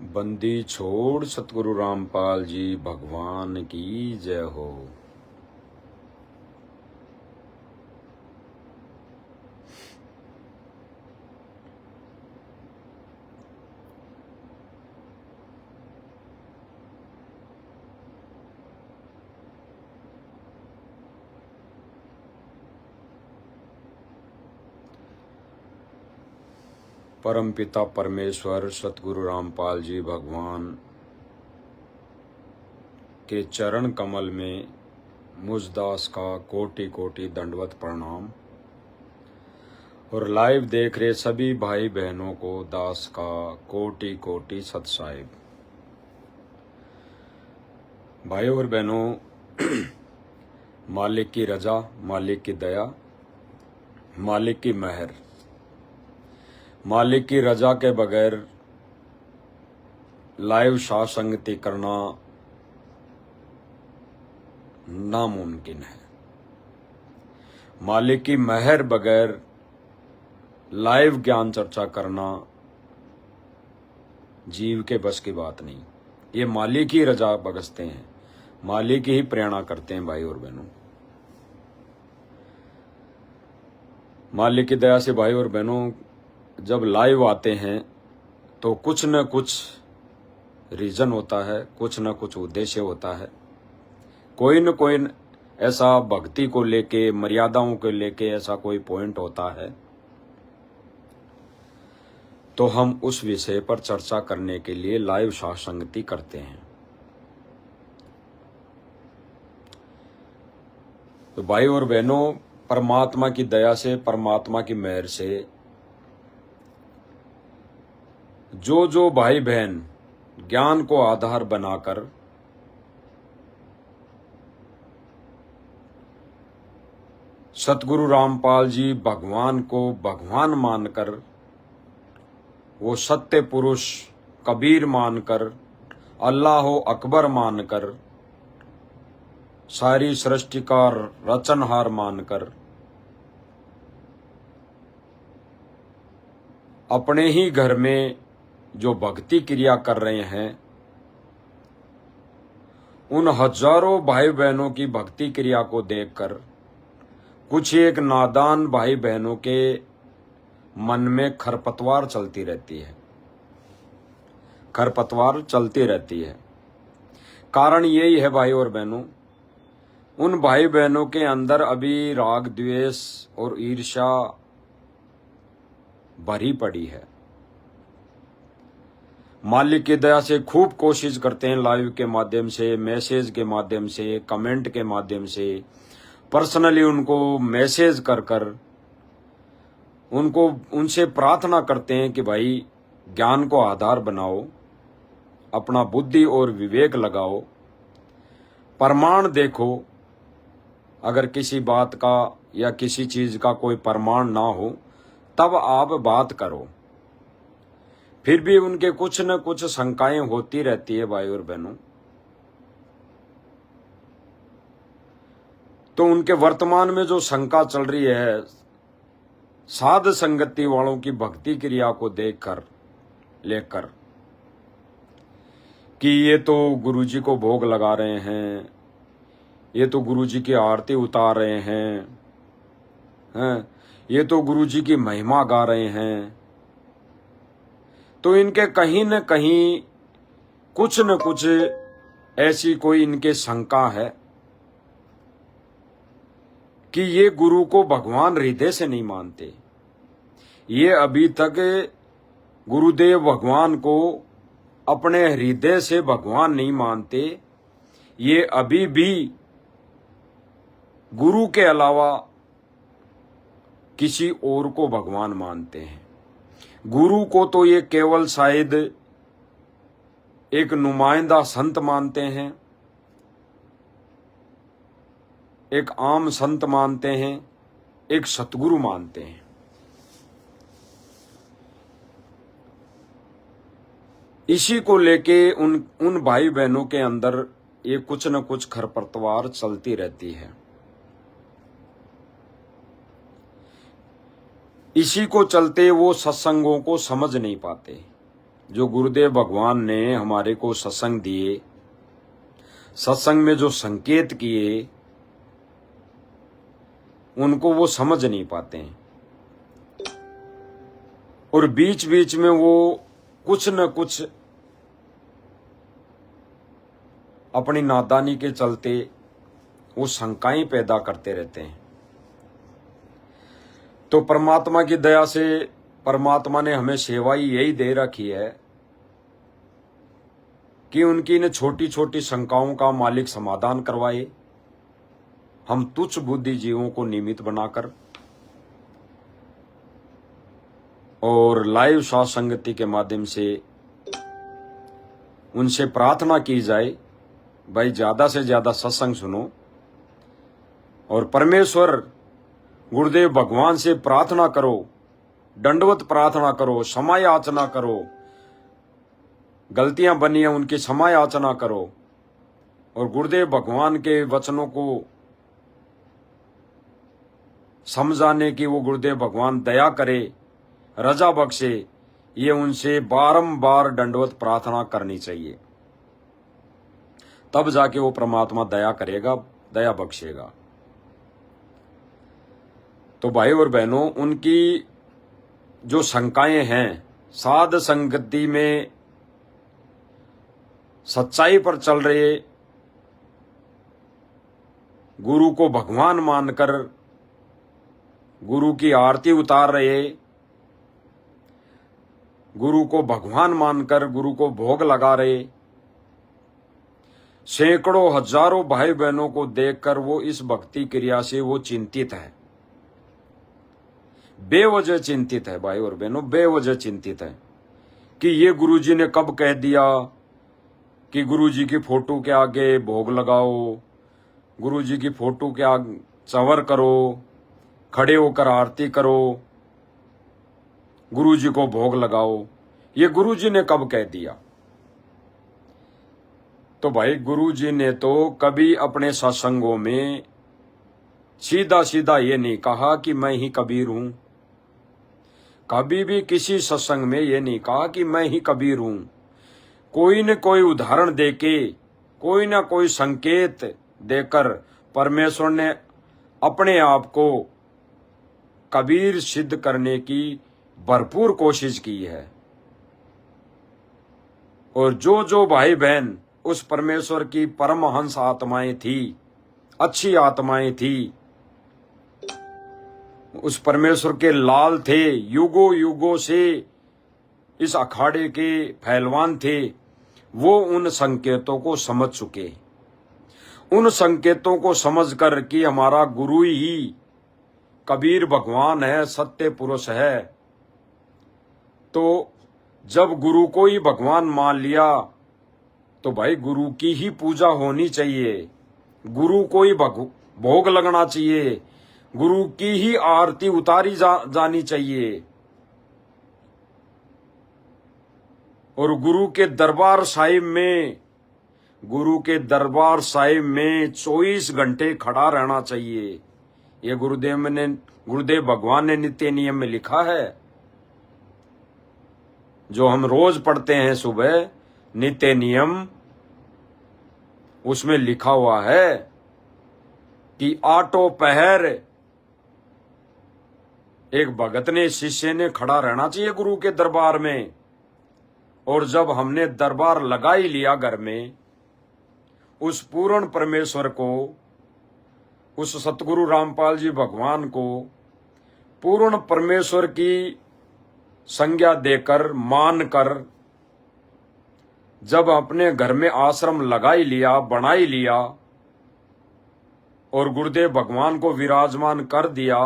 बंदी छोड़ सतगुरु रामपाल जी भगवान की जय हो। परमपिता परमेश्वर सतगुरु रामपाल जी भगवान के चरण कमल में मुझ दास का कोटि कोटि दंडवत प्रणाम और लाइव देख रहे सभी भाई बहनों को दास का कोटि कोटि सत साहिब। भाई और बहनों, मालिक की रजा, मालिक की दया, मालिक की मेहर, मालिक की रजा के बगैर लाइव शाह संगति करना नामुमकिन है। मालिक की मेहर बगैर लाइव ज्ञान चर्चा करना जीव के बस की बात नहीं। ये मालिक ही रजा बगसते हैं, मालिक ही प्रेरणा करते हैं। भाई और बहनों, मालिक की दया से भाई और बहनों जब लाइव आते हैं तो कुछ न कुछ रीजन होता है, कुछ न कुछ उद्देश्य होता है, कोई न कोई ऐसा भक्ति को लेके, मर्यादाओं को लेके ऐसा कोई पॉइंट होता है, तो हम उस विषय पर चर्चा करने के लिए लाइव शाह संगति करते हैं। तो भाई और बहनों, परमात्मा की दया से, परमात्मा की मेहर से जो भाई बहन ज्ञान को आधार बनाकर सतगुरु रामपाल जी भगवान को भगवान मानकर, वो सत्य पुरुष कबीर मानकर, अल्लाह अकबर मानकर, सारी सृष्टि का रचनहार मानकर अपने ही घर में जो भक्ति क्रिया कर रहे हैं, उन हजारों भाई बहनों की भक्ति क्रिया को देखकर कुछ एक नादान भाई बहनों के मन में खरपतवार चलती रहती है, खरपतवार चलती रहती है। कारण यही है भाई और बहनों, उन भाई बहनों के अंदर अभी राग द्वेष और ईर्ष्या भरी पड़ी है। मालिक की दया से खूब कोशिश करते हैं लाइव के माध्यम से, मैसेज के माध्यम से, कमेंट के माध्यम से, पर्सनली उनको मैसेज कर कर उनसे प्रार्थना करते हैं कि भाई ज्ञान को आधार बनाओ, अपना बुद्धि और विवेक लगाओ, प्रमाण देखो। अगर किसी बात का या किसी चीज का कोई प्रमाण ना हो तब आप बात करो। फिर भी उनके कुछ न कुछ शंकाएं होती रहती है भाई और बहनों। तो उनके वर्तमान में जो शंका चल रही है, साध संगति वालों की भक्ति क्रिया को देखकर लेकर कि ये तो गुरुजी को भोग लगा रहे हैं, ये तो गुरुजी की आरती उतार रहे हैं, ये तो गुरुजी की महिमा गा रहे हैं, तो इनके कहीं न कहीं कुछ न कुछ ऐसी कोई इनके शंका है कि ये गुरु को भगवान हृदय से नहीं मानते। ये अभी तक गुरुदेव भगवान को अपने हृदय से भगवान नहीं मानते। ये अभी भी गुरु के अलावा किसी और को भगवान मानते हैं। गुरु को तो ये केवल शायद एक नुमाइंदा संत मानते हैं, एक आम संत मानते हैं, एक सतगुरु मानते हैं। इसी को लेके उन भाई बहनों के अंदर ये कुछ न कुछ खरपतवार चलती रहती है। इसी को चलते वो सत्संगों को समझ नहीं पाते। जो गुरुदेव भगवान ने हमारे को सत्संग दिए, सत्संग में जो संकेत किए, उनको वो समझ नहीं पाते हैं और बीच बीच में वो कुछ न कुछ अपनी नादानी के चलते वो शंकाएं पैदा करते रहते हैं। तो परमात्मा की दया से परमात्मा ने हमें सेवा ही यही दे रखी है कि उनकी इन छोटी छोटी शंकाओं का मालिक समाधान करवाए, हम तुच्छ बुद्धि जीवों को निमित्त बनाकर, और लाइव सत्संगति के माध्यम से उनसे प्रार्थना की जाए, भाई ज्यादा से ज्यादा सत्संग सुनो और परमेश्वर गुरुदेव भगवान से प्रार्थना करो, दंडवत प्रार्थना करो, क्षमा याचना करो, गलतियां बनी हैं उनकी क्षमा याचना करो और गुरुदेव भगवान के वचनों को समझाने की वो गुरुदेव भगवान दया करे, रजा बख्शे, ये उनसे बारंबार दंडवत प्रार्थना करनी चाहिए। तब जाके वो परमात्मा दया करेगा, दया बख्शेगा। तो भाई और बहनों, उनकी जो शंकाएं हैं, साध संगति में सच्चाई पर चल रहे, गुरु को भगवान मानकर गुरु की आरती उतार रहे, गुरु को भगवान मानकर गुरु को भोग लगा रहे, सैकड़ों हजारों भाई बहनों को देखकर वो इस भक्ति क्रिया से वो चिंतित है, बेवजह चिंतित है। भाई और बहनों, बेवजह चिंतित है कि ये गुरुजी ने कब कह दिया कि गुरुजी की फोटो के आगे भोग लगाओ, गुरुजी की फोटो के आगे चंवर करो, खड़े होकर आरती करो, गुरुजी को भोग लगाओ, ये गुरुजी ने कब कह दिया। तो भाई गुरुजी ने तो कभी अपने सत्संगों में सीधा सीधा ये नहीं कहा कि मैं ही कबीर हूं, कभी भी किसी सत्संग में ये नहीं कहा कि मैं ही कबीर हूं। कोई न कोई उदाहरण देके, कोई ना कोई संकेत देकर परमेश्वर ने अपने आप को कबीर सिद्ध करने की भरपूर कोशिश की है। और जो जो भाई बहन उस परमेश्वर की परमहंस आत्माएं थी, अच्छी आत्माएं थी, उस परमेश्वर के लाल थे, युगों युगों से इस अखाड़े के पहलवान थे, वो उन संकेतों को समझ चुके। उन संकेतों को समझकर कि हमारा गुरु ही कबीर भगवान है, सत्य पुरुष है, तो जब गुरु को ही भगवान मान लिया तो भाई गुरु की ही पूजा होनी चाहिए, गुरु को ही भोग लगना चाहिए, गुरु की ही आरती उतारी जानी चाहिए। और गुरु के दरबार साहिब में 24 घंटे खड़ा रहना चाहिए। ये गुरुदेव भगवान ने नित्य नियम में लिखा है, जो हम रोज पढ़ते हैं सुबह नित्य नियम, उसमें लिखा हुआ है कि 8 पहर एक भगत ने, शिष्य ने खड़ा रहना चाहिए गुरु के दरबार में। और जब हमने दरबार लगा ही लिया घर में, उस पूर्ण परमेश्वर को, उस सतगुरु रामपाल जी भगवान को पूर्ण परमेश्वर की संज्ञा देकर, मानकर, जब अपने घर में आश्रम लगा ही लिया, बना ही लिया और गुरुदेव भगवान को विराजमान कर दिया,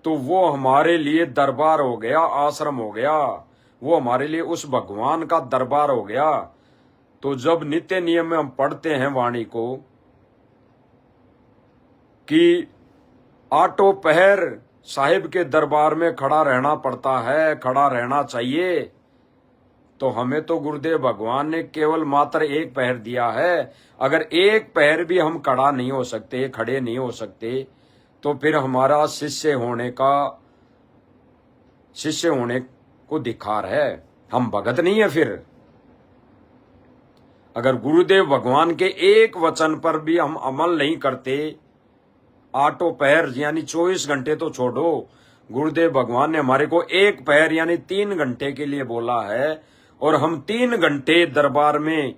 तो वो हमारे लिए दरबार हो गया, आश्रम हो गया, वो हमारे लिए उस भगवान का दरबार हो गया। तो जब नित्य नियम में हम पढ़ते हैं वाणी को कि 8 पहर साहिब के दरबार में खड़ा रहना पड़ता है, खड़ा रहना चाहिए, तो हमें तो गुरुदेव भगवान ने केवल मात्र 1 पहर दिया है। अगर 1 पहर भी हम खड़ा नहीं हो सकते, खड़े नहीं हो सकते, तो फिर हमारा शिष्य होने को धिक्कार है। हम भगत नहीं है फिर। अगर गुरुदेव भगवान के एक वचन पर भी हम अमल नहीं करते, आठों पहर यानी 24 घंटे तो छोड़ो, गुरुदेव भगवान ने हमारे को एक पहर यानी 3 घंटे के लिए बोला है, और हम 3 घंटे दरबार में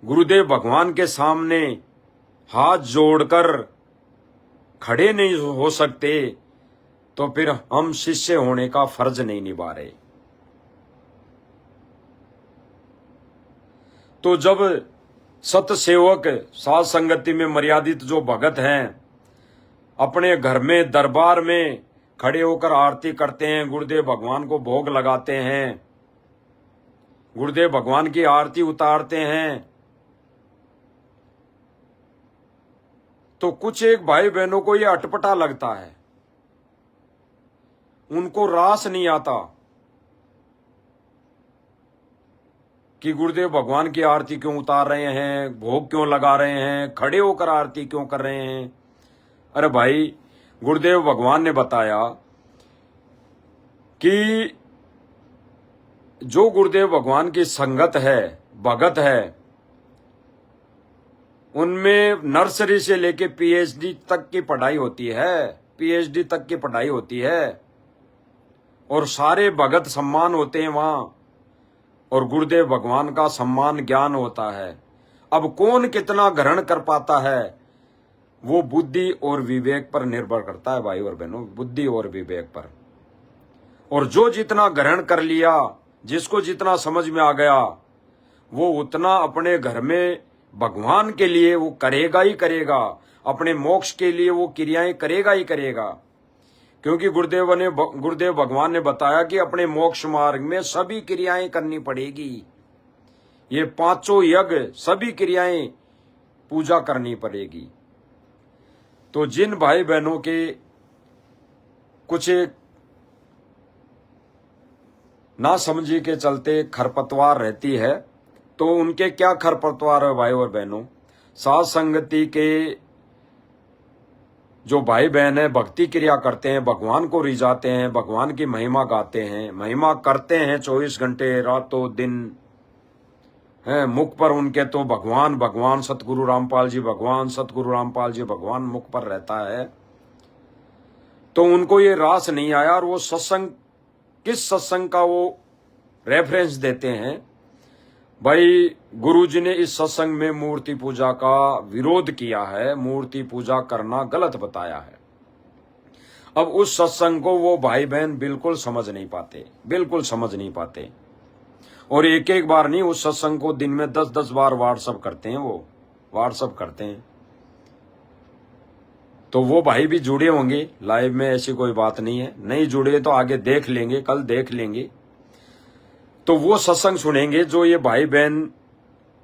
गुरुदेव भगवान के सामने हाथ जोड़कर खड़े नहीं हो सकते, तो फिर हम शिष्य होने का फर्ज नहीं निभा रहे। तो जब सतसेवक साध संगति में मर्यादित जो भगत हैं अपने घर में दरबार में खड़े होकर आरती करते हैं, गुरुदेव भगवान को भोग लगाते हैं, गुरुदेव भगवान की आरती उतारते हैं, तो कुछ एक भाई बहनों को यह अटपटा लगता है, उनको रास नहीं आता कि गुरुदेव भगवान की आरती क्यों उतार रहे हैं, भोग क्यों लगा रहे हैं, खड़े होकर आरती क्यों कर रहे हैं। अरे भाई, गुरुदेव भगवान ने बताया कि जो गुरुदेव भगवान की संगत है, भगत है, उनमें नर्सरी से लेके पीएचडी तक की पढ़ाई होती है, पीएचडी तक की पढ़ाई होती है, और सारे भगत सम्मान होते हैं वहां, और गुरुदेव भगवान का सम्मान ज्ञान होता है। अब कौन कितना ग्रहण कर पाता है वो बुद्धि और विवेक पर निर्भर करता है भाई और बहनों, बुद्धि और विवेक पर। और जो जितना ग्रहण कर लिया, जिसको जितना समझ में आ गया, वो उतना अपने घर में भगवान के लिए वो करेगा ही करेगा, अपने मोक्ष के लिए वो क्रियाएं करेगा ही करेगा। क्योंकि गुरुदेव भगवान ने बताया कि अपने मोक्ष मार्ग में सभी क्रियाएं करनी पड़ेगी, ये 5 यज्ञ सभी क्रियाएं पूजा करनी पड़ेगी। तो जिन भाई बहनों के कुछ ना समझी के चलते खरपतवार रहती है, तो उनके क्या खरपतवार है भाई और बहनों, साध संगति के जो भाई बहन है भक्ति क्रिया करते हैं, भगवान को रिझाते हैं, भगवान की महिमा गाते हैं, महिमा करते हैं 24 घंटे रातों दिन है, मुख पर उनके तो भगवान भगवान, सतगुरु रामपाल जी भगवान, सतगुरु रामपाल जी भगवान मुख पर रहता है। तो उनको ये रास नहीं आया, और वो सत्संग, किस सत्संग का वो रेफरेंस देते हैं, भाई गुरुजी ने इस सत्संग में मूर्ति पूजा का विरोध किया है, मूर्ति पूजा करना गलत बताया है। अब उस सत्संग को वो भाई बहन बिल्कुल समझ नहीं पाते, बिल्कुल समझ नहीं पाते, और एक एक बार नहीं, उस सत्संग को दिन में 10-10 बार व्हाट्सअप करते हैं, वो व्हाट्सअप करते हैं। तो वो भाई भी जुड़े होंगे लाइव में, ऐसी कोई बात नहीं है, नहीं जुड़े तो आगे देख लेंगे, कल देख लेंगे, तो वो सत्संग सुनेंगे जो ये भाई बहन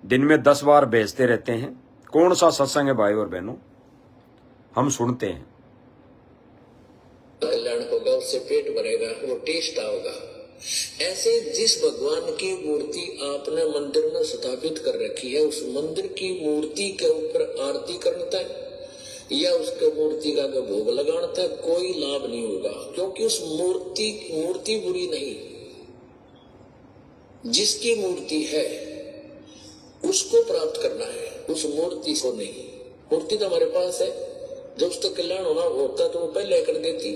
दिन में 10 बार भेजते रहते हैं। कौन सा सत्संग है भाई और बहनों, हम सुनते हैं। कल्याण होगा, उससे पेट भरेगा, वो टेस्ट आओगा। ऐसे जिस भगवान की मूर्ति आपने मंदिर में स्थापित कर रखी है, उस मंदिर की मूर्ति के ऊपर आरती करता है या उसके मूर्ति का भोग लगाता है, कोई लाभ नहीं होगा, क्योंकि उस मूर्ति बुरी नहीं, जिसकी मूर्ति है उसको प्राप्त करना है, उस मूर्ति को नहीं। मूर्ति तो हमारे पास है, जब उसका कल्याण होना होता तो वो पहले कर देती,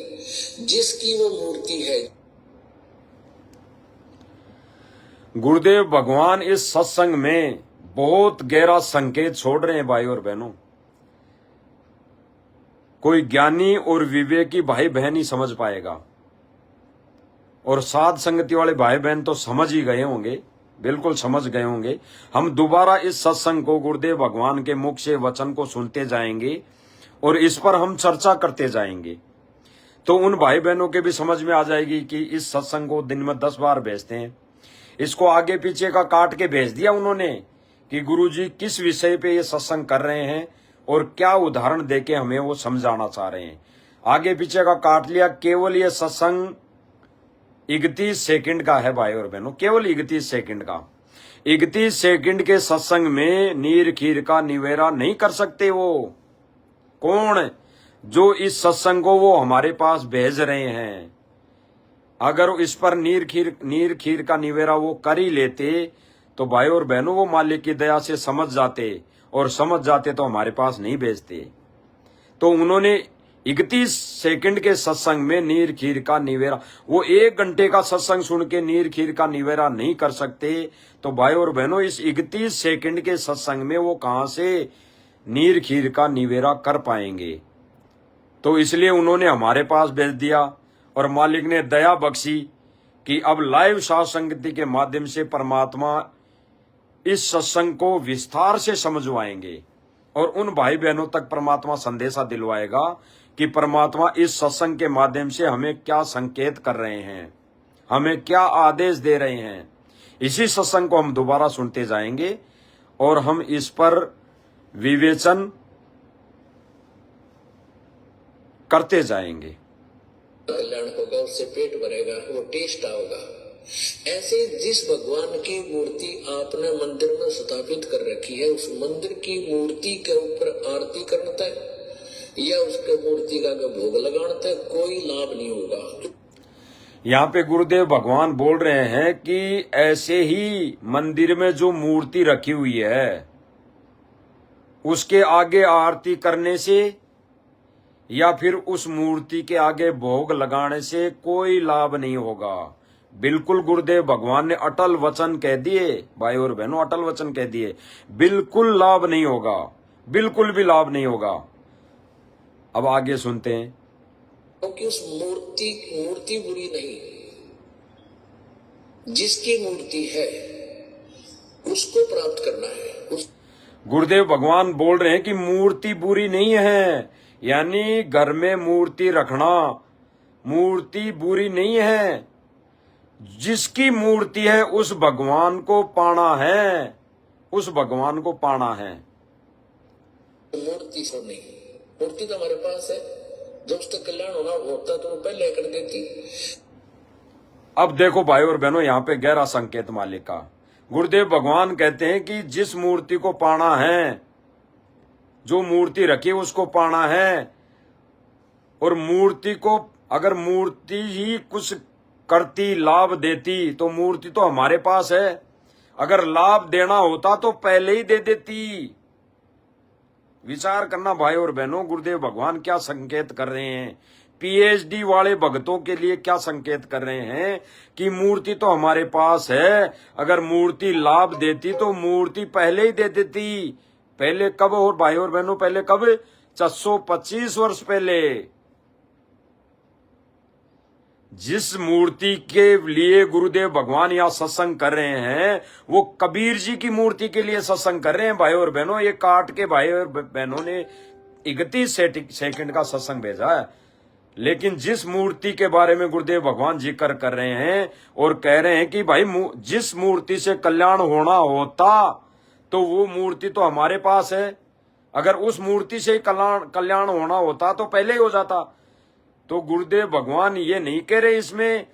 जिसकी वो मूर्ति है। गुरुदेव भगवान इस सत्संग में बहुत गहरा संकेत छोड़ रहे हैं भाई और बहनों, कोई ज्ञानी और विवेकी भाई बहन ही समझ पाएगा, और साध संगति वाले भाई बहन तो समझ ही गए होंगे, बिल्कुल समझ गए होंगे। हम दोबारा इस सत्संग को, गुरुदेव भगवान के मुख से वचन को सुनते जाएंगे और इस पर हम चर्चा करते जाएंगे, तो उन भाई बहनों के भी समझ में आ जाएगी कि इस सत्संग को दिन में 10 बार भेजते हैं, इसको आगे पीछे का काट के भेज दिया उन्होंने कि गुरुजी किस विषय पे ये सत्संग कर रहे हैं और क्या उदाहरण देके हमें वो समझाना चाह रहे हैं। आगे पीछे का काट लिया, केवल ये सत्संग 31 सेकंड का है भाई और बहनों, केवल 31 सेकंड का। 31 सेकंड के सत्संग में नीर खीर का निवेरा नहीं कर सकते वो कौन, जो इस सत्संग को वो हमारे पास भेज रहे हैं। अगर इस पर नीर खीर का निवेरा वो कर ही लेते तो भाई और बहनों वो मालिक की दया से समझ जाते, और समझ जाते तो हमारे पास नहीं भेजते। तो उन्होंने 31 सेकंड के सत्संग में नीर खीर का निवेरा, वो 1 घंटे का सत्संग सुन के नीर खीर का निवेरा नहीं कर सकते, तो भाई और बहनों इस 31 सेकंड के सत्संग में वो कहां से नीर खीर का निवेरा कर पाएंगे। तो इसलिए उन्होंने हमारे पास भेज दिया, और मालिक ने दया बख्शी कि अब लाइव साध संगति के माध्यम से परमात्मा इस सत्संग को विस्तार से समझवाएंगे, और उन भाई बहनों तक परमात्मा संदेशा दिलवाएगा कि परमात्मा इस सत्संग के माध्यम से हमें क्या संकेत कर रहे हैं, हमें क्या आदेश दे रहे हैं। इसी सत्संग को हम दोबारा सुनते जाएंगे और हम इस पर विवेचन करते जाएंगे। कल्याण होगा, उससे पेट भरेगा, वो टेस्ट आओगा। ऐसे जिस भगवान की मूर्ति आपने मंदिर में स्थापित कर रखी है, उस मंदिर की मूर्ति के ऊपर आरती करना तक या उसके मूर्ति का भोग लगाना तक कोई लाभ नहीं होगा। यहाँ पे गुरुदेव भगवान बोल रहे हैं कि ऐसे ही मंदिर में जो मूर्ति रखी हुई है उसके आगे आरती करने से या फिर उस मूर्ति के आगे भोग लगाने से कोई लाभ नहीं होगा। बिल्कुल गुरुदेव भगवान ने अटल वचन कह दिए भाई और बहनों, अटल वचन कह दिए, बिल्कुल लाभ नहीं होगा, बिल्कुल भी लाभ नहीं होगा। अब आगे सुनते हैं। क्योंकि उस मूर्ति बुरी नहीं, जिसकी मूर्ति है उसको प्राप्त करना है। गुरुदेव भगवान बोल रहे हैं कि मूर्ति बुरी नहीं है, यानी घर में मूर्ति रखना मूर्ति बुरी नहीं है। जिसकी मूर्ति है उस भगवान को पाना है, उस भगवान को पाना है। मूर्ति सब नहीं, मूर्ति तो हमारे पास है, जब उसका कल्याण होना होता तो वो पहले कर देती। अब देखो भाई और बहनों, यहाँ पे गहरा संकेत मालिक का। गुरुदेव भगवान कहते हैं कि जिस मूर्ति को पाना है, जो मूर्ति रखी उसको पाना है, और मूर्ति को अगर मूर्ति ही कुछ करती, लाभ देती, तो मूर्ति तो हमारे पास है। अगर लाभ देना होता तो पहले ही दे देती। विचार करना भाई और बहनों, गुरुदेव भगवान क्या संकेत कर रहे हैं, पीएचडी वाले भक्तों के लिए क्या संकेत कर रहे हैं कि मूर्ति तो हमारे पास है, अगर मूर्ति लाभ देती तो मूर्ति पहले ही दे देती। पहले कब और भाई और बहनों, पहले कब? 425 वर्ष पहले। जिस मूर्ति के लिए गुरुदेव भगवान यहाँ सत्संग कर रहे हैं वो कबीर जी की मूर्ति के लिए सत्संग कर रहे हैं भाई और बहनों। ये काट के भाई और बहनों ने 31 सेकंड का सत्संग भेजा है, लेकिन जिस मूर्ति के बारे में गुरुदेव भगवान जिक्र कर रहे हैं और कह रहे हैं कि भाई जिस मूर्ति से कल्याण होना होता तो वो मूर्ति तो हमारे पास है, अगर उस मूर्ति से कल्याण होना होता तो पहले ही हो जाता। तो गुरुदेव भगवान ये नहीं कह रहे इसमें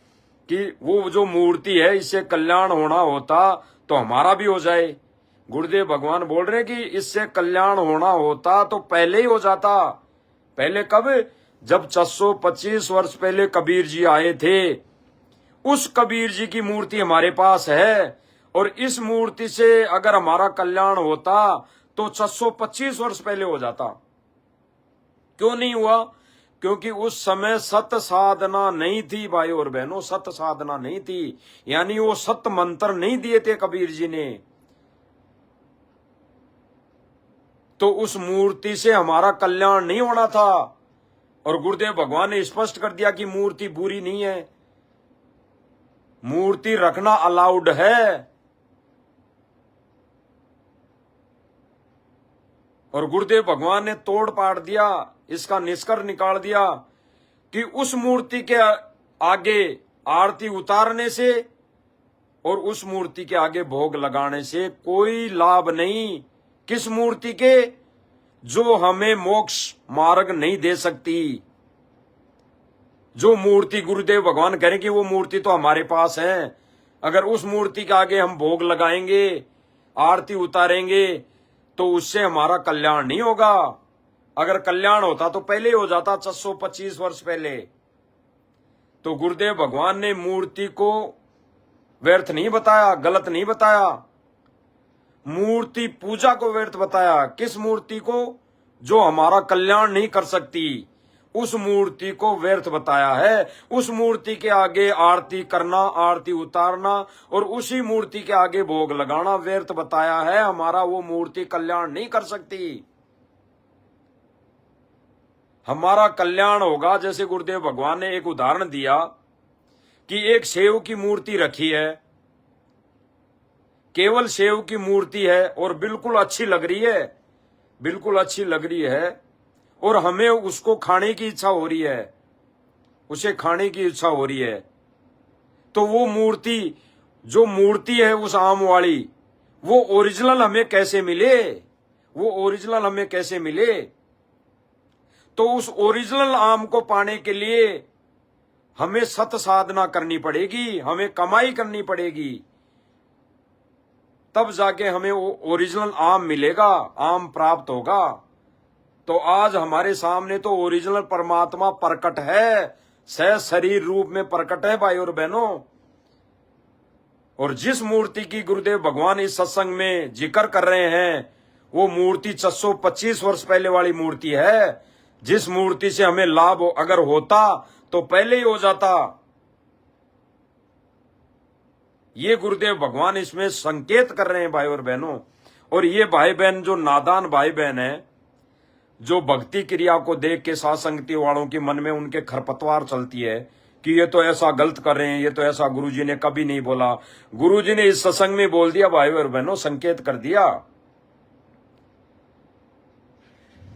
कि वो जो मूर्ति है इससे कल्याण होना होता तो हमारा भी हो जाए। गुरुदेव भगवान बोल रहे हैं कि इससे कल्याण होना होता तो पहले ही हो जाता। पहले कब? जब 425 वर्ष पहले कबीर जी आए थे, उस कबीर जी की मूर्ति हमारे पास है, और इस मूर्ति से अगर हमारा कल्याण होता तो 425 वर्ष पहले हो जाता। क्यों नहीं हुआ? क्योंकि उस समय सत्य साधना नहीं थी भाई और बहनों, सत्य साधना नहीं थी, यानी वो सत्य मंत्र नहीं दिए थे कबीर जी ने। तो उस मूर्ति से हमारा कल्याण नहीं होना था। और गुरुदेव भगवान ने स्पष्ट कर दिया कि मूर्ति बुरी नहीं है, मूर्ति रखना अलाउड है। और गुरुदेव भगवान ने तोड़ पाड़ दिया, इसका निष्कर्ष निकाल दिया कि उस मूर्ति के आगे आरती उतारने से और उस मूर्ति के आगे भोग लगाने से कोई लाभ नहीं। किस मूर्ति के? जो हमें मोक्ष मार्ग नहीं दे सकती। जो मूर्ति गुरुदेव भगवान कह रहे कि वो मूर्ति तो हमारे पास है, अगर उस मूर्ति के आगे हम भोग लगाएंगे, आरती उतारेंगे, तो उससे हमारा कल्याण नहीं होगा। अगर कल्याण होता तो पहले ही हो जाता, 425 वर्ष पहले। तो गुरुदेव भगवान ने मूर्ति को व्यर्थ नहीं बताया, गलत नहीं बताया। मूर्ति पूजा को व्यर्थ बताया। किस मूर्ति को? जो हमारा कल्याण नहीं कर सकती, उस मूर्ति को व्यर्थ बताया है। उस मूर्ति के आगे आरती करना, आरती उतारना और उसी मूर्ति के आगे भोग लगाना व्यर्थ बताया है। हमारा वो मूर्ति कल्याण नहीं कर सकती। हमारा कल्याण होगा, जैसे गुरुदेव भगवान ने एक उदाहरण दिया कि एक सेव की मूर्ति रखी है, केवल सेव की मूर्ति है और बिल्कुल अच्छी लग रही है, बिल्कुल अच्छी लग रही है, और हमें उसको खाने की इच्छा हो रही है, उसे खाने की इच्छा हो रही है। तो वो मूर्ति, जो मूर्ति है उस आम वाली, वो ओरिजिनल हमें कैसे मिले? वो ओरिजिनल हमें कैसे मिले? तो उस ओरिजिनल आम को पाने के लिए हमें सत साधना करनी पड़ेगी, हमें कमाई करनी पड़ेगी, तब जाके हमें वो ओरिजिनल आम मिलेगा, आम प्राप्त होगा। तो आज हमारे सामने तो ओरिजिनल परमात्मा प्रकट है, सह शरीर रूप में प्रकट है भाई और बहनों। और जिस मूर्ति की गुरुदेव भगवान इस सत्संग में जिक्र कर रहे हैं, वो मूर्ति 625 वर्ष पहले वाली मूर्ति है। जिस मूर्ति से हमें लाभ अगर होता तो पहले ही हो जाता। ये गुरुदेव भगवान इसमें संकेत कर रहे हैं भाई और बहनों। और ये भाई बहन जो नादान भाई बहन है, जो भक्ति क्रिया को देख के साथ संगति वालों के मन में उनके खरपतवार चलती है कि ये तो ऐसा गलत कर रहे हैं, ये तो ऐसा गुरुजी ने कभी नहीं बोला। गुरुजी ने इस सत्संग में बोल दिया भाई और बहनों, संकेत कर दिया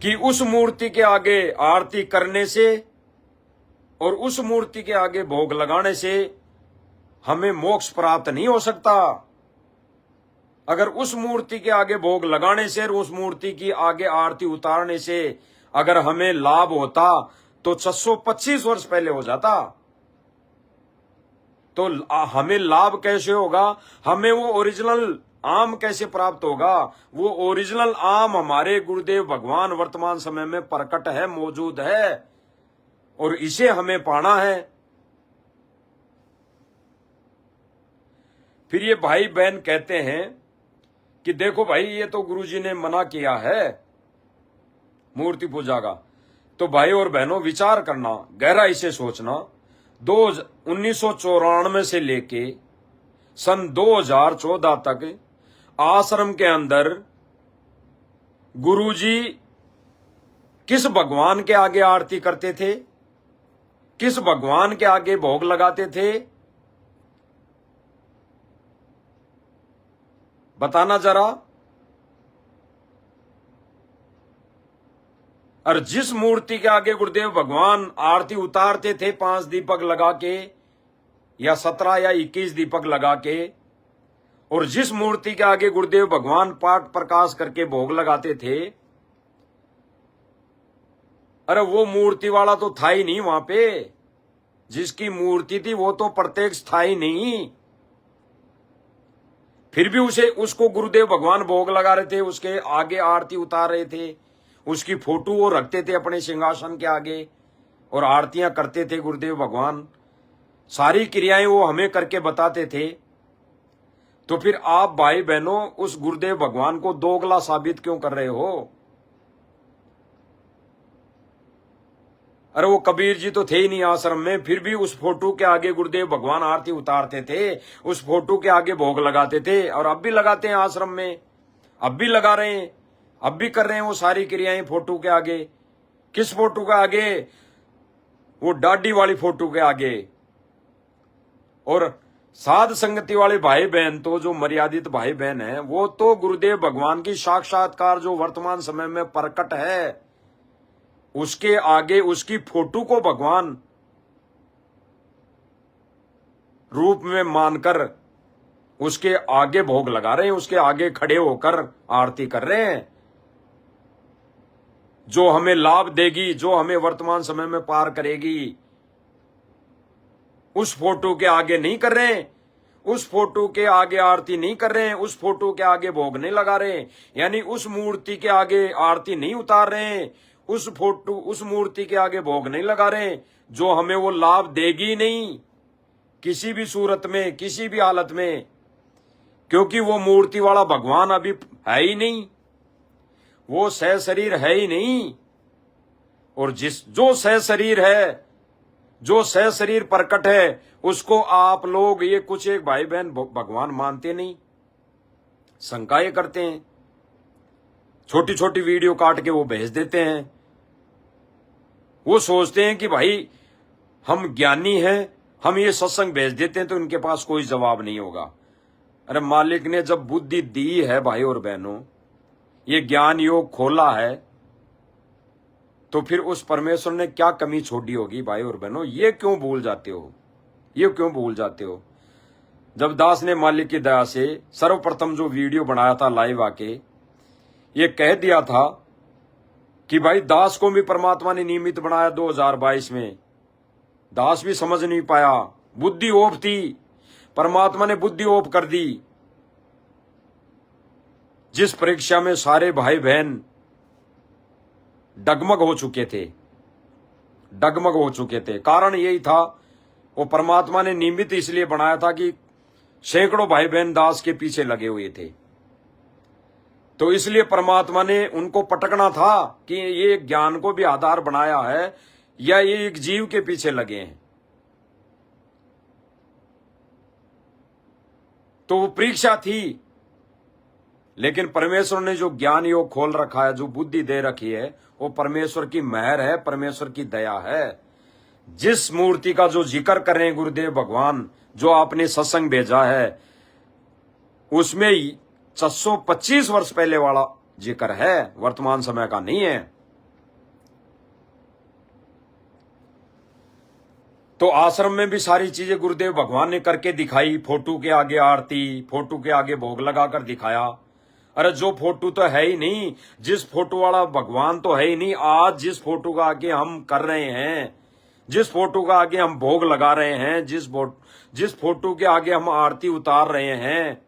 कि उस मूर्ति के आगे आरती करने से और उस मूर्ति के आगे भोग लगाने से हमें मोक्ष प्राप्त नहीं हो सकता। अगर उस मूर्ति के आगे भोग लगाने से और उस मूर्ति की आगे आरती उतारने से अगर हमें लाभ होता तो 625 वर्ष पहले हो जाता। तो हमें लाभ कैसे होगा? हमें वो ओरिजिनल आम कैसे प्राप्त होगा? वो ओरिजिनल आम हमारे गुरुदेव भगवान वर्तमान समय में प्रकट है, मौजूद है, और इसे हमें पाना है। फिर ये भाई बहन कहते हैं कि देखो भाई, ये तो गुरुजी ने मना किया है मूर्ति पूजा का। तो भाई और बहनों, विचार करना, गहराई से सोचना। 1994 से लेके सन 2014 तक आश्रम के अंदर गुरुजी किस भगवान के आगे आरती करते थे? किस भगवान के आगे भोग लगाते थे? बताना जरा। और जिस मूर्ति के आगे गुरुदेव भगवान आरती उतारते थे 5 दीपक लगा के या 17 या 21 दीपक लगा के, और जिस मूर्ति के आगे गुरुदेव भगवान पाठ प्रकाश करके भोग लगाते थे, अरे वो मूर्ति वाला तो था ही नहीं वहां पे। जिसकी मूर्ति थी वो तो प्रत्यक्ष था ही नहीं। फिर भी उसको गुरुदेव भगवान भोग लगा रहे थे, उसके आगे आरती उतार रहे थे, उसकी फोटो वो रखते थे अपने सिंहासन के आगे और आरतियां करते थे गुरुदेव भगवान। सारी क्रियाएं वो हमें करके बताते थे। तो फिर आप भाई बहनों उस गुरुदेव भगवान को दोगला साबित क्यों कर रहे हो? अरे वो कबीर जी तो थे ही नहीं आश्रम में, फिर भी उस फोटो के आगे गुरुदेव भगवान आरती उतारते थे, उस फोटो के आगे भोग लगाते थे, और अब भी लगाते हैं आश्रम में, अब भी लगा रहे हैं, अब भी कर रहे हैं वो सारी क्रियाएं फोटो के आगे। किस फोटो के आगे? वो दाढ़ी वाली फोटो के आगे। और साध संगति वाले भाई बहन तो जो मर्यादित भाई बहन है, वो तो गुरुदेव भगवान की साक्षात्कार जो वर्तमान समय में प्रकट है, उसके आगे उसकी फोटो को भगवान रूप में मानकर उसके आगे भोग लगा रहे हैं, उसके आगे खड़े होकर आरती कर रहे हैं। जो हमें लाभ देगी, जो हमें वर्तमान समय में पार करेगी, उस फोटो के आगे नहीं कर रहे हैं, उस फोटो के आगे आरती नहीं कर रहे हैं, उस फोटो के आगे भोग नहीं लगा रहे हैं, यानी उस मूर्ति के आगे आरती नहीं उतार रहे हैं, उस मूर्ति के आगे भोग नहीं लगा रहे जो हमें वो लाभ देगी नहीं किसी भी सूरत में, किसी भी हालत में, क्योंकि वो मूर्ति वाला भगवान अभी है ही नहीं, वो सह शरीर है ही नहीं। और जो सह शरीर है, जो सह शरीर प्रकट है, उसको आप लोग ये कुछ एक भाई बहन भगवान मानते नहीं, शंकाएं करते हैं, छोटी छोटी वीडियो काट के वो भेज देते हैं। वो सोचते हैं कि भाई हम ज्ञानी हैं, हम ये सत्संग भेज देते हैं तो इनके पास कोई जवाब नहीं होगा। अरे मालिक ने जब बुद्धि दी है भाई और बहनों, ये ज्ञान योग खोला है, तो फिर उस परमेश्वर ने क्या कमी छोड़ी होगी भाई और बहनों? ये क्यों भूल जाते हो? ये क्यों भूल जाते हो? जब दास ने मालिक की दया से सर्वप्रथम जो वीडियो बनाया था लाइव आके, ये कह दिया था कि भाई दास को भी परमात्मा ने नियमित बनाया 2022 में, दास भी समझ नहीं पाया, बुद्धि ओप थी, परमात्मा ने बुद्धि ओप कर दी। जिस परीक्षा में सारे भाई बहन डगमग हो चुके थे, डगमग हो चुके थे, कारण यही था वो परमात्मा ने नियमित इसलिए बनाया था कि सैकड़ों भाई बहन दास के पीछे लगे हुए थे, तो इसलिए परमात्मा ने उनको पटकना था कि ये ज्ञान को भी आधार बनाया है या ये एक जीव के पीछे लगे हैं। तो वो परीक्षा थी, लेकिन परमेश्वर ने जो ज्ञान योग खोल रखा है, जो बुद्धि दे रखी है, वो परमेश्वर की मेहर है, परमेश्वर की दया है। जिस मूर्ति का जो जिक्र कर रहे हैं गुरुदेव भगवान, जो आपने सत्संग भेजा है, उसमें 625 वर्ष पहले वाला जिक्र है, वर्तमान समय का नहीं है। तो आश्रम में भी सारी चीजें गुरुदेव भगवान ने करके दिखाई, फोटो के आगे आरती, फोटो के आगे भोग लगाकर दिखाया। अरे जो फोटो तो है ही नहीं, जिस फोटो वाला भगवान तो है ही नहीं, आज जिस फोटो का आगे हम कर रहे हैं, जिस फोटो का आगे हम भोग लगा रहे हैं, जिस फोटो के आगे हम आरती उतार रहे हैं,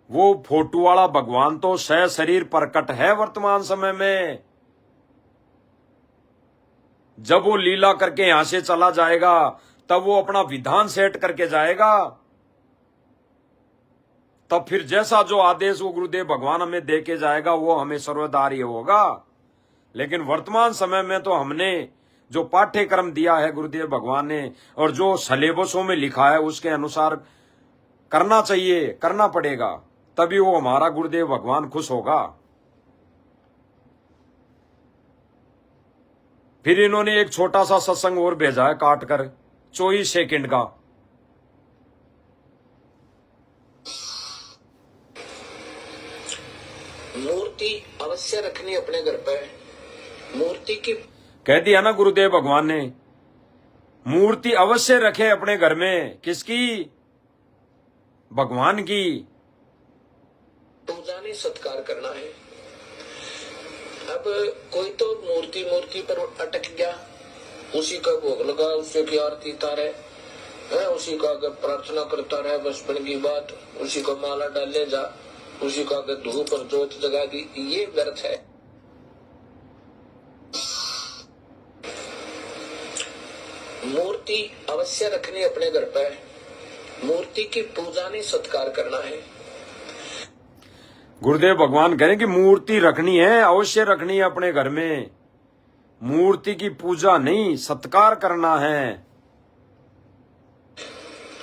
वो फोटो वाला भगवान तो सह शरीर प्रकट है वर्तमान समय में। जब वो लीला करके यहां से चला जाएगा, तब वो अपना विधान सेट करके जाएगा, तब फिर जैसा जो आदेश वो गुरुदेव भगवान हमें दे के जाएगा, वो हमें सर्वदारी होगा। लेकिन वर्तमान समय में तो हमने जो पाठ्यक्रम दिया है गुरुदेव भगवान ने, और जो सिलेबसों में लिखा है, उसके अनुसार करना चाहिए, करना पड़ेगा, तभी वो हमारा गुरुदेव भगवान खुश होगा। फिर इन्होंने एक छोटा सा सत्संग और भेजा है काटकर, 24 सेकंड का। मूर्ति अवश्य रखनी अपने घर पर। मूर्ति की कह दिया ना गुरुदेव भगवान ने, मूर्ति अवश्य रखे अपने घर में। किसकी? भगवान की। पूजा नहीं, सत्कार करना है। अब कोई तो मूर्ति पर अटक गया, उसी का भोग लगा, उसी की आरती उतारे, उसी का अगर प्रार्थना करता रहे, बचपन की बात, उसी को माला डाले जा, उसी का अगर धूप और ज्योत जगा दी, ये व्यर्थ है। मूर्ति अवश्य रखनी अपने घर पर। मूर्ति की पूजा नहीं, सत्कार करना है। गुरुदेव भगवान कह रहे हैं कि मूर्ति रखनी है, अवश्य रखनी है अपने घर में। मूर्ति की पूजा नहीं, सत्कार करना है।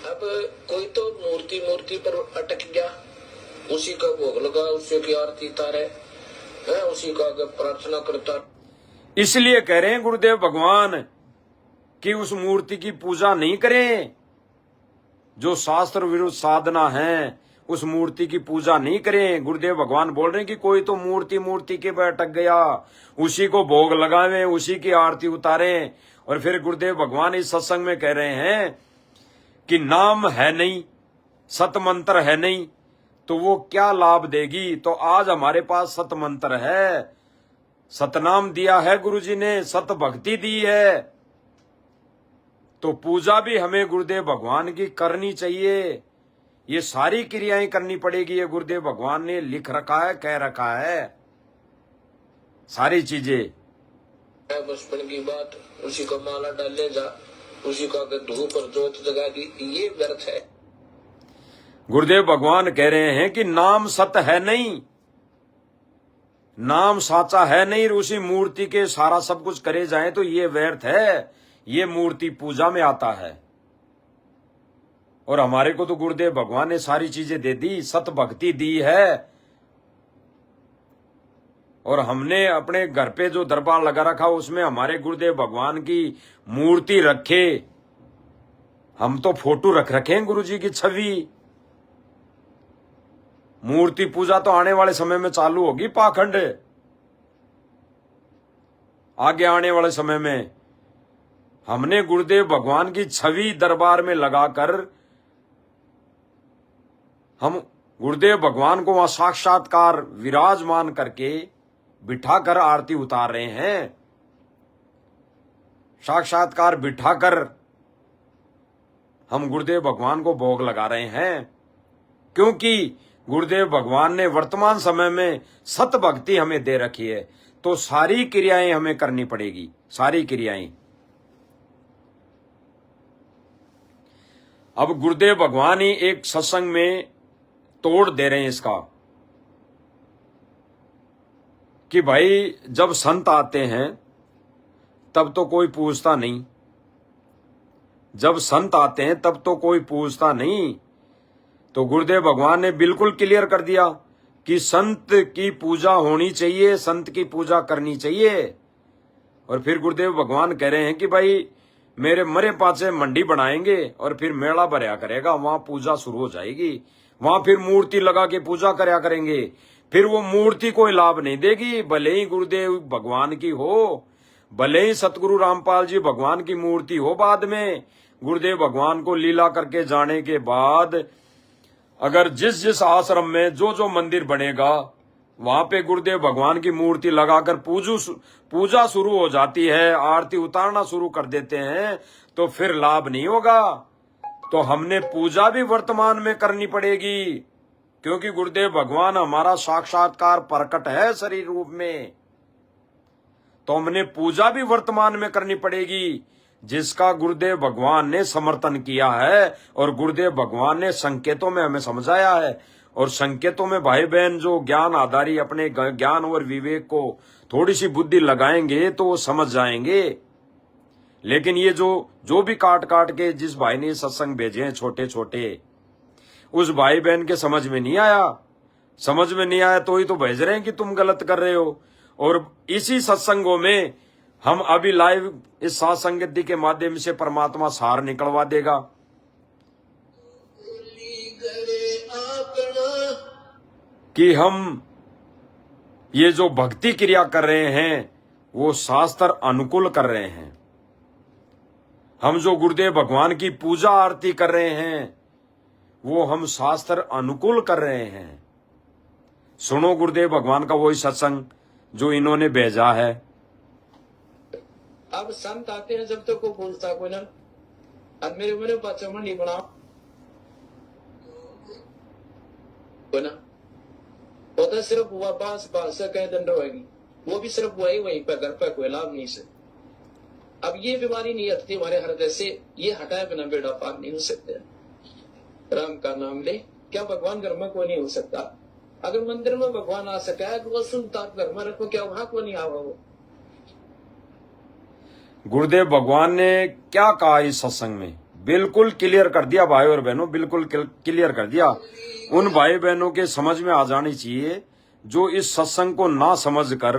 अब कोई तो मूर्ति पर अटक गया, उसी का भोग लगा, उसी की आरती उतारे, उसी का अगर प्रार्थना करता। इसलिए कह रहे हैं गुरुदेव भगवान कि उस मूर्ति की पूजा नहीं करें। जो शास्त्र विरुद्ध साधना है, उस मूर्ति की पूजा नहीं करें। गुरुदेव भगवान बोल रहे हैं कि कोई तो मूर्ति के पे अटक गया, उसी को भोग लगावे, उसी की आरती उतारें। और फिर गुरुदेव भगवान इस सत्संग में कह रहे हैं कि नाम है नहीं, सत मंत्र है नहीं, तो वो क्या लाभ देगी। तो आज हमारे पास सत मंत्र है, सतनाम दिया है गुरुजी ने, सत भक्ति दी है, तो पूजा भी हमें गुरुदेव भगवान की करनी चाहिए। ये सारी क्रियाएं करनी पड़ेगी। ये गुरुदेव भगवान ने लिख रखा है, कह रखा है सारी चीजें। बचपन की बात, उसी को माला डालने जा, उसी को अगर धूप और जोत जगा दी, ये व्यर्थ है। गुरुदेव भगवान कह रहे हैं कि नाम सत्य है नहीं, नाम साचा है नहीं, उसी मूर्ति के सारा सब कुछ करे जाए तो ये व्यर्थ है, ये मूर्ति पूजा में आता है। और हमारे को तो गुरुदेव भगवान ने सारी चीजें दे दी, सत भक्ति दी है। और हमने अपने घर पे जो दरबार लगा रखा उसमें हमारे गुरुदेव भगवान की मूर्ति रखे, हम तो फोटो रख रखे हैं गुरु जी की छवि। मूर्ति पूजा तो आने वाले समय में चालू होगी, पाखंड आगे आने वाले समय में। हमने गुरुदेव भगवान की छवि दरबार में लगाकर हम गुरुदेव भगवान को वहां साक्षात्कार विराजमान करके बिठाकर आरती उतार रहे हैं, साक्षात्कार बिठाकर हम गुरुदेव भगवान को भोग लगा रहे हैं। क्योंकि गुरुदेव भगवान ने वर्तमान समय में सत भक्ति हमें दे रखी है, तो सारी क्रियाएं हमें करनी पड़ेगी, सारी क्रियाएं। अब गुरुदेव भगवान ही एक सत्संग में तोड़ दे रहे हैं इसका कि भाई जब संत आते हैं तब तो कोई पूछता नहीं, जब संत आते हैं तब तो कोई पूछता नहीं। तो गुरुदेव भगवान ने बिल्कुल क्लियर कर दिया कि संत की पूजा होनी चाहिए, संत की पूजा करनी चाहिए। और फिर गुरुदेव भगवान कह रहे हैं कि भाई मेरे मरे पाचे मंडी बनाएंगे और फिर मेला भरया करेगा, वहां पूजा शुरू हो जाएगी, वहां फिर मूर्ति लगा के पूजा करया करेंगे। फिर वो मूर्ति कोई लाभ नहीं देगी, भले ही गुरुदेव भगवान की हो, भले ही सतगुरु रामपाल जी भगवान की मूर्ति हो। बाद में गुरुदेव भगवान को लीला करके जाने के बाद अगर जिस जिस आश्रम में जो जो मंदिर बनेगा वहां पे गुरुदेव भगवान की मूर्ति लगाकर पूजा शुरू हो जाती है, आरती उतारना शुरू कर देते हैं, तो फिर लाभ नहीं होगा। तो हमने पूजा भी वर्तमान में करनी पड़ेगी, क्योंकि गुरुदेव भगवान हमारा साक्षात्कार प्रकट है शरीर रूप में। तो हमने पूजा भी वर्तमान में करनी पड़ेगी, जिसका गुरुदेव भगवान ने समर्थन किया है और गुरुदेव भगवान ने संकेतों में हमें समझाया है। और संकेतों में भाई बहन जो ज्ञान आधारी अपने ज्ञान और विवेक को थोड़ी सी बुद्धि लगाएंगे तो वो समझ जाएंगे। लेकिन ये जो भी काट काट के जिस भाई ने सत्संग भेजे हैं छोटे छोटे, उस भाई बहन के समझ में नहीं आया, समझ में नहीं आया तो ही तो भेज रहे हैं कि तुम गलत कर रहे हो। और इसी सत्संगों में हम अभी लाइव इस साथ संगति के माध्यम से परमात्मा सार निकलवा देगा कि हम ये जो भक्ति क्रिया कर रहे हैं वो शास्त्र अनुकूल कर रहे हैं। हम जो गुरुदेव भगवान की पूजा आरती कर रहे हैं वो हम शास्त्र अनुकूल कर रहे हैं। सुनो गुरुदेव भगवान का वही सत्संग जो इन्होंने भेजा है। अब संत आते हैं जब तक को पूछता कोई ना, अब मेरे बच्चा नहीं बना कोई ना, वो तो सिर्फ हुआ बास से कह दंड होगी, वो भी सिर्फ वहीं पर घर पर कोई लाभ नहीं से। अब ये बीमारी नहीं हटती हमारे हृदय से, ये हटाए बिना बेड़ा पार नहीं हो सकते। राम का नाम ले, क्या भगवान घर में कोई नहीं हो सकता? अगर मंदिर में भगवान आ सका है तो वो सुनता घर में रखो, क्या वहां को नहीं आवा? वो गुरुदेव भगवान ने क्या कहा इस सत्संग में बिल्कुल क्लियर कर दिया भाई और बहनों, बिल्कुल क्लियर कर दिया। उन भाई बहनों के समझ में आ जानी चाहिए जो इस सत्संग को ना समझ कर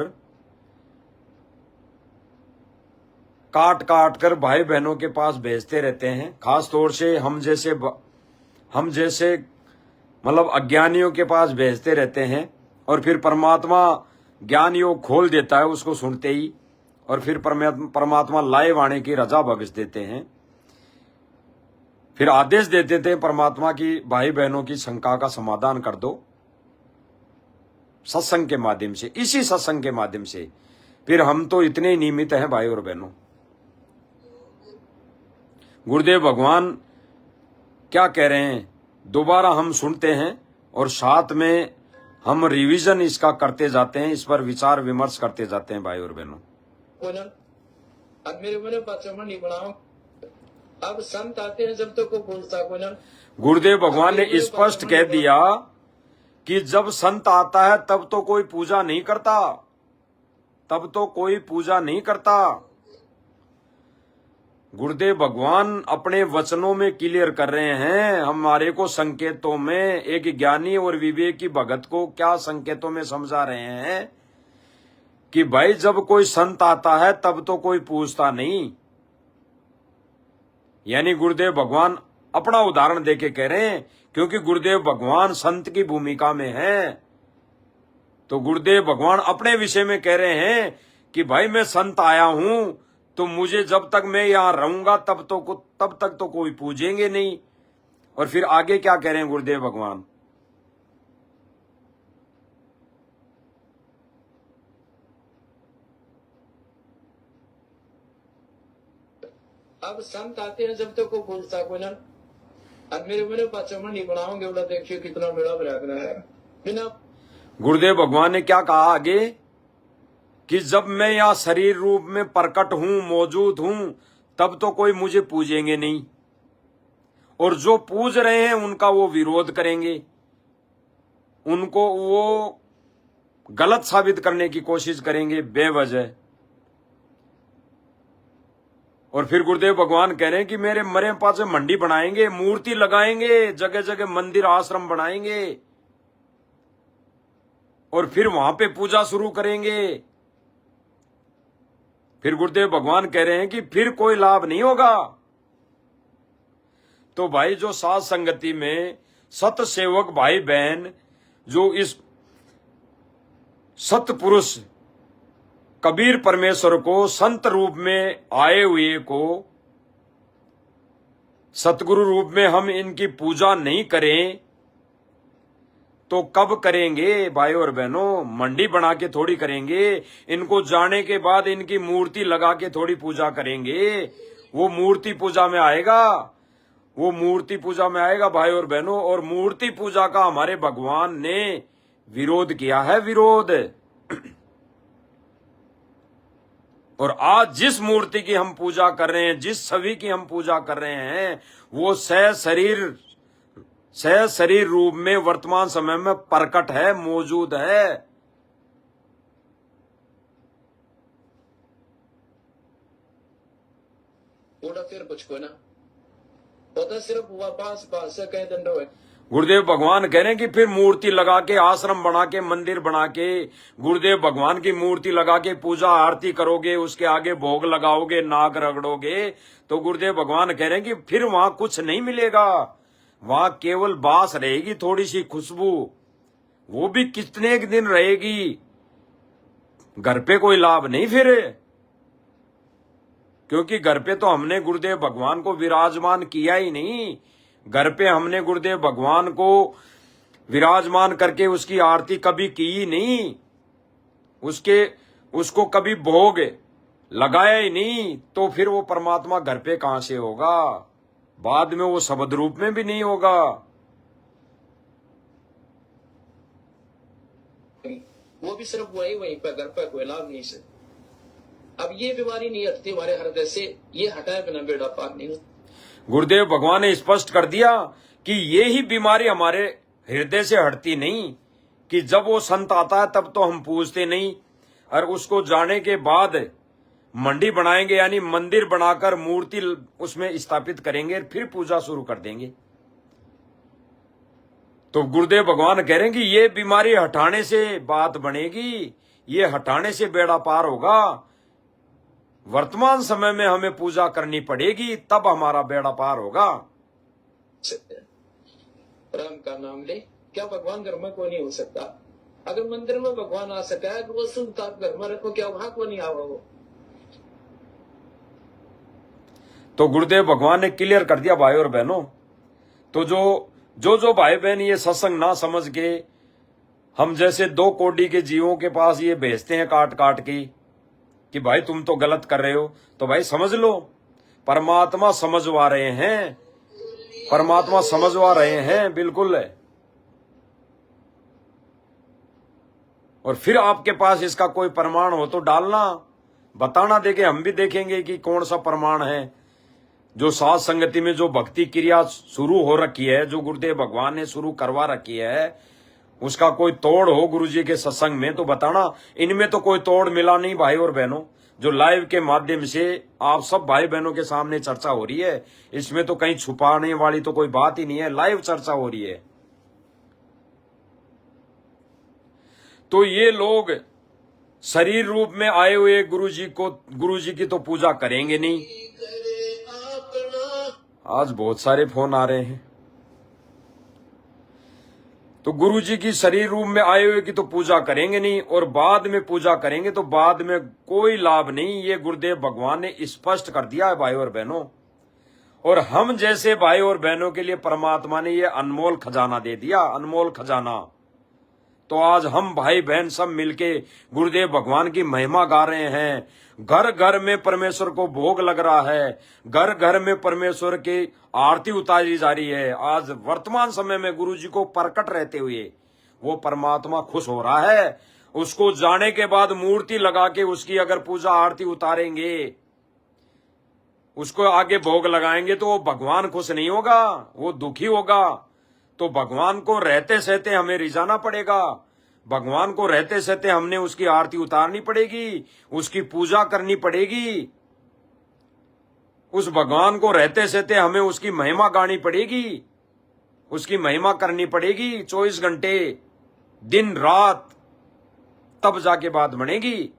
काट काट कर भाई बहनों के पास भेजते रहते हैं। खास तौर से हम जैसे मतलब अज्ञानियों के पास भेजते रहते हैं और फिर परमात्मा ज्ञान योग खोल देता है उसको सुनते ही, और फिर परमात्मा लाइव आने की रजा बख्श देते हैं। फिर आदेश दे देते हैं परमात्मा की भाई बहनों की शंका का समाधान कर दो सत्संग के माध्यम से, इसी सत्संग के माध्यम से। फिर हम तो इतने ही नियमित हैं भाई और बहनों। गुरुदेव भगवान क्या कह रहे हैं दोबारा हम सुनते हैं और साथ में हम रिवीजन इसका करते जाते हैं, इस पर विचार विमर्श करते जाते हैं भाई और बहनों। अब मेरे मैंने पचमन नहीं बनाओ। अब संत आते हैं जब तक को पूछता को ना। गुरुदेव भगवान ने स्पष्ट कह दिया कि जब संत आता है तब तो कोई पूजा नहीं करता, तब तो कोई पूजा नहीं करता। गुरुदेव भगवान अपने वचनों में क्लियर कर रहे हैं हमारे को संकेतों में। एक ज्ञानी और विवेकी भगत को क्या संकेतों में समझा रहे हैं कि भाई जब कोई संत आता है तब तो कोई पूछता नहीं। यानी गुरुदेव भगवान अपना उदाहरण देके कह रहे हैं, क्योंकि गुरुदेव भगवान संत की भूमिका में हैं। तो गुरुदेव भगवान अपने विषय में कह रहे हैं कि भाई मैं संत आया हूं, तो मुझे जब तक मैं यहां रहूंगा तब तक तो कोई पूजेंगे नहीं। और फिर आगे क्या कह रहे हैं गुरुदेव भगवान? अब संत आते हैं जब तक को पूछता को ना। अब मेरे मैंने पचमन नहीं बनाओगे उड़ा, देखिए कितना बड़ा बराबर है बिना। गुरुदेव भगवान ने क्या कहा आगे कि जब मैं यहां शरीर रूप में प्रकट हूं, मौजूद हूं, तब तो कोई मुझे पूजेंगे नहीं, और जो पूज रहे हैं उनका वो विरोध करेंगे, उनको वो गलत साबित करने की कोशिश करेंगे बेवजह। और फिर गुरुदेव भगवान कह रहे हैं कि मेरे मरे पास मंडी बनाएंगे, मूर्ति लगाएंगे, जगह जगह मंदिर आश्रम बनाएंगे, और फिर वहां पे पूजा शुरू करेंगे। फिर गुरुदेव भगवान कह रहे हैं कि फिर कोई लाभ नहीं होगा। तो भाई जो साथ संगति में सत सेवक भाई बहन, जो इस सतपुरुष कबीर परमेश्वर को संत रूप में आए हुए को सतगुरु रूप में हम इनकी पूजा नहीं करें तो कब करेंगे भाई और बहनों? मंडी बना के थोड़ी करेंगे, इनको जाने के बाद इनकी मूर्ति लगा के थोड़ी पूजा करेंगे। वो मूर्ति पूजा में आएगा, वो मूर्ति पूजा में आएगा भाई और बहनों। और मूर्ति पूजा का हमारे भगवान ने विरोध किया है, विरोध। और आज जिस मूर्ति की हम पूजा कर रहे हैं, जिस छवि की हम पूजा कर रहे हैं, वो शरीर रूप में वर्तमान समय में प्रकट है, मौजूद है। थोड़ा फिर कुछ को ना पता, सिर्फ वापस पास से कह दंडो है। गुरुदेव भगवान कह रहे हैं कि फिर मूर्ति लगा के, आश्रम बना के, मंदिर बना के, गुरुदेव भगवान की मूर्ति लगा के पूजा आरती करोगे, उसके आगे भोग लगाओगे, नाग रगड़ोगे, तो गुरुदेव भगवान कह रहे हैं कि फिर वहां कुछ नहीं मिलेगा। वहां केवल बास रहेगी, थोड़ी सी खुशबू, वो भी कितने एक दिन रहेगी। घर पे कोई लाभ नहीं फिर, क्योंकि घर पे तो हमने गुरुदेव भगवान को विराजमान किया ही नहीं। घर पे हमने गुरुदेव भगवान को विराजमान करके उसकी आरती कभी की ही नहीं, उसको कभी भोग लगाया ही नहीं। तो फिर वो परमात्मा घर पे कहां से होगा? बाद में वो शब्द रूप में भी नहीं होगा। वो भी सिर्फ वहीं पे घर पे कोई लाभ नहीं से। अब ये बीमारी नहीं हटती हमारे हृदय से, ये हटाए बिना बेड़ा पार नहीं। गुरुदेव भगवान ने स्पष्ट कर दिया कि ये ही बीमारी हमारे हृदय से हटती नहीं, कि जब वो संत आता है तब तो हम पूजते नहीं, और उसको जाने के बाद मंडी बनाएंगे, यानी मंदिर बनाकर मूर्ति उसमें स्थापित करेंगे, फिर पूजा शुरू कर देंगे। तो गुरुदेव भगवान कह रहे हैं कि ये बीमारी हटाने से बात बनेगी, ये हटाने से बेड़ा पार होगा। वर्तमान समय में हमें पूजा करनी पड़ेगी, तब हमारा बेड़ा पार होगा। राम का नाम ले, क्या भगवान घर में कोई नहीं हो सकता? अगर मंदिर में भगवान आ सका है तो वो सुनता घर में रखो, क्या वहां को नहीं आवा वो? तो गुरुदेव भगवान ने क्लियर कर दिया भाई और बहनों। तो जो भाई बहन ये सत्संग ना समझ के हम जैसे 2 कोड़ी के जीवों के पास ये भेजते हैं काट काट के कि भाई तुम तो गलत कर रहे हो, तो भाई समझ लो, परमात्मा समझवा रहे हैं। परमात्मा समझवा रहे हैं, बिल्कुल है। और फिर आपके पास इसका कोई प्रमाण हो तो डालना, बताना, देखे हम भी देखेंगे कि कौन सा प्रमाण है। जो साध संगति में जो भक्ति क्रिया शुरू हो रखी है, जो गुरुदेव भगवान ने शुरू करवा रखी है, उसका कोई तोड़ हो गुरुजी के सत्संग में तो बताना। इनमें तो कोई तोड़ मिला नहीं भाई और बहनों। जो लाइव के माध्यम से आप सब भाई बहनों के सामने चर्चा हो रही है, इसमें तो कहीं छुपाने वाली तो कोई बात ही नहीं है, लाइव चर्चा हो रही है। तो ये लोग शरीर रूप में आए हुए गुरुजी की तो पूजा करेंगे नहीं। आज बहुत सारे फोन आ रहे हैं। तो गुरुजी की शरीर रूप में आए हुए की तो पूजा करेंगे नहीं, और बाद में पूजा करेंगे तो बाद में कोई लाभ नहीं। ये गुरुदेव भगवान ने स्पष्ट कर दिया है भाई और बहनों। और हम जैसे भाई और बहनों के लिए परमात्मा ने ये अनमोल खजाना दे दिया, अनमोल खजाना। तो आज हम भाई बहन सब मिलके गुरुदेव भगवान की महिमा गा रहे हैं। घर घर में परमेश्वर को भोग लग रहा है, घर घर में परमेश्वर की आरती उतारी जा रही है। आज वर्तमान समय में गुरुजी को प्रकट रहते हुए वो परमात्मा खुश हो रहा है। उसको जाने के बाद मूर्ति लगा के उसकी अगर पूजा आरती उतारेंगे, उसको आगे भोग लगाएंगे, तो वो भगवान खुश नहीं होगा, वो दुखी होगा। तो भगवान को रहते सहते हमें रिझाना पड़ेगा, भगवान को रहते सहते हमने उसकी आरती उतारनी पड़ेगी, उसकी पूजा करनी पड़ेगी। उस भगवान को रहते सहते हमें उसकी महिमा गानी पड़ेगी, उसकी महिमा करनी पड़ेगी 24 घंटे दिन रात, तब जाके बात बनेगी।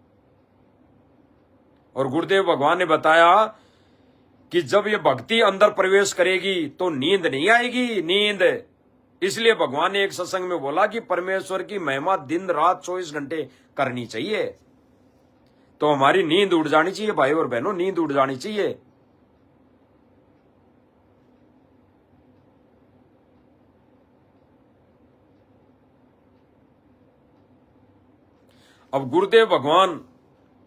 और गुरुदेव भगवान ने बताया कि जब ये भक्ति अंदर प्रवेश करेगी तो नींद नहीं आएगी, नींद। इसलिए भगवान ने एक सत्संग में बोला कि परमेश्वर की महिमा दिन रात 24 घंटे करनी चाहिए। तो हमारी नींद उड़ जानी चाहिए भाई और बहनों, नींद उड़ जानी चाहिए। अब गुरुदेव भगवान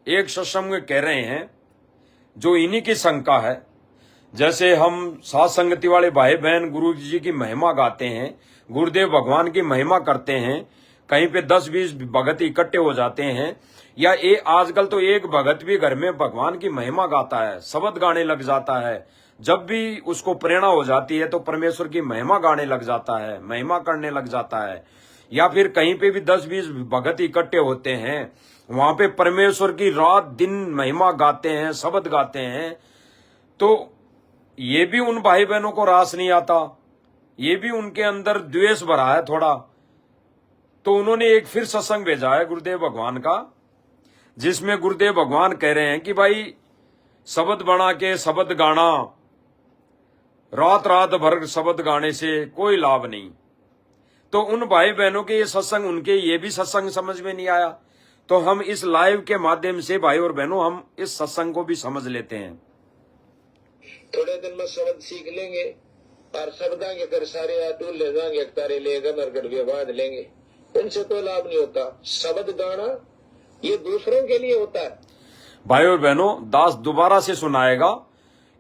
एक सत्संग में कह रहे हैं, जो इन्हीं की शंका है, जैसे हम साथ संगति वाले भाई बहन गुरु जी की महिमा गाते हैं, गुरुदेव भगवान की महिमा करते हैं, कहीं पे 10-20 भगत इकट्ठे हो जाते हैं, या आजकल तो एक भगत भी घर में भगवान की महिमा गाता है, शब्द गाने लग जाता है। जब भी उसको प्रेरणा हो जाती है तो परमेश्वर की महिमा गाने लग जाता है, महिमा करने लग जाता है। या फिर कहीं पे भी 10-20 भगत इकट्ठे होते हैं, वहां पे परमेश्वर की रात दिन महिमा गाते हैं, शब्द गाते हैं। तो ये भी उन भाई बहनों को रास नहीं आता, ये भी उनके अंदर द्वेष भरा है थोड़ा। तो उन्होंने एक फिर सत्संग भेजा है गुरुदेव भगवान का, जिसमें गुरुदेव भगवान कह रहे हैं कि भाई शब्द बना के शब्द गाना, रात रात भर शब्द गाने से कोई लाभ नहीं। तो उन भाई बहनों के ये सत्संग, उनके ये भी सत्संग समझ में नहीं आया। तो हम इस लाइव के माध्यम से भाई और बहनों हम इस सत्संग को भी समझ लेते हैं। थोड़े दिन में शब्द सीख लेंगे और शब्दा के कर सारे अटूल ले जाएंगे, तारे लेगा नरगढ़ विवाद लेंगे, उनसे कोई लाभ नहीं होता। शब्द गाना ये दूसरों के लिए होता है। भाई और बहनों, दास दोबारा से सुनाएगा,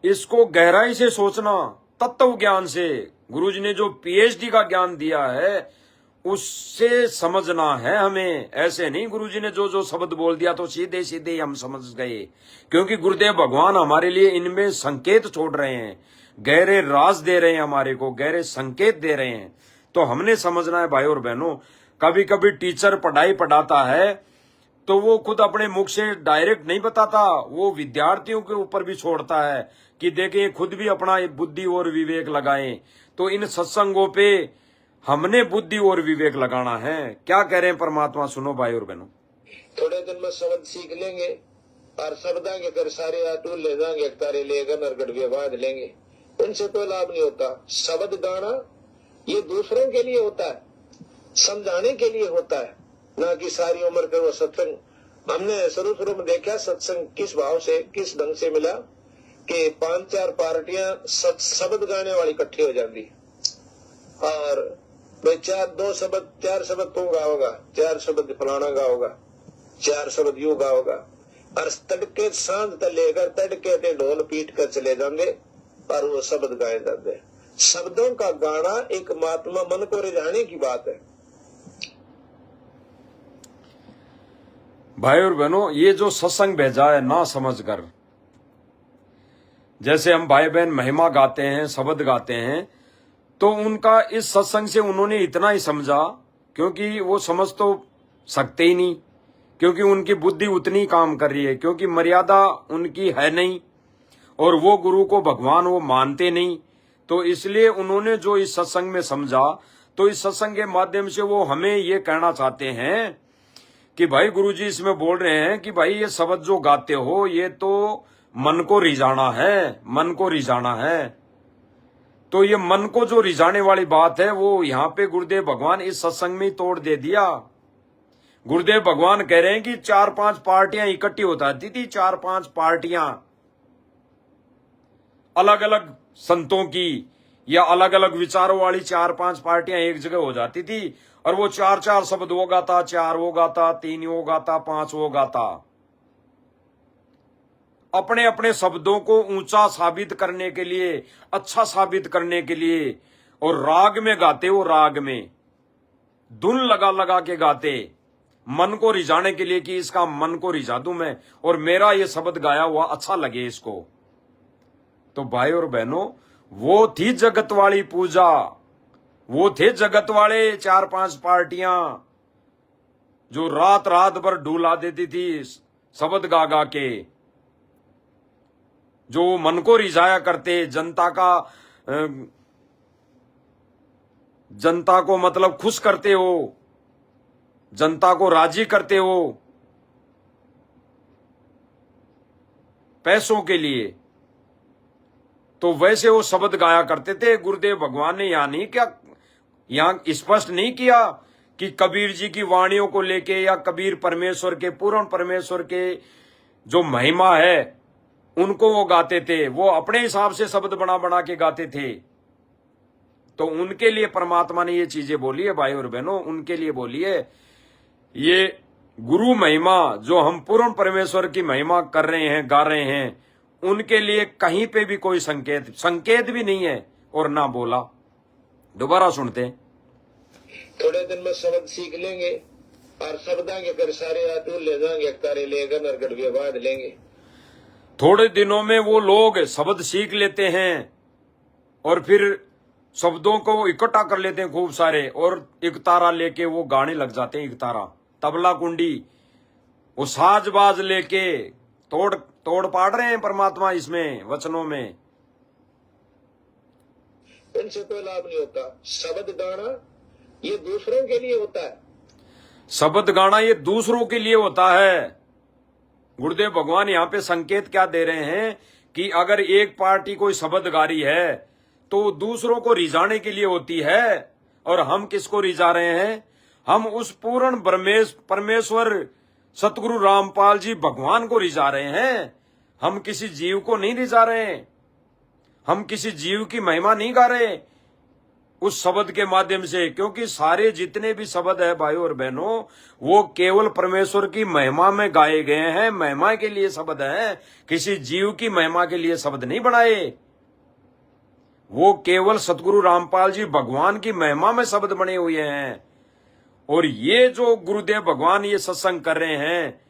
इसको गहराई से सोचना, तत्व ज्ञान से। गुरुजी ने जो पीएचडी का ज्ञान दिया है उससे समझना है हमें। ऐसे नहीं गुरुजी ने जो जो शब्द बोल दिया तो सीधे सीधे हम समझ गए, क्योंकि गुरुदेव भगवान हमारे लिए इनमें संकेत छोड़ रहे हैं, गहरे राज दे रहे हैं, हमारे को गहरे संकेत दे रहे हैं। तो हमने समझना है भाई और बहनों। कभी कभी टीचर पढ़ाई पढ़ाता है तो वो खुद अपने मुख से डायरेक्ट नहीं बताता, वो विद्यार्थियों के ऊपर भी छोड़ता है कि देखें खुद भी अपना बुद्धि और विवेक लगाएं। तो इन सत्संगों पे हमने बुद्धि और विवेक लगाना है। क्या कह रहे हैं परमात्मा, सुनो भाई और बहनों। थोड़े दिन में शब्द सीख लेंगे और शब्दा के कर सारे अटूल ले जाएंगे, तारे लेगा नरगढ़ विवाद लेंगे, उनसे कोई लाभ नहीं होता। शब्द गाना ये दूसरों के लिए होता है, समझाने के लिए होता है, ना कि सारी उम्र का वो सत्संग। हमने शुरू में देखा सत्संग किस भाव से, किस ढंग से मिला कि 5-4 पार्टियां शब्द गाने वाली इकट्ठी हो जाती, और भाई 4 शब्द तू गाओगा, 4 शब्द फलाना गाओगा, 4 शब्द यू गाओगा, और तड़के सांझ तक लेकर तड़के ते ढोल पीट कर चले जाएंगे और वो शब्द गाए जाते। शब्दों का गाना एक महात्मा मन को रिझाने की बात है। भाई और बहनों, ये जो सत्संग भेजा है ना समझकर, जैसे हम भाई बहन महिमा गाते हैं, शब्द गाते हैं, तो उनका इस सत्संग से उन्होंने इतना ही समझा, क्योंकि वो समझ तो सकते ही नहीं, क्योंकि उनकी बुद्धि उतनी काम कर रही है, क्योंकि मर्यादा उनकी है नहीं और वो गुरु को भगवान वो मानते नहीं। तो इसलिए उन्होंने जो इस सत्संग में समझा, तो इस सत्संग के माध्यम से वो हमें ये कहना चाहते हैं कि भाई गुरुजी इसमें बोल रहे हैं कि भाई ये शब्द जो गाते हो ये तो मन को रिझाना है, मन को रिझाना है। तो ये मन को जो रिझाने वाली बात है वो यहाँ पे गुरुदेव भगवान इस सत्संग में ही तोड़ दे दिया। गुरुदेव भगवान कह रहे हैं कि 4-5 पार्टियां इकट्ठी हो जाती थी, 4-5 पार्टियां अलग अलग संतों की या अलग अलग विचारों वाली 4-5 पार्टियां एक जगह हो जाती थी, और वो 4-4 शब्द वो गाता, 4 वो गाता, 3 वो गाता, 5 वो गाता, अपने अपने शब्दों को ऊंचा साबित करने के लिए, अच्छा साबित करने के लिए, और राग में गाते, वो राग में धुन लगा लगा के गाते, मन को रिझाने के लिए कि इसका मन को रिझा दूं मैं और मेरा ये शब्द गाया हुआ अच्छा लगे इसको। तो भाई और बहनों, वो थी जगत वाली पूजा, वो थे जगत वाले 4-5 पार्टियां जो रात रात भर ढूला देती थी शब्द गा गा के, जो मन को रिझाया करते, जनता को मतलब खुश करते हो, जनता को राजी करते हो पैसों के लिए। तो वैसे वो शब्द गाया करते थे। गुरुदेव भगवान ने यहां स्पष्ट नहीं किया कि कबीर जी की वाणियों को लेके या कबीर परमेश्वर के, पूर्ण परमेश्वर के जो महिमा है उनको वो गाते थे, वो अपने हिसाब से शब्द बना बना के गाते थे। तो उनके लिए परमात्मा ने ये चीजें बोली है भाई और बहनों, उनके लिए बोली है। ये गुरु महिमा जो हम पूर्ण परमेश्वर की महिमा कर रहे हैं, गा रहे हैं, उनके लिए कहीं पे भी कोई संकेत भी नहीं है और ना बोला। दोबारा सुनते हैं। थोड़े दिन में शब्द सीख लेंगे और शब्दा के फिर सारे अटूल ले जाएंगे, तारे लेकर नरगढ़ के बाद लेंगे। थोड़े दिनों में वो लोग शब्द सीख लेते हैं और फिर शब्दों को इकट्ठा कर लेते हैं खूब सारे, और एक तारा लेके वो गाने लग जाते हैं। एक तारा, तबला कुंडी, वो साजबाज लेके तोड़ पाड़ रहे हैं परमात्मा इसमें वचनों में। इनसे कोई लाभ नहीं होता। शब्द गाना ये दूसरों के लिए होता है, शब्द गाना ये दूसरों के लिए होता है। गुरुदेव भगवान यहाँ पे संकेत क्या दे रहे हैं कि अगर एक पार्टी कोई शब्द गा रही है तो दूसरों को रिझाने के लिए होती है, और हम किसको रिझा रहे हैं? हम उस पूर्ण परमेश्वर सतगुरु रामपाल जी भगवान को रिझा रहे हैं। हम किसी जीव को नहीं रिझा रहे, हम किसी जीव की महिमा नहीं गा रहे उस शब्द के माध्यम से, क्योंकि सारे जितने भी शब्द है भाई और बहनों, वो केवल परमेश्वर की महिमा में गाए गए हैं, महिमा के लिए शब्द है, किसी जीव की महिमा के लिए शब्द नहीं बनाए। वो केवल सतगुरु रामपाल जी भगवान की महिमा में शब्द बने हुए हैं। और ये जो गुरुदेव भगवान ये सत्संग कर रहे हैं,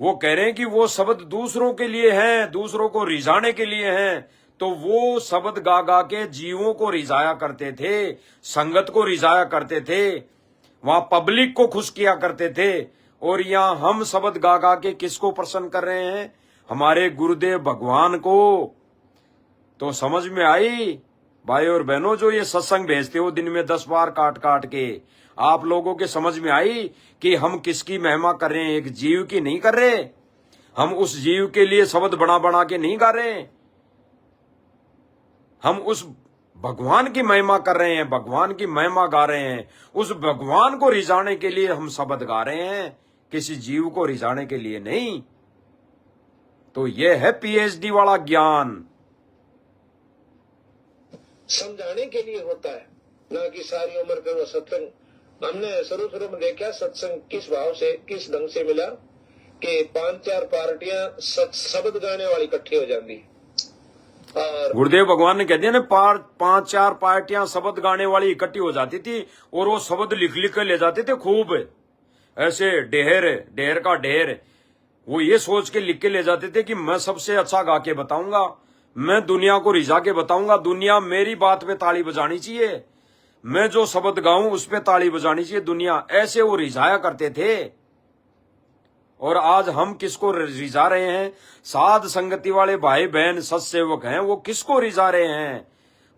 वो कह रहे हैं कि वो शब्द दूसरों के लिए हैं, दूसरों को रिझाने के लिए हैं। तो वो शब्द गा गा के जीवों को रिझाया करते थे, संगत को रिझाया करते थे, वहां पब्लिक को खुश किया करते थे। और यहाँ हम शब्द गा गा के किसको प्रसन्न कर रहे हैं? हमारे गुरुदेव भगवान को। तो समझ में आई भाई और बहनों, जो ये सत्संग भेजते हो दिन में 10 बार काट काट के, आप लोगों के समझ में आई कि हम किसकी महिमा कर रहे हैं? एक जीव की नहीं कर रहे, हम उस जीव के लिए शब्द बना बना के नहीं गा रहे, हम उस भगवान की महिमा कर रहे हैं, भगवान की महिमा गा रहे हैं। उस भगवान को रिझाने के लिए हम शब्द गा रहे हैं, किसी जीव को रिझाने के लिए नहीं। तो यह है पीएचडी वाला ज्ञान, समझाने के लिए होता है, ना कि सारी उम्र का वो सत्संग। हमने शुरू में देखा सत्संग किस भाव से, किस ढंग से मिला कि 5-4 पार्टियां शब्द गाने वाली इकट्ठी हो जाती। और गुरुदेव भगवान ने कह दिया ना, 5-4 पार्टियां शब्द गाने वाली इकट्ठी हो जाती थी और वो शब्द लिख लिख के ले जाते थे खूब, ऐसे ढेर का ढेर। वो ये सोच के लिख के ले जाते थे कि मैं सबसे अच्छा गा के बताऊंगा, मैं दुनिया को रिझा के बताऊंगा, दुनिया मेरी बात पे ताली बजानी चाहिए, मैं जो शब्द गाऊं उस पे ताली बजानी चाहिए दुनिया, ऐसे वो रिझाया करते थे। और आज हम किसको रिझा रहे हैं? साध संगति वाले भाई बहन सत्सेवक हैं, वो किसको रिझा रहे हैं?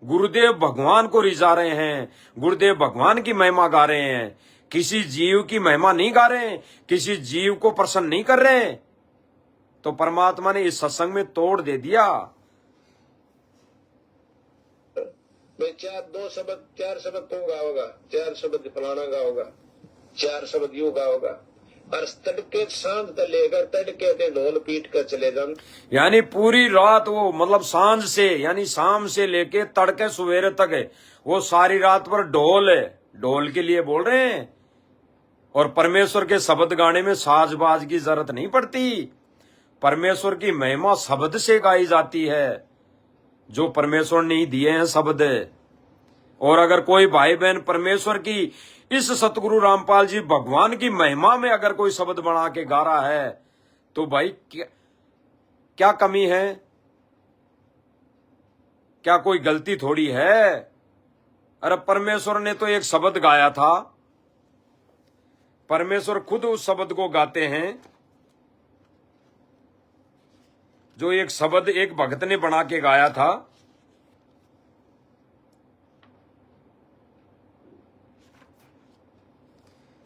गुरुदेव भगवान को रिझा रहे हैं, गुरुदेव भगवान की महिमा गा रहे हैं, किसी जीव की महिमा नहीं गा रहे हैं, किसी जीव को प्रसन्न नहीं कर रहे हैं। तो परमात्मा ने इस सत्संग में तोड़ दे दिया। मैं 4 शब्द तू गाओगा, 4 शब्द फलाना गाओगा, 4 शब्द यू गाओगा, और तड़के सांझ तक लेकर तड़के ते ढोल पीट कर चले जान। यानी पूरी रात वो, मतलब सांझ से यानी शाम से लेके तड़के सवेरे तक है, वो सारी रात पर ढोल के लिए बोल रहे हैं। और परमेश्वर के शब्द गाने में साजबाज की जरूरत नहीं पड़ती, परमेश्वर की महिमा शब्द से गाई जाती है, जो परमेश्वर ने ही दिए हैं शब्द। और अगर कोई भाई बहन परमेश्वर की, इस सतगुरु रामपाल जी भगवान की महिमा में अगर कोई शब्द बना के गा रहा है, तो भाई क्या कमी है? क्या कोई गलती थोड़ी है? अरे परमेश्वर ने तो एक शब्द गाया था, परमेश्वर खुद उस शब्द को गाते हैं, जो एक शब्द एक भक्त ने बना के गाया था।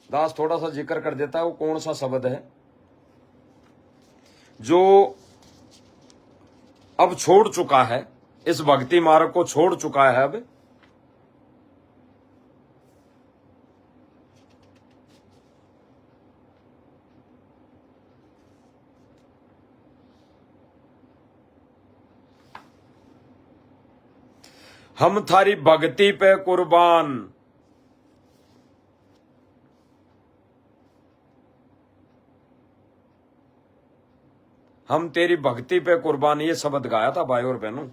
दास थोड़ा सा जिक्र कर देता है, वो कौन सा शब्द है जो अब छोड़ चुका है, इस भक्ति मार्ग को छोड़ चुका है अब। हम थारी भक्ति पे कुर्बान, हम तेरी भक्ति पे कुर्बान, ये शब्द गाया था भाई और बहनों।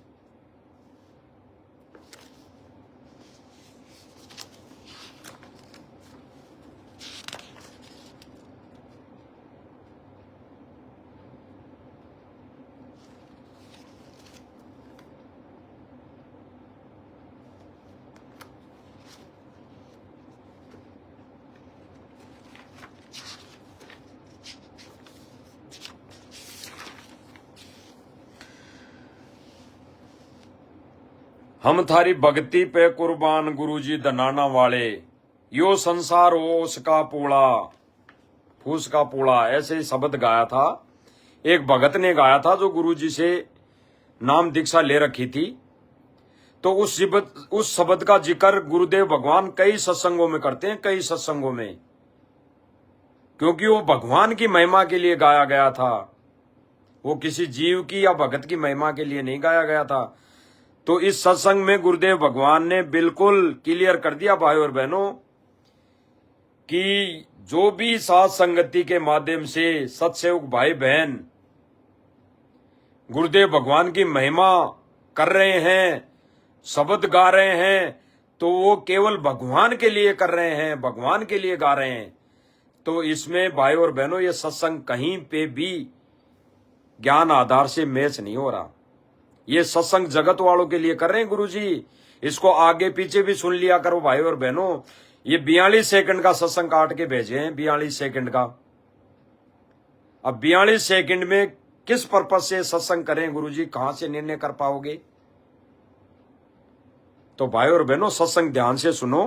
हम थारी भक्ति पे कुर्बान गुरुजी दनाना वाले, यो संसार हो उसका पूड़ा, फूस का पूड़ा, ऐसे शब्द गाया था। एक भगत ने गाया था जो गुरुजी से नाम दीक्षा ले रखी थी। तो उस शब्द का जिक्र गुरुदेव भगवान कई सत्संगों में करते हैं, कई सत्संगों में, क्योंकि वो भगवान की महिमा के लिए गाया गया था, वो किसी जीव की या भगत की महिमा के लिए नहीं गाया गया था। तो इस सत्संग में गुरुदेव भगवान ने बिल्कुल क्लियर कर दिया भाई और बहनों कि जो भी साथ संगति के माध्यम से सत्सेवक भाई बहन गुरुदेव भगवान की महिमा कर रहे हैं, शब्द गा रहे हैं, तो वो केवल भगवान के लिए कर रहे हैं, भगवान के लिए गा रहे हैं। तो इसमें भाई और बहनों ये सत्संग कहीं पे भी ज्ञान आधार से मैच नहीं हो रहा। ये सत्संग जगत वालों के लिए कर रहे हैं गुरुजी, इसको आगे पीछे भी सुन लिया करो भाई और बहनों। ये 42 सेकंड का सत्संग काट के भेजे हैं, 42 सेकंड का। अब 42 सेकंड में किस पर्पज से सत्संग करें गुरुजी, कहां से निर्णय कर पाओगे? तो भाई और बहनों सत्संग ध्यान से सुनो।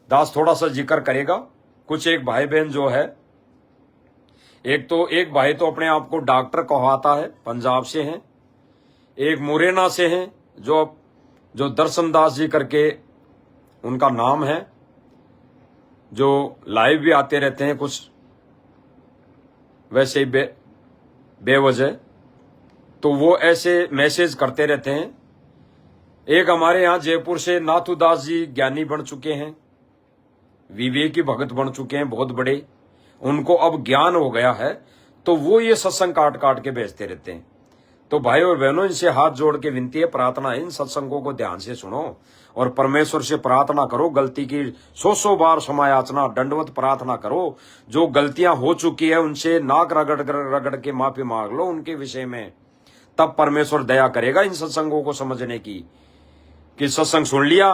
दास थोड़ा सा जिक्र करेगा। कुछ एक भाई बहन जो है, एक भाई तो अपने आप को डॉक्टर कहवाता है, पंजाब से हैं, एक मुरैना से हैं जो दर्शन दास जी करके उनका नाम है, जो लाइव भी आते रहते हैं कुछ वैसे ही बेवजह, तो वो ऐसे मैसेज करते रहते हैं। एक हमारे यहाँ जयपुर से नाथू दास जी ज्ञानी बन चुके हैं, विवेकी भगत बन चुके हैं बहुत बड़े, उनको अब ज्ञान हो गया है, तो वो ये सत्संग काट काट के भेजते रहते हैं। तो भाई और बहनों, इनसे हाथ जोड़ के विनती है, प्रार्थना है, इन सत्संगों को ध्यान से सुनो और परमेश्वर से प्रार्थना करो। गलती की 100 बार क्षमायाचना दंडवत प्रार्थना करो। जो गलतियां हो चुकी है उनसे नाक रगड़ के माफी मांग लो उनके विषय में, तब परमेश्वर दया करेगा इन सत्संगों को समझने की। कि सत्संग सुन लिया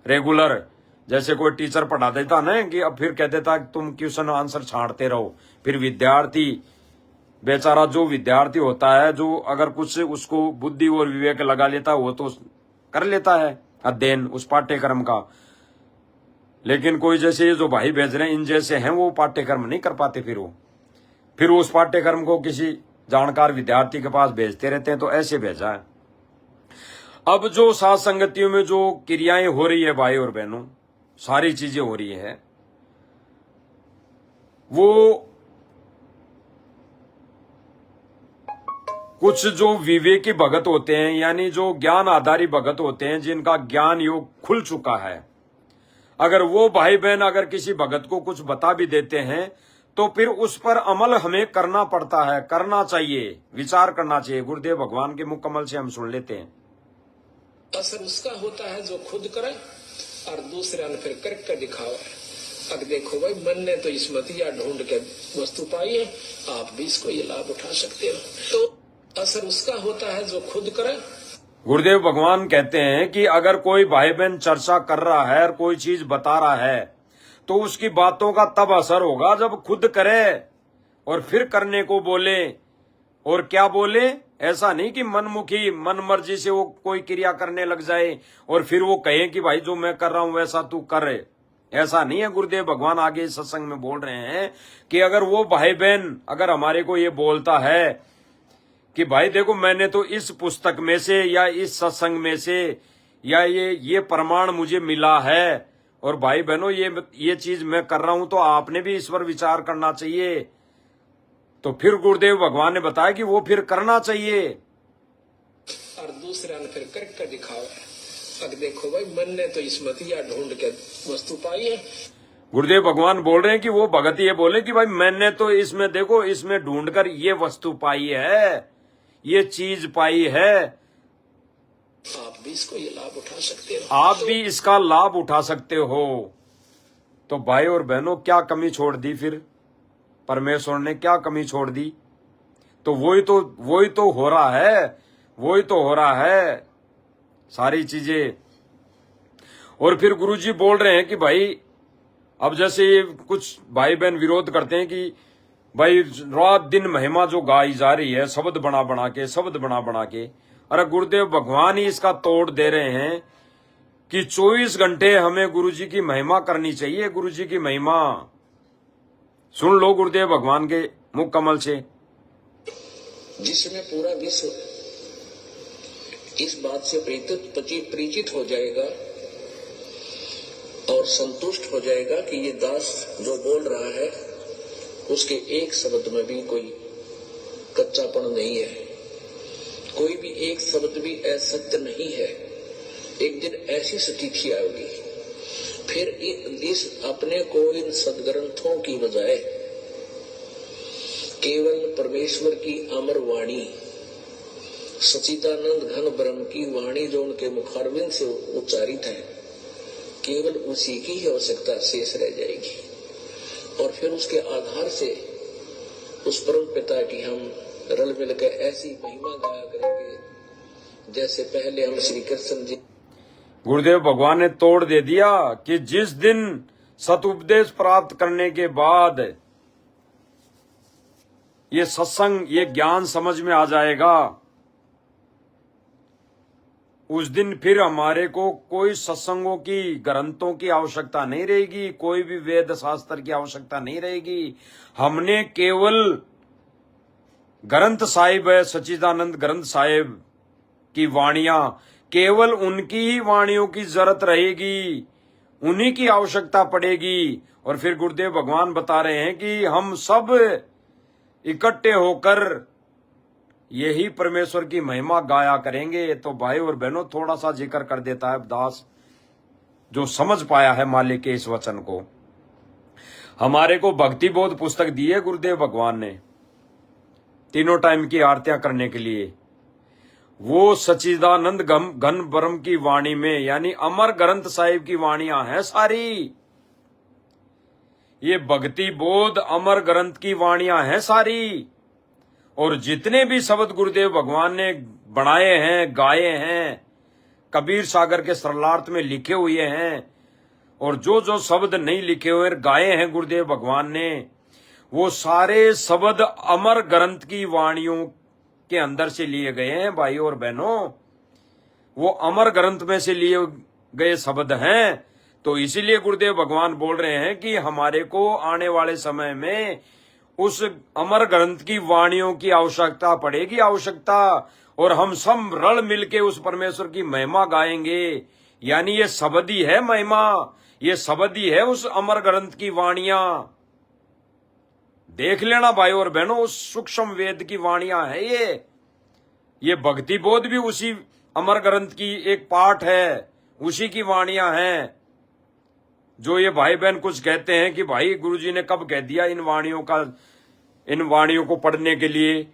रेगुलर, जैसे कोई टीचर पढ़ा देता ना कि अब फिर कह देता कि तुम क्वेश्चन आंसर छांटते रहो, फिर विद्यार्थी बेचारा, जो विद्यार्थी होता है, जो अगर कुछ उसको बुद्धि और विवेक लगा लेता है वो तो कर लेता है अध्ययन उस पाठ्यक्रम का, लेकिन कोई जैसे ये जो भाई भेज रहे हैं इन जैसे हैं वो पाठ्यक्रम नहीं कर पाते, फिर उस पाठ्यक्रम को किसी जानकार विद्यार्थी के पास भेजते रहते हैं। तो ऐसे भेजा है। अब जो साथ संगतियों में जो क्रियाएं हो रही है भाई और बहनों, सारी चीजें हो रही है, वो कुछ जो विवेकी भगत होते हैं, यानी जो ज्ञान आधारी भगत होते हैं, जिनका ज्ञान योग खुल चुका है, अगर वो भाई बहन अगर किसी भगत को कुछ बता भी देते हैं तो फिर उस पर अमल हमें करना पड़ता है, करना चाहिए, विचार करना चाहिए। गुरुदेव भगवान के मुख कमल से हम सुन लेते हैं। असर उसका होता है जो खुद करे और दूसरे ने फिर करके दिखावे। अब देखो भाई, मन ने तो इसमतिया ढूंढ के वस्तु पाई है, आप भी इसको ये लाभ उठा सकते हो। तो असर उसका होता है जो खुद करे। गुरुदेव भगवान कहते हैं कि अगर कोई भाई बहन चर्चा कर रहा है और कोई चीज बता रहा है तो उसकी बातों का तब असर होगा जब खुद करे और फिर करने को बोले। और क्या बोले? ऐसा नहीं कि मनमुखी मन मर्जी से वो कोई क्रिया करने लग जाए और फिर वो कहे कि भाई जो मैं कर रहा हूं वैसा तू कर। ऐसा नहीं है। गुरुदेव भगवान आगे इस सत्संग में बोल रहे हैं कि अगर वो भाई बहन अगर हमारे को ये बोलता है कि भाई देखो मैंने तो इस पुस्तक में से या इस सत्संग में से या ये प्रमाण मुझे मिला है और भाई बहनों ये चीज मैं कर रहा हूं, तो आपने भी इस पर विचार करना चाहिए। तो फिर गुरुदेव भगवान ने बताया कि वो फिर करना चाहिए और दूसरा ने फिर करके दिखाओ। अब देखो भाई, मन ने तो इसमतिया ढूंढ के वस्तु पाई है। गुरुदेव भगवान बोल रहे हैं कि वो भगत ये बोले कि भाई मैंने तो इसमें देखो इसमें ढूंढकर ये वस्तु पाई है, ये चीज पाई है, आप भी इसको ये लाभ उठा सकते हो। आप भी इसका लाभ उठा सकते हो। तो भाई और बहनों, क्या कमी छोड़ दी फिर परमेश्वर ने? क्या कमी छोड़ दी? तो वही तो हो रहा है, वही तो हो रहा है सारी चीजें। और फिर गुरुजी बोल रहे हैं कि भाई अब जैसे कुछ भाई बहन विरोध करते हैं कि भाई रात दिन महिमा जो गाई जा रही है शब्द बना बना के, अरे गुरुदेव भगवान ही इसका तोड़ दे रहे हैं कि 24 घंटे हमें गुरुजी की महिमा करनी चाहिए। गुरुजी की महिमा सुन लो गुरुदेव भगवान के मुख कमल से। जिसमें पूरा विश्व इस बात से परिचित हो जाएगा और संतुष्ट हो जाएगा कि ये दास जो बोल रहा है उसके एक शब्द में भी कोई कच्चापन नहीं है, कोई भी एक शब्द भी असत्य नहीं है। एक दिन ऐसी स्थिति आएगी, फिर इस अपने को इन सदग्रंथों की बजाय केवल परमेश्वर की अमर वाणी, सच्चिदानंद घन ब्रह्म की वाणी जो उनके मुखारविंद से उच्चारित है, केवल उसी की ही आवश्यकता शेष रह जाएगी। और फिर उसके आधार से उस परम पिता की हम रल मिलकर ऐसी महिमा गाया करेंगे जैसे पहले हम श्री कृष्ण जी। गुरुदेव भगवान ने तोड़ दे दिया कि जिस दिन सतुपदेश प्राप्त करने के बाद ये सत्संग ये ज्ञान समझ में आ जाएगा, उस दिन फिर हमारे को कोई सत्संगों की ग्रंथों की आवश्यकता नहीं रहेगी, कोई भी वेद शास्त्र की आवश्यकता नहीं रहेगी। हमने केवल ग्रंथ साहिब है, सच्चिदानंद ग्रंथ साहिब की वाणियां, केवल उनकी ही वाणियों की जरूरत रहेगी, उन्हीं की आवश्यकता पड़ेगी। और फिर गुरुदेव भगवान बता रहे हैं कि हम सब इकट्ठे होकर यही परमेश्वर की महिमा गाया करेंगे। तो भाई और बहनों, थोड़ा सा जिक्र कर देता है दास जो समझ पाया है मालिक के इस वचन को। हमारे को भक्ति बोध पुस्तक दी है गुरुदेव भगवान ने, तीनों टाइम की आरतियां करने के लिए। वो सच्चिदानंद घन ब्रह्म की वाणी में, यानी अमर ग्रंथ साहिब की वाणियां हैं सारी। ये भक्ति बोध अमर ग्रंथ की वाणियां हैं सारी। और जितने भी शब्द गुरुदेव भगवान ने बनाए हैं, गाए हैं, कबीर सागर के सरलार्थ में लिखे हुए हैं, और जो जो शब्द नहीं लिखे हुए गाए हैं गुरुदेव भगवान ने, वो सारे शब्द अमर ग्रंथ की वाणियों के अंदर से लिए गए हैं भाई और बहनों। वो अमर ग्रंथ में से लिए गए शब्द हैं। तो इसीलिए गुरुदेव भगवान बोल रहे हैं कि हमारे को आने वाले समय में उस अमर ग्रंथ की वाणियों की आवश्यकता पड़ेगी, आवश्यकता। और हम सब रल मिलके उस परमेश्वर की महिमा गाएंगे। यानी ये शब्द ही है महिमा, ये शब्द ही है उस अमर ग्रंथ की वाणियां। देख लेना भाई और बहनों, उस सूक्ष्म वेद की वाणियां है ये भक्ति बोध भी उसी अमर ग्रंथ की एक पाठ है, उसी की वाणियां हैं। जो ये भाई बहन कुछ कहते हैं कि भाई गुरुजी ने कब कह दिया इन वाणियों को पढ़ने के लिए,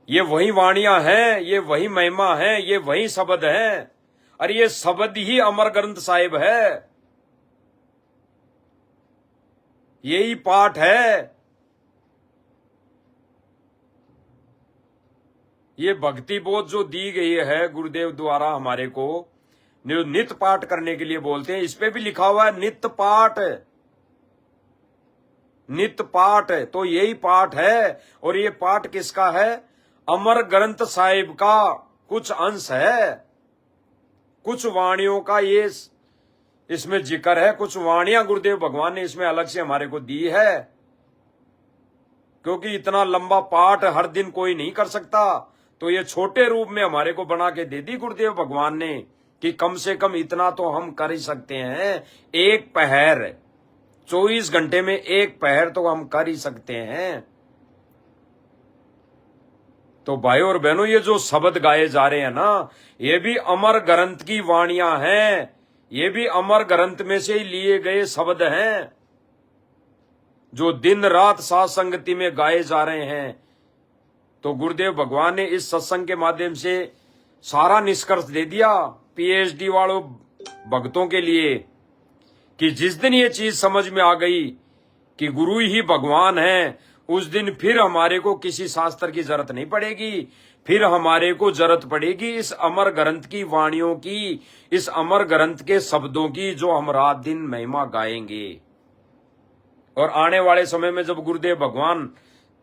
ये वही वाणियां हैं, ये वही महिमा है, ये वही शब्द है। अरे ये शब्द ही अमर ग्रंथ साहिब है, यही पाठ है। ये भक्ति बोध जो दी गई है गुरुदेव द्वारा हमारे को, नित्य पाठ करने के लिए बोलते हैं, इस पे भी लिखा हुआ है नित्य पाठ, नित्य पाठ। तो यही पाठ है। और ये पाठ किसका है? अमर ग्रंथ साहिब का कुछ अंश है, कुछ वाणियों का ये इसमें जिक्र है। कुछ वाणियां गुरुदेव भगवान ने इसमें अलग से हमारे को दी है, क्योंकि इतना लंबा पाठ हर दिन कोई नहीं कर सकता। तो ये छोटे रूप में हमारे को बना के दे दी गुरुदेव भगवान ने कि कम से कम इतना तो हम कर ही सकते हैं। एक पहर, 24 घंटे में एक पहर तो हम कर ही सकते हैं। तो भाई और बहनों, ये जो शब्द गाए जा रहे हैं ना, ये भी अमर ग्रंथ की वाणियां हैं, ये भी अमर ग्रंथ में से ही लिए गए शब्द हैं, जो दिन रात साथ संगति में गाए जा रहे हैं। तो गुरुदेव भगवान ने इस सत्संग के माध्यम से सारा निष्कर्ष दे दिया पीएचडी वालों भक्तों के लिए, कि जिस दिन ये चीज समझ में आ गई कि गुरु ही भगवान है, उस दिन फिर हमारे को किसी शास्त्र की जरूरत नहीं पड़ेगी। फिर हमारे को जरूरत पड़ेगी इस अमर ग्रंथ की वाणियों की, इस अमर ग्रंथ के शब्दों की, जो हम रात दिन महिमा गाएंगे। और आने वाले समय में जब गुरुदेव भगवान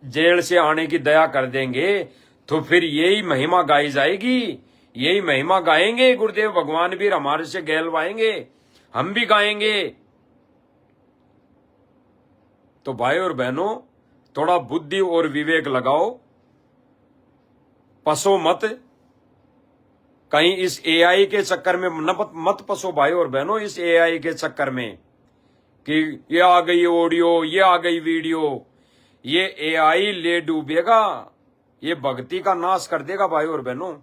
जेल से आने की दया कर देंगे, तो फिर यही महिमा गाई जाएगी, यही महिमा गाएंगे गुरुदेव भगवान भी, हमारे से गहलवाएंगे, हम भी गाएंगे। तो भाई और बहनों, थोड़ा बुद्धि और विवेक लगाओ, पसो मत, कहीं इस एआई के चक्कर में मत पसो भाई और बहनों, इस एआई के चक्कर में कि ये आ गई ऑडियो, ये आ गई वीडियो, ये एआई ले डूबेगा, ये भक्ति का नाश कर देगा भाई और बहनों।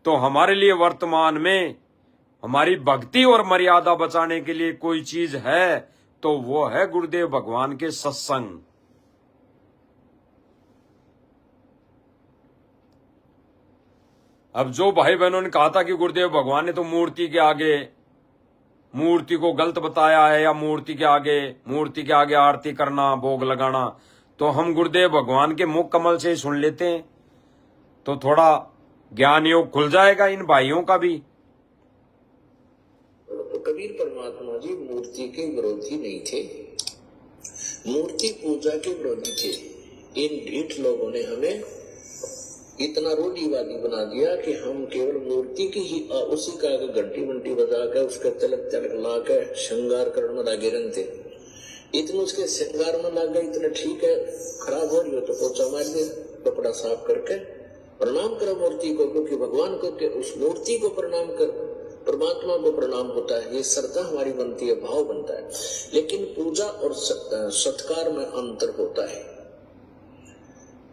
तो हमारे लिए वर्तमान में हमारी भक्ति और मर्यादा बचाने के लिए कोई चीज है तो वो है गुरुदेव भगवान के सत्संग। अब जो भाई बहनों ने कहा था कि गुरुदेव भगवान ने तो मूर्ति के आगे, मूर्ति को गलत बताया है, या मूर्ति के आगे आरती करना, भोग लगाना, तो हम गुरुदेव भगवान के मुख कमल से ही सुन लेते हैं, तो थोड़ा ज्ञान योग खुल जाएगा इन भाइयों का भी। तो कबीर परमात्मा जी मूर्ति के विरोधी नहीं थे, मूर्ति पूजा के विरोधी थे। इन ढीठ लोगों ने हमें इतना रूढ़िवादी बना दिया कि हम केवल मूर्ति की ही उसी का घंटी वंटी बजा कर उसका तिलक तिलक ला कर श्रृंगार करने में लगे रहते। इतने उसके श्रृंगार में लग गए, इतने ठीक है, खराब हो रही हो तो पोछा मार दे, कपड़ा साफ करके प्रणाम करो मूर्ति को, क्योंकि भगवान को के उस मूर्ति को प्रणाम कर परमात्मा को प्रणाम होता है। ये श्रद्धा हमारी बनती है, भाव बनता है। लेकिन पूजा और सत्कार में अंतर होता है,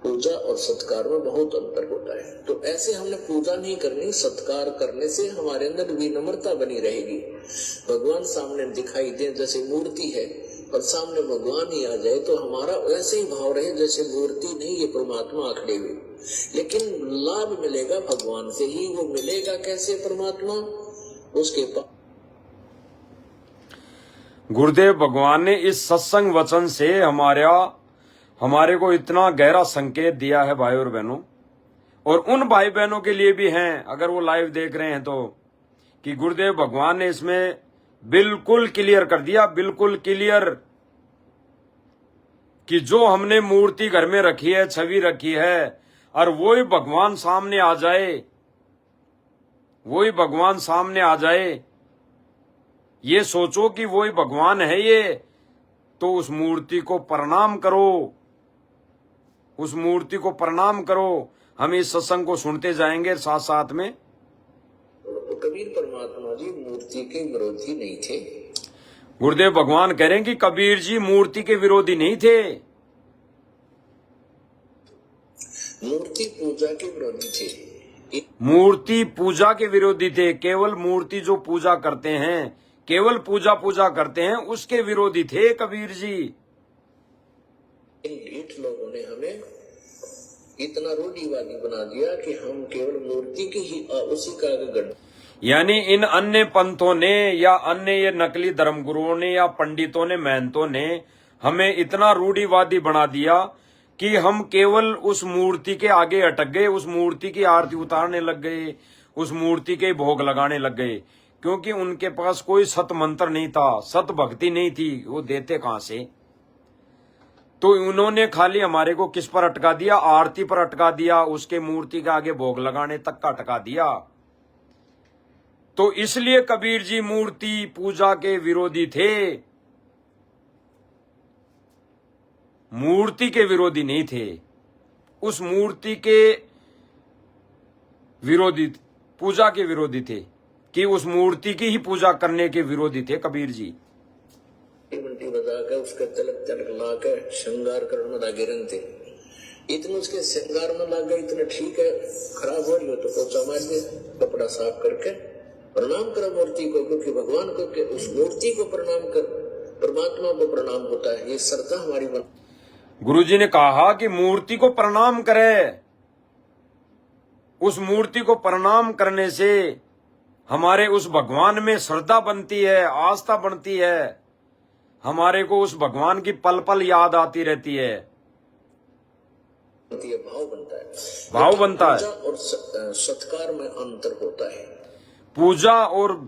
पूजा और सत्कार में बहुत अंतर होता है। तो ऐसे हमने पूजा नहीं करनी, सत्कार करने से हमारे अंदर विनम्रता बनी रहेगी। भगवान सामने दिखाई दे जैसे मूर्ति है और सामने भगवान ही आ जाए तो हमारा वैसे ही भाव रहे जैसे मूर्ति नहीं, ये परमात्मा खड़े हुए। लेकिन लाभ मिलेगा भगवान से ही। वो मिलेगा कैसे परमात्मा? उसके पास गुरुदेव भगवान ने इस सत्संग वचन से हमारे को इतना गहरा संकेत दिया है भाई और बहनों, और उन भाई बहनों के लिए भी हैं अगर वो लाइव देख रहे हैं तो, कि गुरुदेव भगवान ने इसमें बिल्कुल क्लियर कर दिया, बिल्कुल क्लियर, कि जो हमने मूर्ति घर में रखी है, छवि रखी है, और वही भगवान सामने आ जाए, वही भगवान सामने आ जाए, ये सोचो कि वही भगवान है ये, तो उस मूर्ति को प्रणाम करो, उस मूर्ति को प्रणाम करो। हम इस सत्संग को सुनते जाएंगे साथ साथ में। तो कबीर परमात्मा जी मूर्ति के विरोधी नहीं थे। गुरुदेव भगवान कह रहे हैं कि कबीर जी मूर्ति के विरोधी नहीं थे, मूर्ति पूजा के विरोधी थे। मूर्ति पूजा के विरोधी थे। केवल मूर्ति जो पूजा करते हैं, केवल पूजा करते हैं, उसके विरोधी थे कबीर जी। इन ढीठ लोगों ने हमें इतना रूढ़िवादी बना दिया कि हम केवल मूर्ति की ही उसी का गण, यानी इन अन्य पंथों ने या अन्य ये नकली धर्मगुरुओं ने या पंडितों ने, महंतों ने हमें इतना रूढ़िवादी बना दिया कि हम केवल उस मूर्ति के आगे अटक गए, उस मूर्ति की आरती उतारने लग गए, उस मूर्ति के भोग लगाने लग गए, क्योंकि उनके पास कोई सत मंत्र नहीं था, सत भक्ति नहीं थी, वो देते कहां से? तो उन्होंने खाली हमारे को किस पर अटका दिया? आरती पर अटका दिया, उसके मूर्ति के आगे भोग लगाने तक का अटका दिया। तो इसलिए कबीर जी मूर्ति पूजा के विरोधी थे, मूर्ति के विरोधी नहीं थे, उस मूर्ति के विरोधी, पूजा के विरोधी थे, कि उस मूर्ति की ही पूजा करने के विरोधी थे कबीर जी। घंटी बजाकर उसका तिलक तिलक लाकर श्रृंगार करने में लगे रहते। इतने उसके श्रृंगार में लग गए, इतना ठीक है, खराब हो रही हो तो पोछा मार दे, कपड़ा साफ करके प्रणाम करो मूर्ति को, क्योंकि भगवान को के उस मूर्ति को प्रणाम कर परमात्मा को प्रणाम होता है। ये श्रद्धा हमारी गुरुजी ने कहा कि मूर्ति को प्रणाम करे, उस मूर्ति को प्रणाम करने से हमारे उस भगवान में श्रद्धा बनती है, आस्था बनती है, हमारे को उस भगवान की पल पल याद आती रहती है, भाव बनता है, भाव बनता है। और सत्कार में अंतर होता है, पूजा और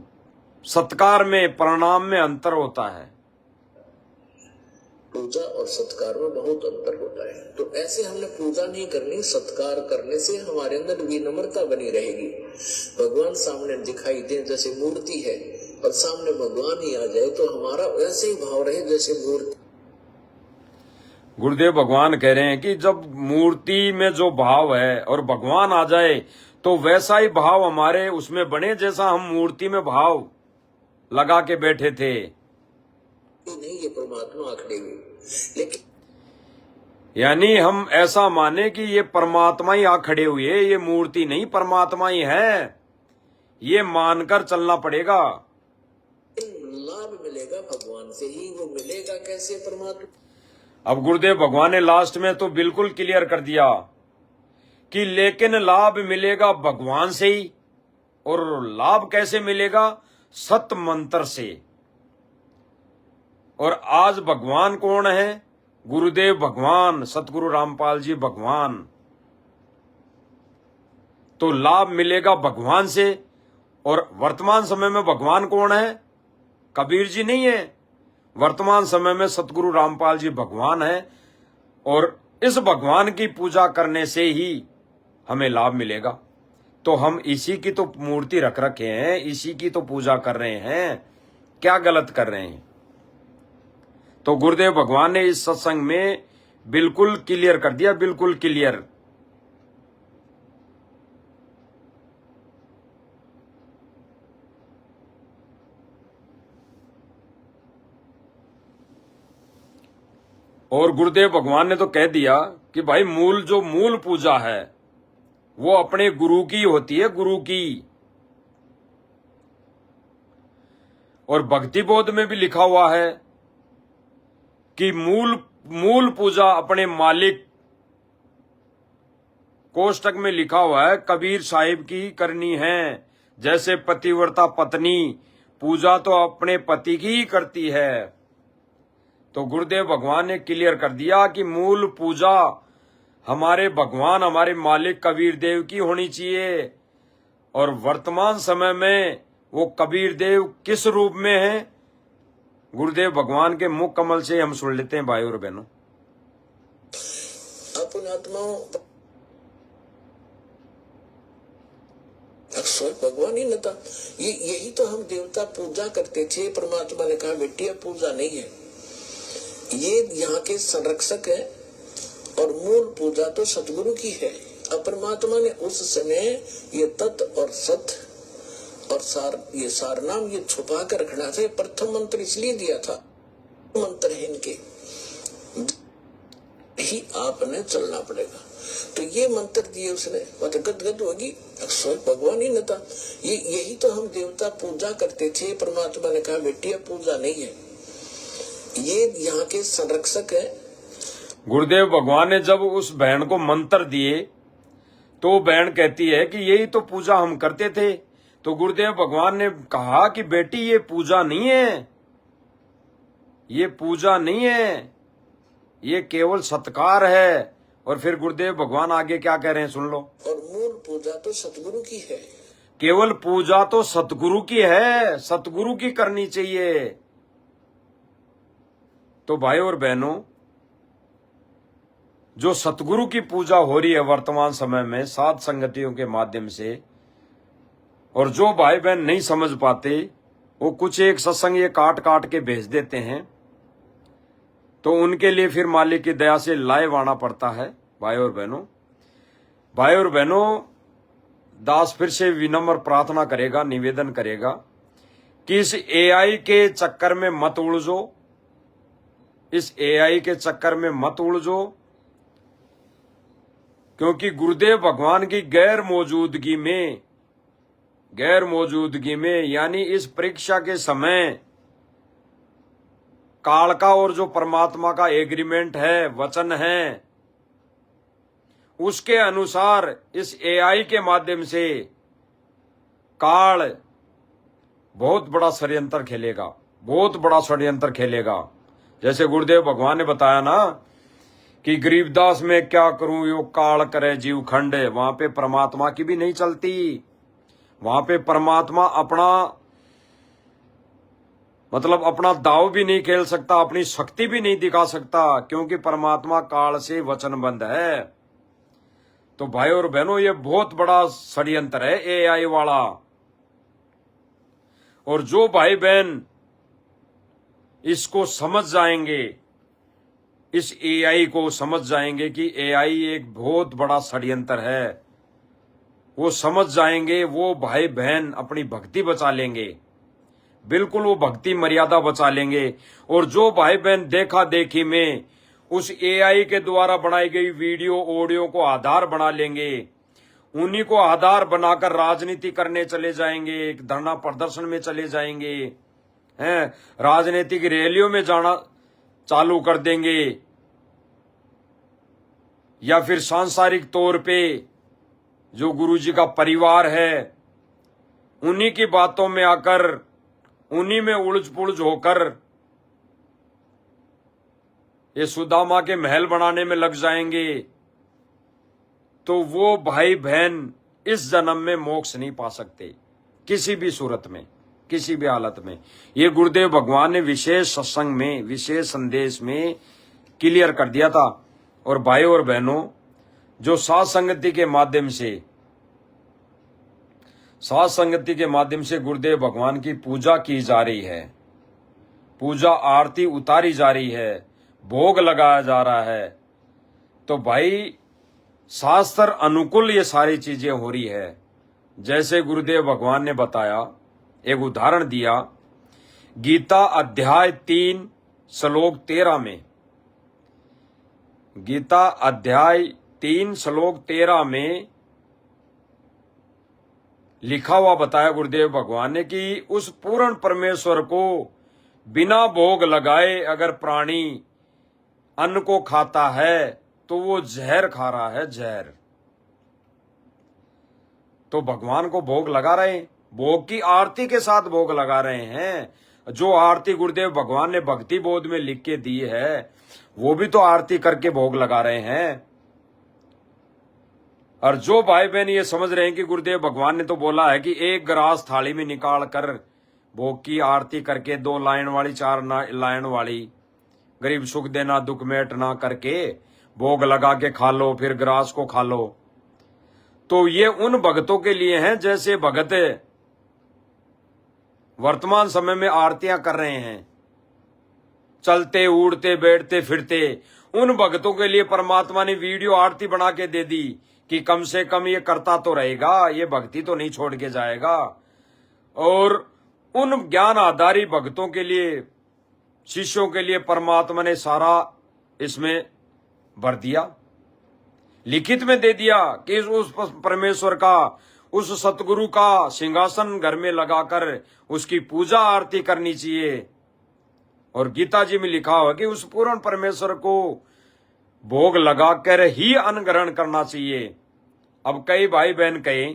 सत्कार में, प्रणाम में अंतर होता है, पूजा और सत्कार में बहुत अंतर होता है। तो ऐसे हमने पूजा नहीं करनी, सत्कार करने से हमारे अंदर विनम्रता बनी रहेगी। भगवान सामने दिखाई दे जैसे मूर्ति है, और सामने भगवान ही आ जाए तो हमारा वैसे ही भाव रहे जैसे मूर्ति। गुरुदेव भगवान कह रहे हैं कि जब मूर्ति में जो भाव है और भगवान आ जाए तो वैसा ही भाव हमारे उसमें बने जैसा हम मूर्ति में भाव लगा के बैठे थे। नहीं, ये परमात्मा आखड़े हुए, लेकिन यानी हम ऐसा माने कि ये परमात्मा ही आ खड़े हुए, ये मूर्ति नहीं, परमात्मा ही है, ये मानकर चलना पड़ेगा। लाभ मिलेगा भगवान से ही। वो मिलेगा कैसे परमात्मा? अब गुरुदेव भगवान ने लास्ट में तो बिल्कुल क्लियर कर दिया कि लेकिन लाभ मिलेगा भगवान से ही। और लाभ कैसे मिलेगा? सत मंत्र से। और आज भगवान कौन है? गुरुदेव भगवान, सतगुरु रामपाल जी भगवान। तो लाभ मिलेगा भगवान से। और वर्तमान समय में भगवान कौन है? कबीर जी नहीं है, वर्तमान समय में सतगुरु रामपाल जी भगवान है। और इस भगवान की पूजा करने से ही हमें लाभ मिलेगा। तो हम इसी की तो मूर्ति रख रखे हैं, इसी की तो पूजा कर रहे हैं, क्या गलत कर रहे हैं? तो गुरुदेव भगवान ने इस सत्संग में बिल्कुल क्लियर कर दिया, बिल्कुल क्लियर। और गुरुदेव भगवान ने तो कह दिया कि भाई मूल पूजा है वो अपने गुरु की होती है, गुरु की। और भक्ति बोध में भी लिखा हुआ है कि मूल पूजा अपने मालिक कोष्टक में लिखा हुआ है कबीर साहिब की करनी है, जैसे पतिव्रता पत्नी पूजा तो अपने पति की ही करती है। तो गुरुदेव भगवान ने क्लियर कर दिया कि मूल पूजा हमारे भगवान, हमारे मालिक कबीर देव की होनी चाहिए। और वर्तमान समय में वो कबीर देव किस रूप में है, गुरुदेव भगवान के मुख कमल से हम सुन लेते हैं भाई और बहनों। अपन आत्माओं स्वयं भगवान ही न था। यही तो हम देवता पूजा करते थे। परमात्मा ने कहा बेटी अब पूजा नहीं है, ये यहाँ के संरक्षक है और मूल पूजा तो सतगुरु की है। अब परमात्मा ने उस समय ये तत् और सत और सार, ये सार नाम ये छुपा कर रखना था। प्रथम मंत्र इसलिए दिया था, मंत्र है इनके ही आपने चलना पड़ेगा। तो ये मंत्र दिए उसने, गदगद होगी। स्वयं भगवान ही न था। यही तो हम देवता पूजा करते थे। परमात्मा ने कहा बेटी अब पूजा नहीं है, ये यहाँ के संरक्षक है। गुरुदेव भगवान ने जब उस बहन को मंत्र दिए तो बहन कहती है कि यही तो पूजा हम करते थे। तो गुरुदेव भगवान ने कहा कि बेटी ये पूजा नहीं है, ये पूजा नहीं है, ये केवल सत्कार है। और फिर गुरुदेव भगवान आगे क्या कह रहे हैं सुन लो। और मूल पूजा तो सतगुरु की है। केवल पूजा तो सतगुरु की है, सतगुरु की करनी चाहिए। तो भाई और बहनों, जो सतगुरु की पूजा हो रही है वर्तमान समय में साध संगतियों के माध्यम से, और जो भाई बहन नहीं समझ पाते वो कुछ एक सत्संग ये काट काट के भेज देते हैं, तो उनके लिए फिर मालिक की दया से लाइव आना पड़ता है। भाई और बहनों, दास फिर से विनम्र प्रार्थना करेगा, निवेदन करेगा कि इस एआई के चक्कर में मत उलझो, इस एआई के चक्कर में मत उलझो, क्योंकि गुरुदेव भगवान की गैर मौजूदगी में यानी इस परीक्षा के समय काल का और जो परमात्मा का एग्रीमेंट है, वचन है, उसके अनुसार इस एआई के माध्यम से काल बहुत बड़ा षड्यंत्र खेलेगा, जैसे गुरुदेव भगवान ने बताया ना कि गरीबदास में क्या करूं यो काल करे जीव खंड। वहां पे परमात्मा की भी नहीं चलती, वहां पे परमात्मा अपना दाव भी नहीं खेल सकता, अपनी शक्ति भी नहीं दिखा सकता, क्योंकि परमात्मा काल से वचनबद्ध है। तो भाई और बहनों, ये बहुत बड़ा षड्यंत्र है एआई वाला। और जो भाई बहन इसको समझ जाएंगे, इस एआई को समझ जाएंगे कि एआई एक बहुत बड़ा षड्यंत्र है, वो समझ जाएंगे, वो भाई बहन अपनी भक्ति बचा लेंगे, बिल्कुल वो भक्ति मर्यादा बचा लेंगे। और जो भाई बहन देखा देखी में उस एआई के द्वारा बनाई गई वीडियो ऑडियो को आधार बना लेंगे, उन्हीं को आधार बनाकर राजनीति करने चले जाएंगे, एक धरना प्रदर्शन में चले जाएंगे, हैं, राजनीतिक रैलियों में जाना चालू कर देंगे, या फिर सांसारिक तौर पे जो गुरुजी का परिवार है उन्हीं की बातों में आकर उन्हीं में उलझ पुलझ होकर ये सुदामा के महल बनाने में लग जाएंगे। तो वो भाई बहन इस जन्म में मोक्ष नहीं पा सकते, किसी भी सूरत में, किसी भी हालत में। ये गुरुदेव भगवान ने विशेष सत्संग में, विशेष संदेश में क्लियर कर दिया था। और भाई और बहनों, जो साध संगति के माध्यम से गुरुदेव भगवान की पूजा की जा रही है, पूजा आरती उतारी जा रही है, भोग लगाया जा रहा है, तो भाई शास्त्र अनुकूल ये सारी चीजें हो रही है। जैसे गुरुदेव भगवान ने बताया, एक उदाहरण दिया, गीता अध्याय 3 श्लोक 13 में, गीता अध्याय 3 श्लोक 13 में लिखा हुआ बताया गुरुदेव भगवान ने कि उस पूर्ण परमेश्वर को बिना भोग लगाए अगर प्राणी अन्न को खाता है तो वो जहर खा रहा है, जहर। तो भगवान को भोग लगा रहे हैं, भोग की आरती के साथ भोग लगा रहे हैं। जो आरती गुरुदेव भगवान ने भक्ति बोध में लिख के दी है वो भी तो आरती करके भोग लगा रहे हैं। और जो भाई बहन ये समझ रहे हैं कि गुरुदेव भगवान ने तो बोला है कि एक गिलास थाली में निकाल कर भोग की आरती करके 2 लाइन वाली 4 लाइन वाली गरीब सुख देना दुख मेटना करके भोग लगा के खा लो, फिर गिलास को खा लो, तो ये उन भगतों के लिए हैं जैसे भगत वर्तमान समय में आरतियां कर रहे हैं, चलते उड़ते बैठते फिरते। उन भगतों के लिए परमात्मा ने वीडियो आरती बना के दे दी कि कम से कम ये करता तो रहेगा, ये भक्ति तो नहीं छोड़ के जाएगा। और उन ज्ञान आधारी भक्तों के लिए, शिष्यों के लिए परमात्मा ने सारा इसमें भर दिया, लिखित में दे दिया कि उस परमेश्वर का, उस सतगुरु का सिंहासन घर में लगाकर उसकी पूजा आरती करनी चाहिए। और गीता जी में लिखा हुआ कि उस पूर्ण परमेश्वर को भोग लगाकर ही अन्न ग्रहण करना चाहिए। अब कई भाई बहन कहे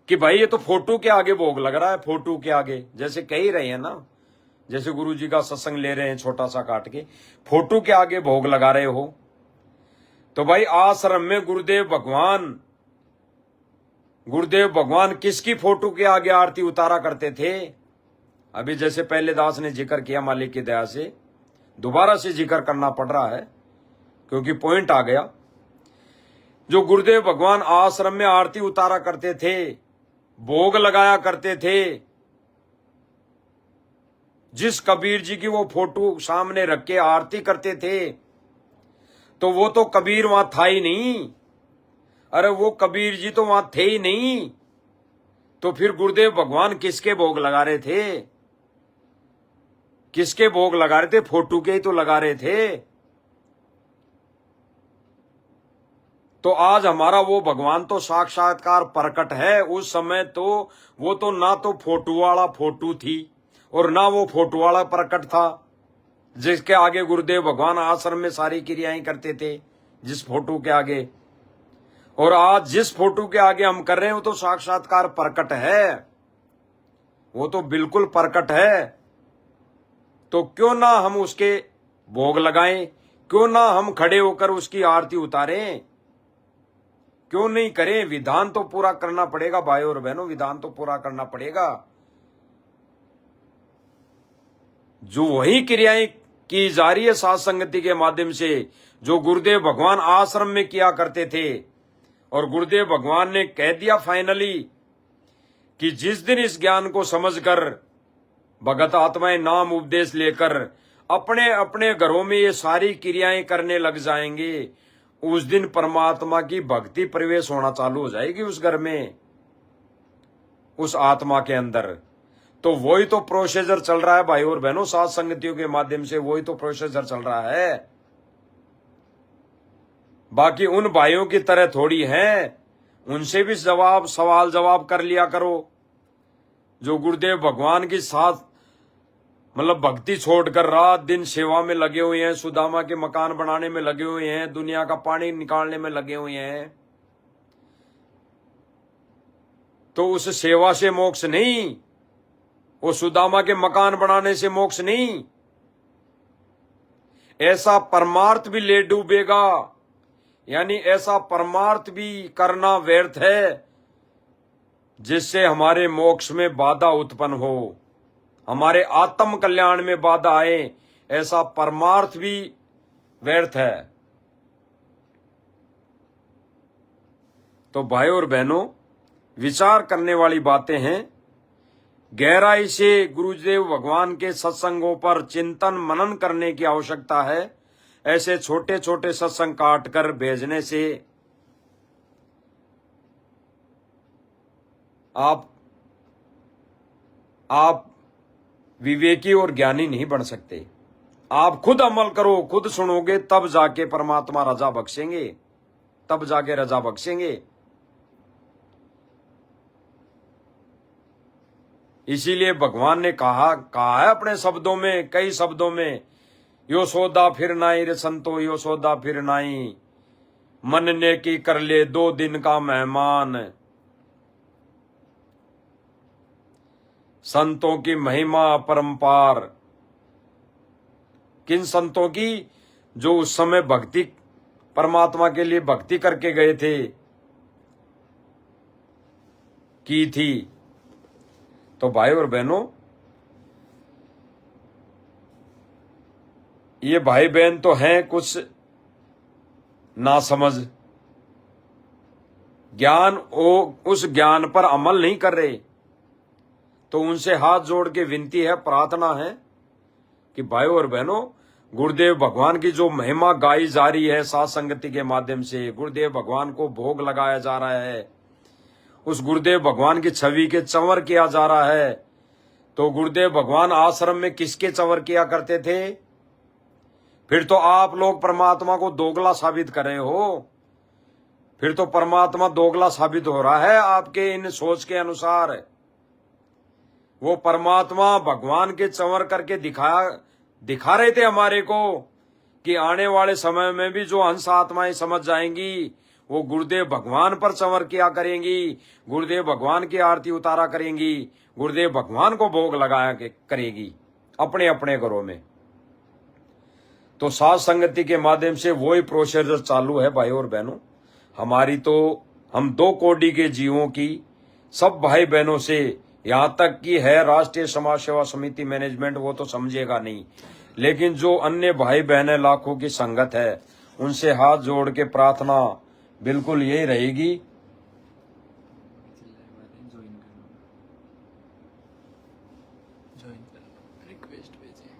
कि भाई ये तो फोटो के आगे भोग लग रहा है, फोटो के आगे, जैसे कह ही रहे हैं ना, जैसे गुरु जी का सत्संग ले रहे हैं छोटा सा काट के, फोटो के आगे भोग लगा रहे हो। तो भाई आश्रम में गुरुदेव भगवान किसकी फोटो के आगे आरती उतारा करते थे? अभी जैसे पहले दास ने जिक्र किया, मालिक की दया से दोबारा से जिक्र करना पड़ रहा है क्योंकि पॉइंट आ गया। जो गुरुदेव भगवान आश्रम में आरती उतारा करते थे, भोग लगाया करते थे, जिस कबीर जी की वो फोटो सामने रख के आरती करते थे, तो वो तो कबीर वहां था ही नहीं। अरे वो कबीर जी तो वहां थे ही नहीं, तो फिर गुरुदेव भगवान किसके भोग लगा रहे थे? किसके भोग लगा रहे थे? फोटो के ही तो लगा रहे थे। तो आज हमारा वो भगवान तो साक्षात्कार प्रकट है। उस समय तो वो तो ना तो फोटो वाला फोटो थी और ना वो फोटो वाला प्रकट था जिसके आगे गुरुदेव भगवान आश्रम में सारी क्रियाएं करते थे, जिस फोटो के आगे। और आज जिस फोटो के आगे हम कर रहे हैं वो तो साक्षात्कार प्रकट है, वो तो बिल्कुल प्रकट है। तो क्यों ना हम उसके भोग लगाएं, क्यों ना हम खड़े होकर उसकी आरती उतारें, क्यों नहीं करें? विधान तो पूरा करना पड़ेगा भाई और बहनों, विधान तो पूरा करना पड़ेगा। जो वही क्रियाएं की जा रही है साथ संगति के माध्यम से, जो गुरुदेव भगवान आश्रम में किया करते थे। और गुरुदेव भगवान ने कह दिया फाइनली कि जिस दिन इस ज्ञान को समझकर भगत आत्माएं नाम उपदेश लेकर अपने अपने घरों में ये सारी क्रियाएं करने लग जाएंगे, उस दिन परमात्मा की भक्ति प्रवेश होना चालू हो जाएगी उस घर में, उस आत्मा के अंदर। तो वही तो प्रोसीजर चल रहा है भाई और बहनों, साथ संगतियों के माध्यम से वही तो प्रोसीजर चल रहा है। बाकी उन भाइयों की तरह थोड़ी है, उनसे भी सवाल जवाब कर लिया करो, जो गुरुदेव भगवान की साथ मतलब भक्ति छोड़कर रात दिन सेवा में लगे हुए हैं, सुदामा के मकान बनाने में लगे हुए हैं, दुनिया का पानी निकालने में लगे हुए हैं। तो उस सेवा से मोक्ष नहीं, वो सुदामा के मकान बनाने से मोक्ष नहीं। ऐसा परमार्थ भी ले डूबेगा, यानी ऐसा परमार्थ भी करना व्यर्थ है जिससे हमारे मोक्ष में बाधा उत्पन्न हो, हमारे आत्म कल्याण में बाधा आए, ऐसा परमार्थ भी व्यर्थ है। तो भाई और बहनों, विचार करने वाली बातें हैं। गहराई से गुरुदेव भगवान के सत्संगों पर चिंतन मनन करने की आवश्यकता है। ऐसे छोटे छोटे सत्संग काट कर भेजने से आप विवेकी और ज्ञानी नहीं बन सकते। आप खुद अमल करो, खुद सुनोगे, तब जाके परमात्मा रजा बख्शेंगे, तब जाके रजा बख्शेंगे। इसीलिए भगवान ने कहा है अपने शब्दों में, कई शब्दों में, यो सौदा फिर नाई रे संतो, यो सौदा फिर नाई, मन ने की कर ले 2 दिन का मेहमान। संतों की महिमा अपरंपार। किन संतों की? जो उस समय भक्ति, परमात्मा के लिए भक्ति करके गए थे, की थी। तो भाई और बहनों, ये भाई बहन तो हैं कुछ नासमझ, ज्ञान उस ज्ञान पर अमल नहीं कर रहे। तो उनसे हाथ जोड़ के विनती है, प्रार्थना है कि भाइयों और बहनों, गुरुदेव भगवान की जो महिमा गाई जा रही है साथ संगति के माध्यम से, गुरुदेव भगवान को भोग लगाया जा रहा है, उस गुरुदेव भगवान की छवि के चंवर किया जा रहा है। तो गुरुदेव भगवान आश्रम में किसके चंवर किया करते थे? फिर तो आप लोग परमात्मा को दोगला साबित कर रहे हो। फिर तो परमात्मा दोगला साबित हो रहा है आपके इन सोच के अनुसार। वो परमात्मा भगवान के चंवर करके दिखा रहे थे हमारे को कि आने वाले समय में भी जो हंस आत्माएं समझ जाएंगी वो गुरुदेव भगवान पर चंवर किया करेंगी, गुरुदेव भगवान की आरती उतारा करेंगी, गुरुदेव भगवान को भोग लगाया करेगी अपने अपने घरों में। तो साथ संगति के माध्यम से वही प्रोसीजर चालू है भाई और बहनों। हमारी तो, हम 2 कोटि के जीवों की, सब भाई बहनों से, यहां तक कि है राष्ट्रीय समाज सेवा समिति मैनेजमेंट, वो तो समझेगा नहीं, लेकिन जो अन्य भाई बहनें लाखों की संगत है, उनसे हाथ जोड़ के प्रार्थना बिल्कुल यही रहेगी। रिक्वेस्ट भेजिए।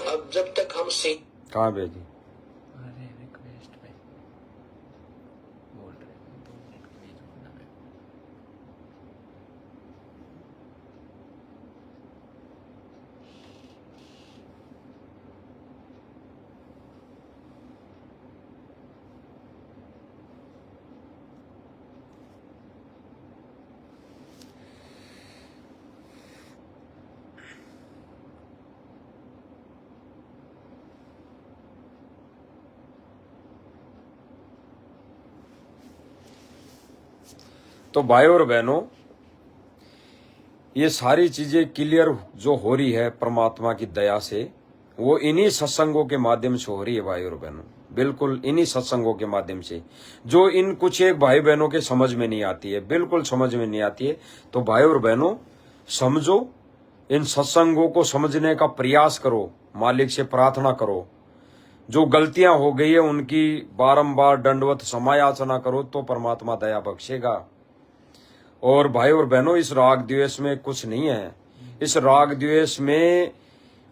अब जब तक हम सीख कहाँ भेजी? अरे रिक्वेस्ट पे बोल रहे हैं, 2 मिनट के लिए जुड़ना है। तो भाई और बहनों, ये सारी चीजें क्लियर जो हो रही है परमात्मा की दया से, वो इन्हीं सत्संगों के माध्यम से हो रही है भाई और बहनों। बिल्कुल इन्हीं सत्संगों के माध्यम से, जो इन कुछ एक भाई बहनों के समझ में नहीं आती है, बिल्कुल समझ में नहीं आती है। तो भाई और बहनों समझो, इन सत्संगों को समझने का प्रयास करो, मालिक से प्रार्थना करो। जो गलतियां हो गई है उनकी बारंबार दंडवत समायाचना करो तो परमात्मा दया बख्शेगा। और भाई और बहनों, इस राग द्वेष में कुछ नहीं है। इस राग द्वेष में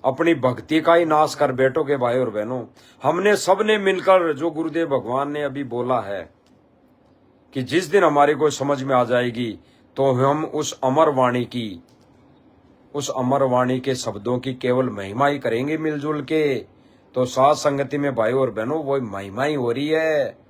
अपनी भक्ति का ही नाश कर बैठोगे भाई और बहनों। हमने सबने मिलकर, जो गुरुदेव भगवान ने अभी बोला है कि जिस दिन हमारे को समझ में आ जाएगी तो हम उस अमर वाणी की, उस अमर वाणी के शब्दों की केवल महिमा ही करेंगे मिलजुल के। तो साथ संगति में भाई और बहनों वो महिमा ही हो रही है।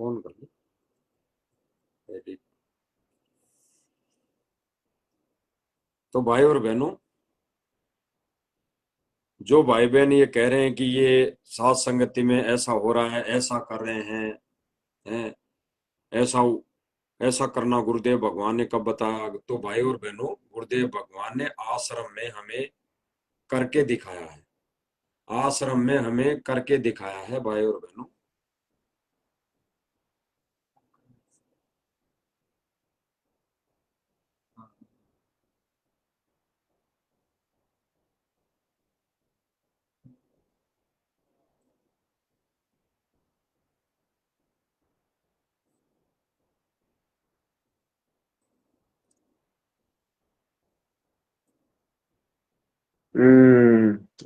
फोन कर लो edit। तो भाई और बहनों, जो भाई बहन ये कह रहे हैं कि ये साथ संगति में ऐसा हो रहा है, ऐसा कर रहे हैं, ऐसा ऐसा करना गुरुदेव भगवान ने कब बताया, तो भाई और बहनों, गुरुदेव भगवान ने आश्रम में हमें करके दिखाया है। आश्रम में हमें करके दिखाया है भाई और बहनों।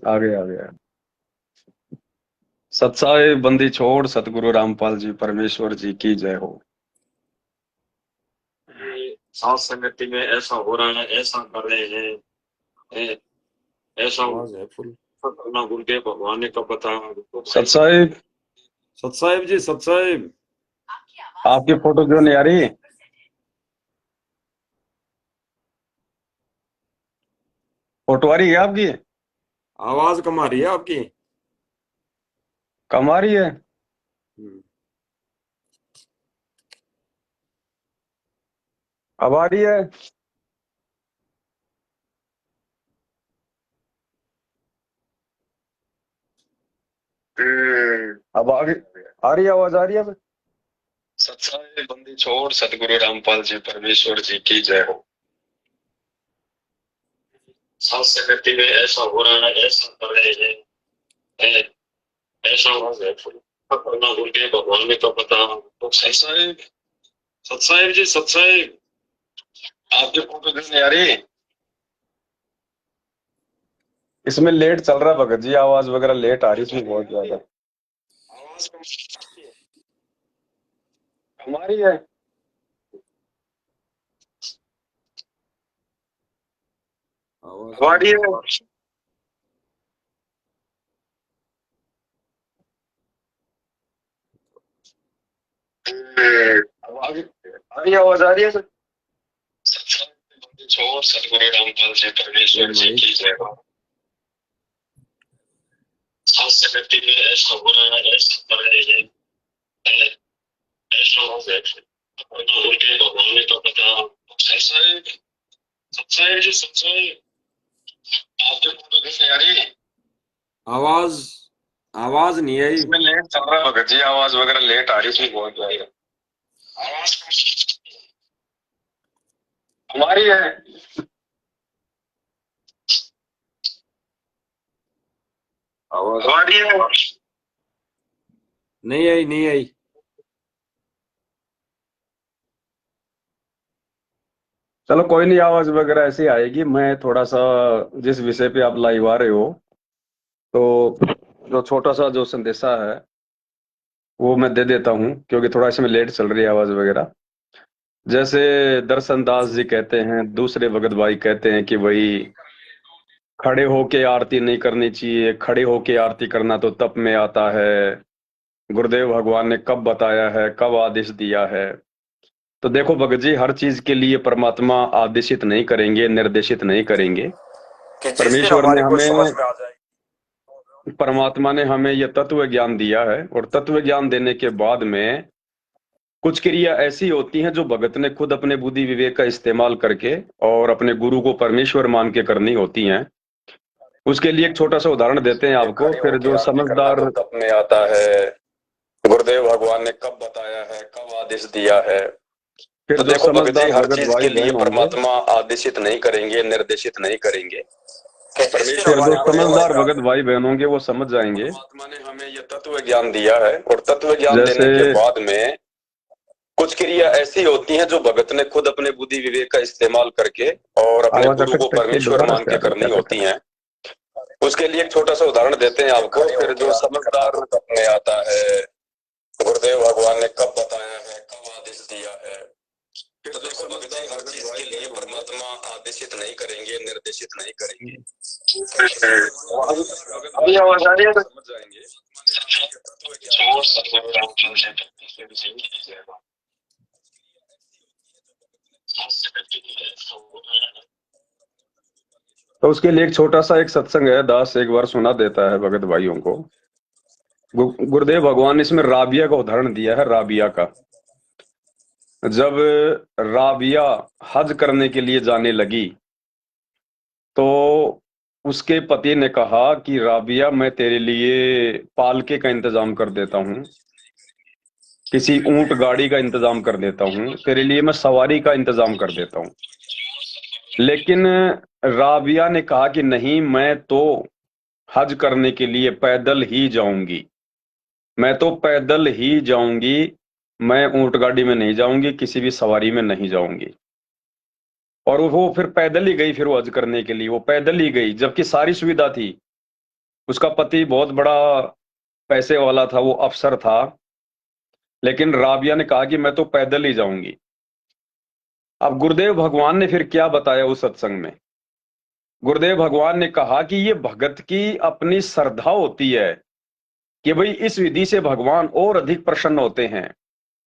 आ गया आ गया। सत्साई बंदी छोड़ सतगुरु रामपाल जी परमेश्वर जी की जय हो। साथ संगति में ऐसा हो रहा है, ऐसा कर रहे हैं, ऐसा आवाज है फुल करना गुरुदेव भगवान ने कब बताया। सत्साई सतसाहिब जी, सतसाहिब आपकी फोटो क्यों नहीं आ रही? फोटो आ रही है आपकी? आवाज कम आ रही है आपकी। कम आ रही है? अब आ रही है? अब आ रही है, आवाज आ रही है अब? सत्साई बंदी छोड़ सतगुरु रामपाल जी परमेश्वर जी की जय हो। साथ संगति में ऐसा हो रहा है, ऐसा कर रहे हैं, ऐसा आवाज है फुल करना गुरुदेव भगवान ने कब बताया। तो सतसाहिब, सतसाहिब जी, सतसाहिब आपकी फोटो क्यों नहीं आ रही? इसमें लेट चल रहा है भगत जी, आवाज वगैरह लेट आ रही है इसमें बहुत ज्यादा। आवाज कम आ रही है? अब आ रही है? अब आ रही है, आवाज आ रही है सर? छोड़ सतगुरु रामपाल जी परमेश्वर जी की जय हो। साथ संगति में ऐसा हो रहा है, ऐसा कर रहे हैं, ऐसा आवाज है फुल करना गुरुदेव भगवान ने कब बताया। सतसाहिब, सतसाहिब जी, सतसाहिब आपकी फोटो क्यों नहीं आ रही? आवाज आवाज नहीं आई। इसमें लेट चल रहा है भगत जी, आवाज वगैरह लेट आ रही है इसमें बहुत ज्यादा। आवाज हमारी है? आवाज आ रही है? नहीं आई, नहीं आई। चलो कोई नहीं, आवाज वगैरह ऐसी आएगी। मैं थोड़ा सा जिस विषय पे आप लाइव आ रहे हो, तो जो छोटा सा जो संदेशा है वो मैं दे देता हूँ, क्योंकि थोड़ा इसमें लेट चल रही है आवाज वगैरह। जैसे दर्शन दास जी कहते हैं, दूसरे भगत भाई कहते हैं कि भाई खड़े होके आरती नहीं करनी चाहिए, खड़े होके आरती करना तो तप में आता है। गुरुदेव भगवान ने कब बताया है, कब आदेश दिया है? तो देखो भगत जी, हर चीज के लिए परमात्मा आदेशित नहीं करेंगे, निर्देशित नहीं करेंगे। परमेश्वर ने हमें, परमात्मा ने हमें यह तत्व ज्ञान दिया है, और तत्व ज्ञान देने के बाद में कुछ क्रिया ऐसी होती हैं जो भगत ने खुद अपने बुद्धि विवेक का इस्तेमाल करके और अपने गुरु को परमेश्वर मान के करनी होती हैं। उसके लिए एक छोटा सा उदाहरण देते हैं आपको, फिर जो समझदार तप में आता है, गुरुदेव भगवान ने कब बताया है, कब आदेश दिया है। फिर तो देखो भगत जी, हर चीज के लिए परमात्मा आदेशित नहीं करेंगे, निर्देशित नहीं करेंगे। फिर जो समझदार भगत भाई बहन होंगे वो समझ जाएंगे। परमात्मा ने हमें यह तत्व ज्ञान दिया है, और तत्व ज्ञान देने के बाद में कुछ क्रिया ऐसी होती हैं जो भगत ने खुद अपने बुद्धि विवेक का इस्तेमाल करके और अपने गुरु को परमेश्वर मान के करनी होती हैं। उसके लिए एक छोटा सा उदाहरण देते हैं आपको, फिर जो समझदार में आता है, गुरुदेव भगवान ने कब बताया है, कब आदेश दिया है। फिर तो देखो भगत जी, हर चीज के लिए परमात्मा आदेशित नहीं करेंगे, निर्देशित नहीं करेंगे। अभी आवाज आ रही है? समझ जाएंगे। तो उसके लिए एक छोटा सा एक सत्संग है, दास एक बार सुना देता है भगत भाइयों को। गुरुदेव भगवान ने इसमें राबिया का उदाहरण दिया है। राबिया का, जब राबिया हज करने के लिए जाने लगी तो उसके पति ने कहा कि राबिया, मैं तेरे लिए पालके का इंतजाम कर देता हूँ, किसी ऊंट गाड़ी का इंतजाम कर देता हूँ, तेरे लिए मैं सवारी का इंतजाम कर देता हूँ। लेकिन राबिया ने कहा कि नहीं, मैं तो हज करने के लिए पैदल ही जाऊंगी, मैं तो पैदल ही जाऊंगी, मैं ऊंट गाड़ी में नहीं जाऊंगी, किसी भी सवारी में नहीं जाऊंगी। और वो फिर पैदल ही गई, फिर वो हज करने के लिए वो पैदल ही गई, जबकि सारी सुविधा थी। उसका पति बहुत बड़ा पैसे वाला था, वो अफसर था, लेकिन राबिया ने कहा कि मैं तो पैदल ही जाऊंगी। अब गुरुदेव भगवान ने फिर क्या बताया उस सत्संग में? गुरुदेव भगवान ने कहा कि ये भगत की अपनी श्रद्धा होती है कि भाई इस विधि से भगवान और अधिक प्रसन्न होते हैं,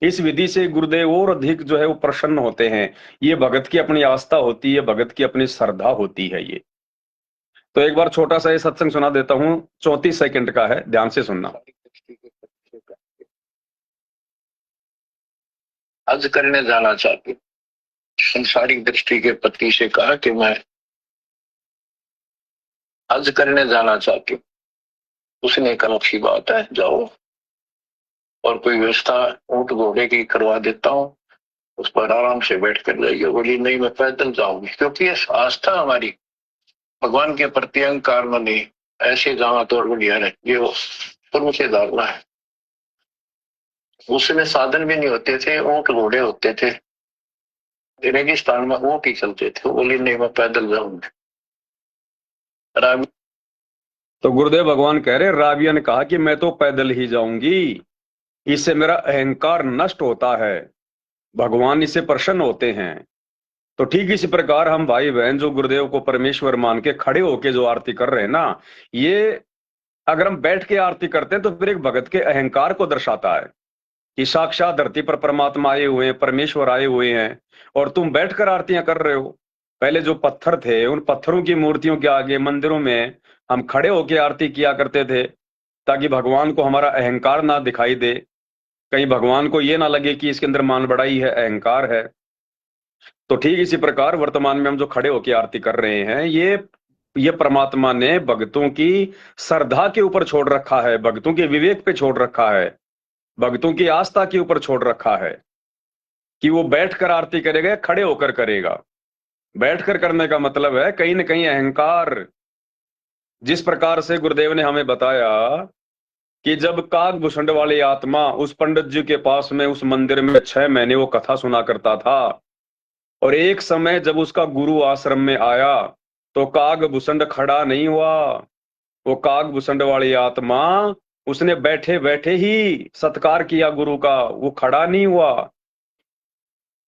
इस विधि से गुरुदेव और अधिक जो है वो प्रसन्न होते हैं। ये भगत की अपनी आस्था होती है, भगत की अपनी श्रद्धा होती है ये। तो एक बार छोटा सा ये सत्संग सुना देता हूं, 34 सेकंड का है, ध्यान से सुनना। हज करने जाना चाहती, संसारिक दृष्टि के पति से कहा कि मैं हज करने जाना चाहती हूँ। उसने कहा अच्छी बात है, जाओ, और कोई व्यवस्था ऊंट घोड़े की करवा देता हूँ, उस पर आराम से बैठ कर जाइए। बोली नहीं, मैं पैदल जाऊंगी, क्योंकि ये आस्था हमारी भगवान के प्रति अहंकार में नहीं, ऐसे जहां तो बढ़िया है, ये वो शुरू से धारणा है। उसमें साधन भी नहीं होते थे, ऊंट घोड़े होते थे, रेगिस्तान में ऊंट ही चलते थे। बोली नहीं, मैं पैदल जाऊंगी। तो गुरुदेव भगवान कह रहे, राबिया ने कहा कि मैं तो पैदल ही जाऊंगी, इससे मेरा अहंकार नष्ट होता है, भगवान इससे प्रसन्न होते हैं। तो ठीक इसी प्रकार हम भाई बहन जो गुरुदेव को परमेश्वर मान के खड़े होके जो आरती कर रहे हैं ना, ये अगर हम बैठ के आरती करते हैं तो फिर एक भगत के अहंकार को दर्शाता है कि साक्षात धरती पर परमात्मा आए हुए हैं, परमेश्वर आए हुए हैं, और तुम बैठकर आरतियां कर रहे हो। पहले जो पत्थर थे, उन पत्थरों की मूर्तियों के आगे मंदिरों में हम खड़े होके आरती किया करते थे, ताकि भगवान को हमारा अहंकार ना दिखाई दे, कहीं भगवान को ये ना लगे कि इसके अंदर मान बढ़ाई है, अहंकार है। तो ठीक इसी प्रकार वर्तमान में हम जो खड़े होकर आरती कर रहे हैं, ये परमात्मा ने भक्तों की श्रद्धा के ऊपर छोड़ रखा है, भक्तों के विवेक पे छोड़ रखा है, भक्तों की आस्था के ऊपर छोड़ रखा है कि वो बैठकर आरती करेगा, खड़े होकर करेगा। बैठकर करने का मतलब है कहीं ना कहीं अहंकार। जिस प्रकार से गुरुदेव ने हमें बताया कि जब कागभूषण वाली आत्मा उस पंडित जी के पास में उस मंदिर में 6 महीने वो कथा सुना करता था, और एक समय जब उसका गुरु आश्रम में आया तो कागभूषण खड़ा नहीं हुआ। वो कागभूषण वाली आत्मा, उसने बैठे बैठे ही सत्कार किया गुरु का, वो खड़ा नहीं हुआ।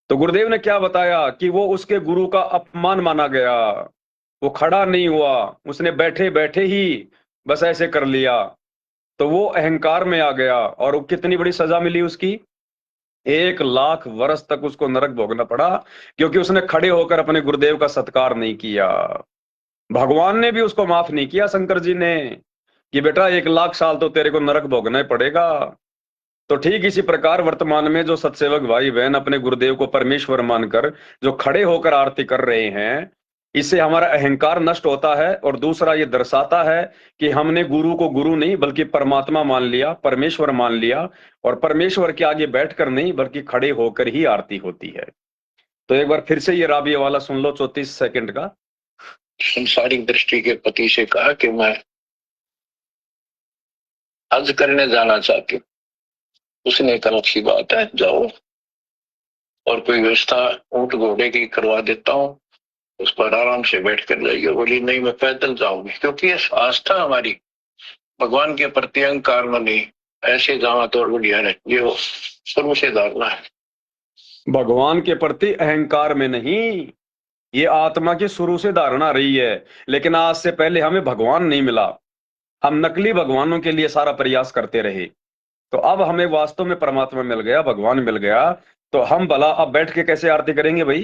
तो गुरुदेव ने क्या बताया कि वो उसके गुरु का अपमान माना गया, वो खड़ा नहीं हुआ, उसने बैठे बैठे ही बस ऐसे कर लिया। तो वो अहंकार में आ गया, और वो कितनी बड़ी सजा मिली उसकी, 1 लाख वर्ष तक उसको नरक भोगना पड़ा, क्योंकि उसने खड़े होकर अपने गुरुदेव का सत्कार नहीं किया। भगवान ने भी उसको माफ नहीं किया, शंकर जी ने, कि बेटा 1 लाख साल तो तेरे को नरक भोगना ही पड़ेगा। तो ठीक इसी प्रकार वर्तमान में जो सत्सेवक भाई बहन अपने गुरुदेव को परमेश्वर मानकर जो खड़े होकर आरती कर रहे हैं, इससे हमारा अहंकार नष्ट होता है, और दूसरा ये दर्शाता है कि हमने गुरु को गुरु नहीं बल्कि परमात्मा मान लिया, परमेश्वर मान लिया, और परमेश्वर के आगे बैठकर नहीं बल्कि खड़े होकर ही आरती होती है। तो एक बार फिर से ये राबिया वाला सुन लो, 34 सेकंड का। संसारिक दृष्टि के पति से कहा कि मैं हज करने जाना चाहती हूँ। उसने कहा अच्छी बात है, जाओ, और कोई व्यवस्था ऊंट घोड़े की करवा देता हूँ, उस पर आराम से बैठ कर जाइए। बोली नहीं, मैं पैदल जाऊंगी, क्योंकि ये आस्था हमारी भगवान के प्रति अहंकार में नहीं, ऐसे जहां तो बढ़िया है, ये वो शुरू से धारणा है। भगवान के प्रति अहंकार में नहीं, ये आत्मा की शुरू से धारणा रही है, लेकिन आज से पहले हमें भगवान नहीं मिला, हम नकली भगवानों के लिए सारा प्रयास करते रहे। तो अब हमें वास्तव में परमात्मा मिल गया, भगवान मिल गया, तो हम भला अब बैठ के कैसे आरती करेंगे भाई?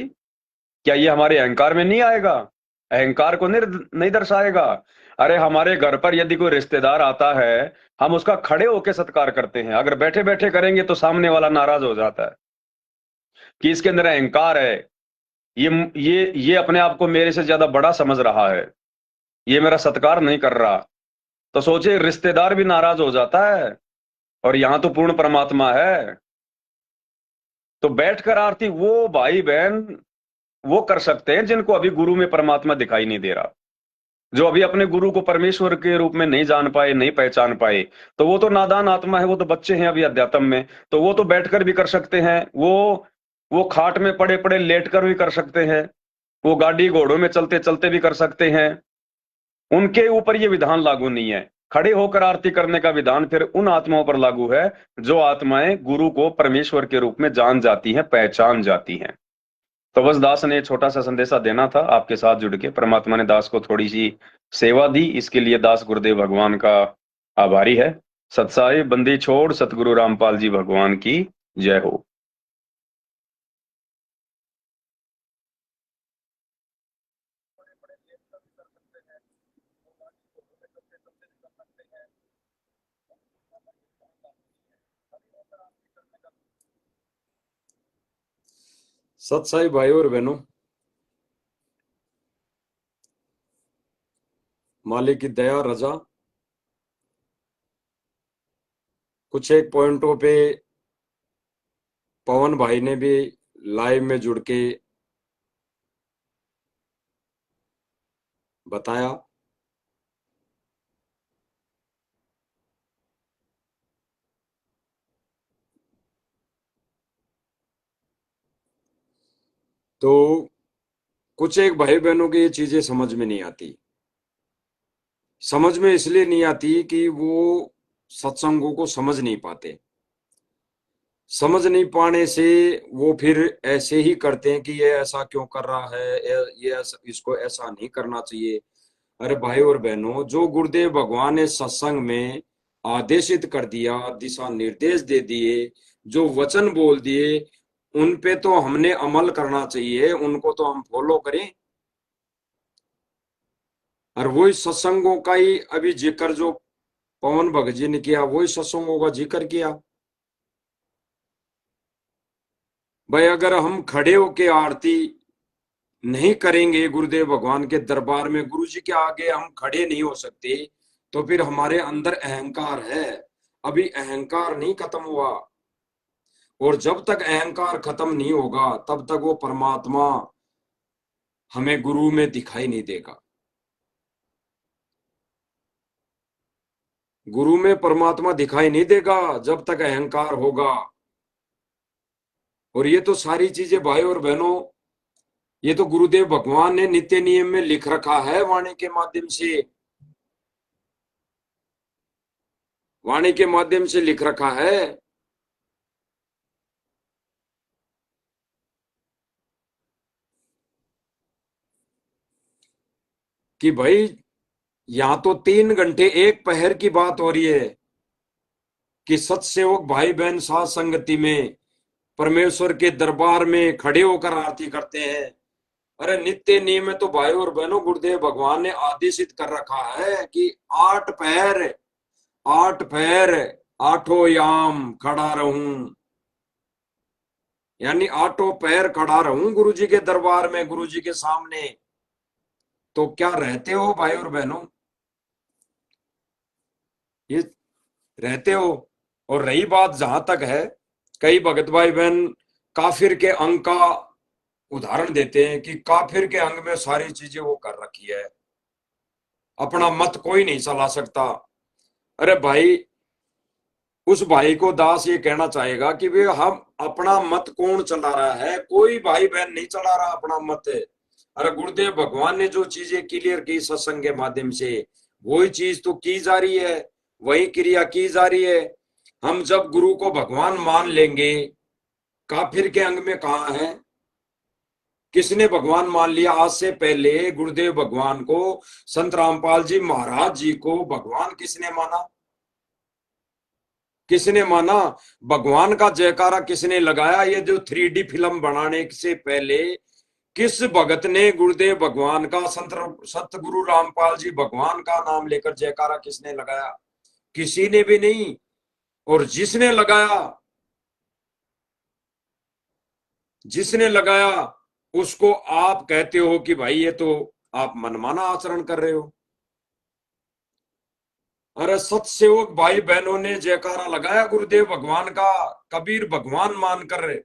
क्या ये हमारे अहंकार में नहीं आएगा? अहंकार को नहीं दर्शाएगा? अरे हमारे घर पर यदि कोई रिश्तेदार आता है, हम उसका खड़े होकर सत्कार करते हैं। अगर बैठे बैठे करेंगे तो सामने वाला नाराज हो जाता है कि इसके अंदर अहंकार है, ये अपने आप को मेरे से ज्यादा बड़ा समझ रहा है, ये मेरा सत्कार नहीं कर रहा। तो सोचे रिश्तेदार भी नाराज हो जाता है, और यहां तो पूर्ण परमात्मा है। तो बैठकर आरती वो भाई बहन वो कर सकते हैं जिनको अभी गुरु में परमात्मा दिखाई नहीं दे रहा, जो अभी अपने गुरु को परमेश्वर के रूप में नहीं जान पाए, नहीं पहचान पाए। तो वो तो नादान आत्मा है, वो तो बच्चे हैं अभी अध्यात्म में। तो वो तो बैठकर भी कर सकते हैं, वो खाट में पड़े पड़े लेट कर भी कर सकते हैं, वो गाड़ी घोड़ों में चलते चलते भी कर सकते हैं। उनके ऊपर ये विधान लागू नहीं है। खड़े होकर आरती करने का विधान फिर उन आत्माओं पर लागू है जो आत्माएं गुरु को परमेश्वर के रूप में जान जाती हैं, पहचान जाती हैं। तो बस दास ने छोटा सा संदेशा देना था आपके साथ जुड़ के। परमात्मा ने दास को थोड़ी सी सेवा दी, इसके लिए दास गुरुदेव भगवान का आभारी है। सत्साई बंदी छोड़ सतगुरु रामपाल जी भगवान की जय हो। सत्साई भाई और बहनों, मालिक की दया रजा, कुछ एक पॉइंटों पे पवन भाई ने भी लाइव में जुड़ के बताया। तो कुछ एक भाई बहनों की ये चीजें समझ में नहीं आती। समझ में इसलिए नहीं आती कि वो सत्संगों को समझ नहीं पाते। समझ नहीं पाने से वो फिर ऐसे ही करते हैं कि ये ऐसा क्यों कर रहा है, इसको ऐसा नहीं करना चाहिए। अरे भाई और बहनों, जो गुरुदेव भगवान ने सत्संग में आदेशित कर दिया, दिशा निर्देश दे दिए, जो वचन बोल दिए, उन पे तो हमने अमल करना चाहिए, उनको तो हम फॉलो करें। और वही सत्संगों का ही अभी जिक्र जो पवन भगत जी ने किया, वही सत्संगों का जिक्र किया। भाई अगर हम खड़े होके आरती नहीं करेंगे गुरुदेव भगवान के दरबार में, गुरु जी के आगे हम खड़े नहीं हो सकते, तो फिर हमारे अंदर अहंकार है। अभी अहंकार नहीं खत्म हुआ, और जब तक अहंकार खत्म नहीं होगा तब तक वो परमात्मा हमें गुरु में दिखाई नहीं देगा। गुरु में परमात्मा दिखाई नहीं देगा जब तक अहंकार होगा। और ये तो सारी चीजें भाई और बहनों, ये तो गुरुदेव भगवान ने नित्य नियम में लिख रखा है, वाणी के माध्यम से, वाणी के माध्यम से लिख रखा है कि भाई यहां तो 3 घंटे एक पहर की बात हो रही है कि सत्सेवक भाई बहन साथ संगति में परमेश्वर के दरबार में खड़े होकर आरती करते हैं। अरे नित्य नियम में तो भाई और बहनों गुरुदेव भगवान ने आदेशित कर रखा है कि 8 पैर, 8 पैर, 8 याम खड़ा रहूं, यानी 8 पैर खड़ा रहूं गुरु जी के दरबार में, गुरु जी के सामने। तो क्या रहते हो भाई और बहनों? ये रहते हो? और रही बात जहां तक है, कई भगत भाई बहन काफिर के अंग का उदाहरण देते हैं कि काफिर के अंग में सारी चीजें वो कर रखी है, अपना मत कोई नहीं चला सकता। अरे भाई, उस भाई को दास ये कहना चाहेगा कि वे हम अपना मत कौन चला रहा है? कोई भाई बहन नहीं चला रहा अपना मत। अरे गुरुदेव भगवान ने जो चीजें क्लियर की सत्संग के माध्यम से, वही चीज तो की जा रही है, वही क्रिया की जा रही है। हम जब गुरु को भगवान मान लेंगे, काफिर के अंग में कहाँ है? किसने भगवान मान लिया? आज से पहले गुरुदेव भगवान को, संत रामपाल जी महाराज जी को भगवान किसने माना? किसने माना? भगवान का जयकारा किसने लगाया? ये जो 3D फिल्म बनाने से पहले किस भगत ने गुरुदेव भगवान का, सतगुरु रामपाल जी भगवान का नाम लेकर जयकारा किसने लगाया? किसी ने भी नहीं। और जिसने लगाया उसको आप कहते हो कि भाई ये तो आप मनमाना आचरण कर रहे हो। अरे सतसेवक भाई बहनों ने जयकारा लगाया गुरुदेव भगवान का, कबीर भगवान मानकर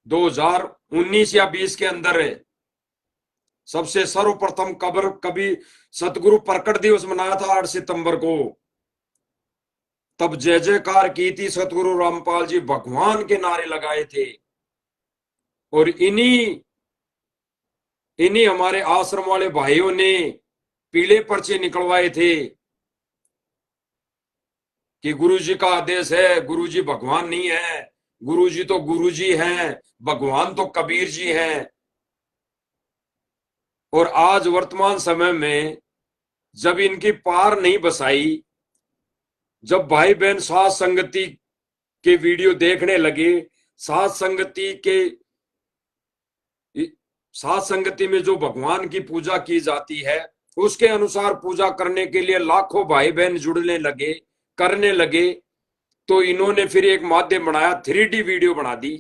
2019 या 20 के अंदर सबसे सर्वप्रथम कभी सतगुरु प्रकट दिवस मनाया था 8 सितंबर को। तब जय जयकार की थी, सतगुरु रामपाल जी भगवान के नारे लगाए थे। और इन्हीं इन्हीं हमारे आश्रम वाले भाइयों ने पीले पर्चे निकलवाए थे कि गुरुजी का आदेश है, गुरुजी भगवान नहीं है, गुरुजी तो गुरुजी हैं, भगवान तो कबीर जी हैं। और आज वर्तमान समय में जब इनकी पार नहीं बसाई, जब भाई बहन साथ संगति के वीडियो देखने लगे, साथ संगति में जो भगवान की पूजा की जाती है उसके अनुसार पूजा करने के लिए लाखों भाई बहन जुड़ने लगे, करने लगे, तो इन्होंने फिर एक माध्यम बनाया, 3D वीडियो बना दी।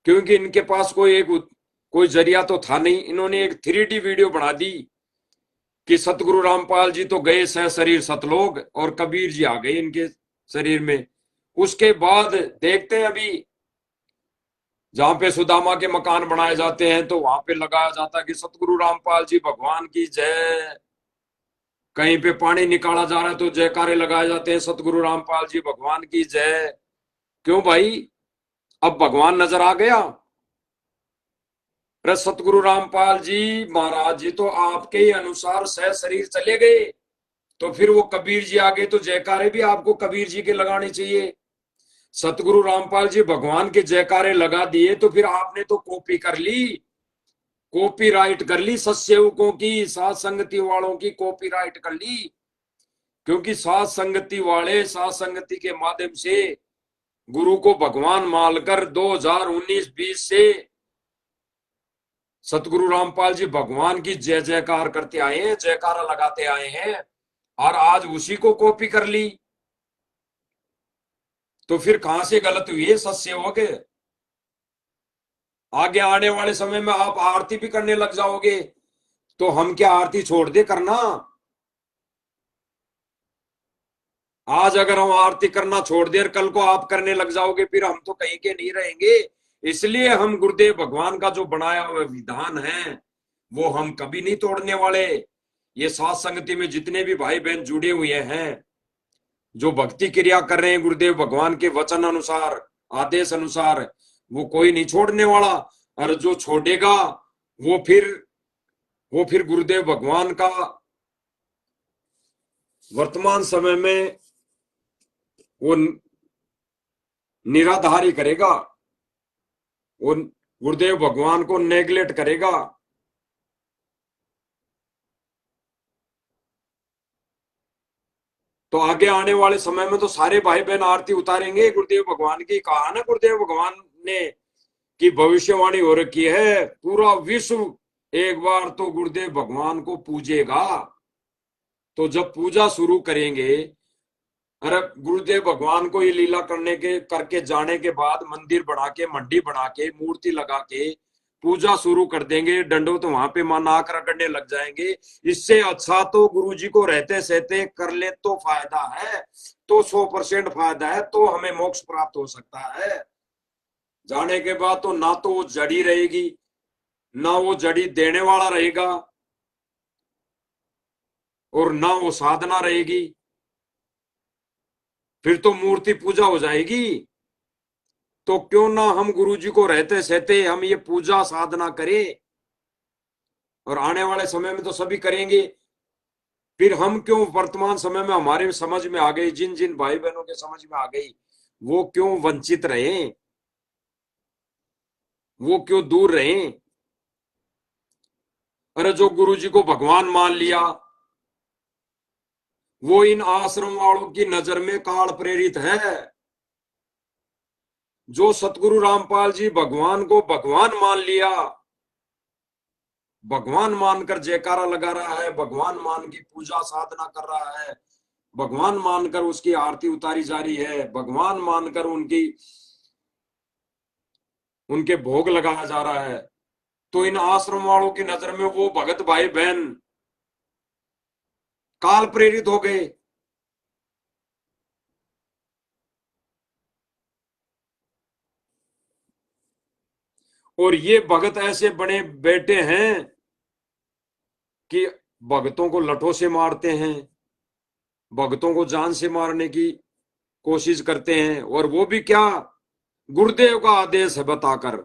क्योंकि इनके पास कोई जरिया तो था नहीं, इन्होंने एक 3D वीडियो बना दी कि सतगुरु रामपाल जी तो गए सह शरीर सतलोक और कबीर जी आ गए इनके शरीर में। उसके बाद देखते हैं अभी जहां पे सुदामा के मकान बनाए जाते हैं तो वहां पे लगाया जाता है कि सतगुरु रामपाल जी भगवान की जय। कहीं पे पानी निकाला जा रहा है तो जयकारे लगाए जाते हैं, सतगुरु रामपाल जी भगवान की जय। क्यों भाई? अब भगवान नजर आ गया? अरे सतगुरु रामपाल जी महाराज जी तो आपके ही अनुसार सह शरीर चले गए, तो फिर वो कबीर जी आ गए तो जयकारे भी आपको कबीर जी के लगाने चाहिए। सतगुरु रामपाल जी भगवान के जयकारे लगा दिए तो फिर आपने तो कॉपी कर ली, कॉपीराइट कर ली, सत्सेवकों की, साथ संगति वालों की कॉपीराइट कर ली। क्योंकि साथ संगति वाले साथ संगति के माध्यम से गुरु को भगवान मानकर 2019-20 से सतगुरु रामपाल जी भगवान की जय जयकार करते आए हैं, जयकारा लगाते आए हैं, और आज उसी को कॉपी कर ली। तो फिर कहां से गलत हुई है सत्सेवक? आगे आने वाले समय में आप आरती भी करने लग जाओगे तो हम क्या आरती छोड़ दे करना? आज अगर हम आरती करना छोड़ दे, कल को आप करने लग जाओगे, फिर हम तो कहीं के नहीं रहेंगे। इसलिए हम गुरुदेव भगवान का जो बनाया हुआ विधान है वो हम कभी नहीं तोड़ने वाले। ये साथ संगति में जितने भी भाई बहन जुड़े हुए हैं, जो भक्ति क्रिया कर रहे हैं गुरुदेव भगवान के वचन अनुसार, आदेश अनुसार, वो कोई नहीं छोड़ने वाला। और जो छोड़ेगा वो फिर गुरुदेव भगवान का वर्तमान समय में वो निराधारी करेगा, वो गुरुदेव भगवान को नेग्लेक्ट करेगा। तो आगे आने वाले समय में तो सारे भाई बहन आरती उतारेंगे गुरुदेव भगवान की। कहा ना गुरुदेव भगवान ने कि भविष्यवाणी हो रखी है, पूरा विश्व एक बार तो गुरुदेव भगवान को पूजेगा। तो जब पूजा शुरू करेंगे, अरे गुरुदेव भगवान को ये लीला करके जाने के बाद मंदिर बना के, मंडी बना के, मूर्ति लगा के पूजा शुरू कर देंगे, दंडोत तो वहां पे नाक रगड़ने लग जाएंगे। इससे अच्छा तो गुरुजी को रहते सहते कर ले तो फायदा है, तो 100% फायदा है, तो हमें मोक्ष प्राप्त हो सकता है। जाने के बाद तो ना तो वो जड़ी रहेगी, ना वो जड़ी देने वाला रहेगा, और ना वो साधना रहेगी। फिर तो मूर्ति पूजा हो जाएगी। तो क्यों ना हम गुरुजी को रहते सहते हम ये पूजा साधना करें, और आने वाले समय में तो सभी करेंगे। फिर हम क्यों वर्तमान समय में हमारे समझ में आ गई, जिन जिन भाई बहनों के समझ में आ गई, वो क्यों वंचित रहे? वो क्यों दूर रहे? अरे जो गुरुजी को भगवान मान लिया वो इन आश्रम वालों की नजर में काल प्रेरित है। जो सतगुरु रामपाल जी भगवान को भगवान मान लिया, भगवान मानकर जयकारा लगा रहा है, भगवान मान की पूजा साधना कर रहा है, भगवान मानकर उसकी आरती उतारी जा रही है, भगवान मानकर उनके भोग लगाया जा रहा है, तो इन आश्रम वालों की नजर में वो भगत भाई बहन काल प्रेरित हो गए। और ये भगत ऐसे बने बैठे हैं कि भगतों को लठों से मारते हैं, भगतों को जान से मारने की कोशिश करते हैं। और वो भी क्या, गुरुदेव का आदेश है बताकर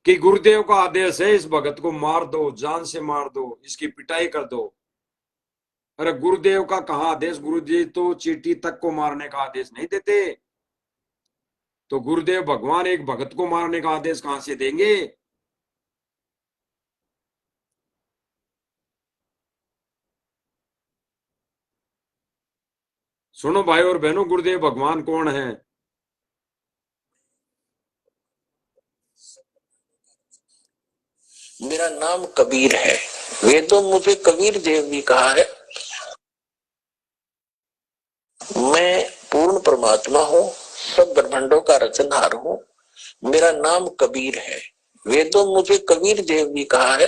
कि गुरुदेव का आदेश है इस भगत को मार दो, जान से मार दो, इसकी पिटाई कर दो। अरे गुरुदेव का कहाँ आदेश, गुरुजी तो चींटी तक को मारने का आदेश नहीं देते, तो गुरुदेव भगवान एक भगत को मारने का आदेश कहां से देंगे? सुनो भाई और बहनों, गुरुदेव भगवान कौन है? मेरा नाम कबीर है। वेदों मुझे कबीर देव भी कहा है। मैं पूर्ण परमात्मा हूँ, सब ब्रह्मांडों का रचनहार हूँ। मेरा नाम कबीर है। वेदों मुझे कबीर देव भी कहा है।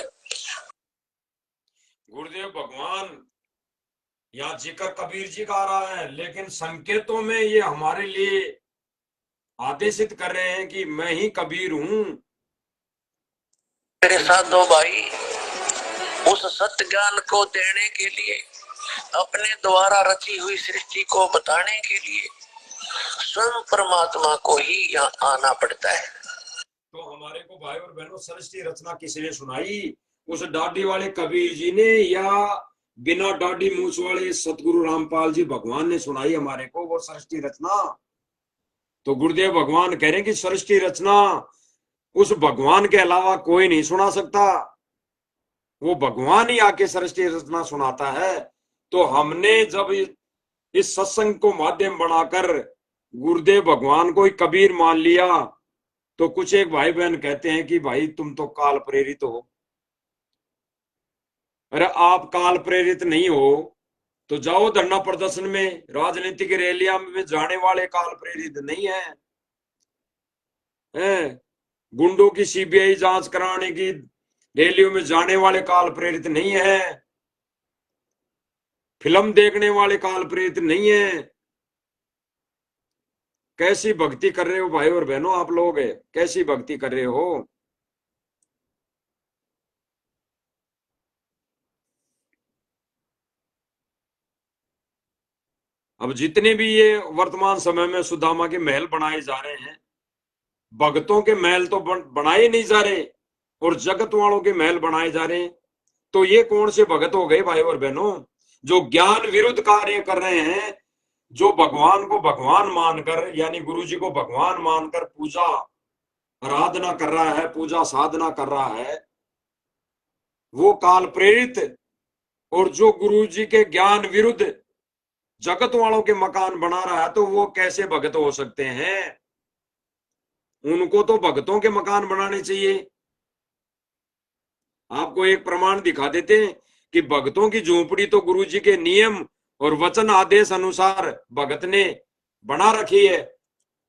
गुरुदेव भगवान यहाँ जिक्र कबीर जी का आ रहा है, लेकिन संकेतों में ये हमारे लिए आदेशित कर रहे हैं कि मैं ही कबीर हूं। मेरे साथ दो भाई उस सत्य ज्ञान को देने के लिए, अपने द्वारा रची हुई सृष्टि को बताने के लिए स्वयं परमात्मा को ही यहाँ आना पड़ता है। तो हमारे को भाई और बहनों सृष्टि रचना किसने सुनाई? उस दाढ़ी वाले कबीर जी ने या बिना दाढ़ी मूछ वाले सतगुरु रामपाल जी भगवान ने सुनाई हमारे को वो सृष्टि रचना? तो गुरुदेव भगवान कह रहे हैं कि सृष्टि रचना उस भगवान के अलावा कोई नहीं सुना सकता, वो भगवान ही आके सृष्टि रचना सुनाता है। तो हमने जब इस सत्संग को माध्यम बनाकर गुरुदेव भगवान को ही कबीर मान लिया, तो कुछ एक भाई बहन कहते हैं कि भाई तुम तो काल प्रेरित हो। अरे आप काल प्रेरित नहीं हो तो जाओ धरना प्रदर्शन में, राजनीतिक रैलियां में जाने वाले काल प्रेरित नहीं है, हैं? गुंडों की सीबीआई जांच कराने की रैलियों में जाने वाले काल प्रेरित नहीं है, फिल्म देखने वाले काल प्रेरित नहीं है। कैसी भक्ति कर रहे हो भाई और बहनों आप लोग, कैसी भक्ति कर रहे हो? अब जितने भी ये वर्तमान समय में सुदामा के महल बनाए जा रहे हैं, भगतों के महल तो बनाए नहीं जा रहे और जगत वालों के महल बनाए जा रहे हैं। तो ये कौन से भगत हो गए भाई और बहनों जो ज्ञान विरुद्ध कार्य कर रहे हैं, जो भगवान को भगवान मानकर यानी गुरु जी को भगवान मानकर पूजा आराधना कर रहा है, पूजा साधना कर रहा है, वो काल प्रेरित। और जो गुरु जी के ज्ञान विरुद्ध जगत वालों के मकान बना रहा है, तो वो कैसे भगत हो सकते हैं? उनको तो भगतों के मकान बनाने चाहिए। आपको एक प्रमाण दिखा देते हैं कि भगतों की झोपड़ी तो गुरु जी के नियम और वचन आदेश अनुसार भगत ने बना रखी है,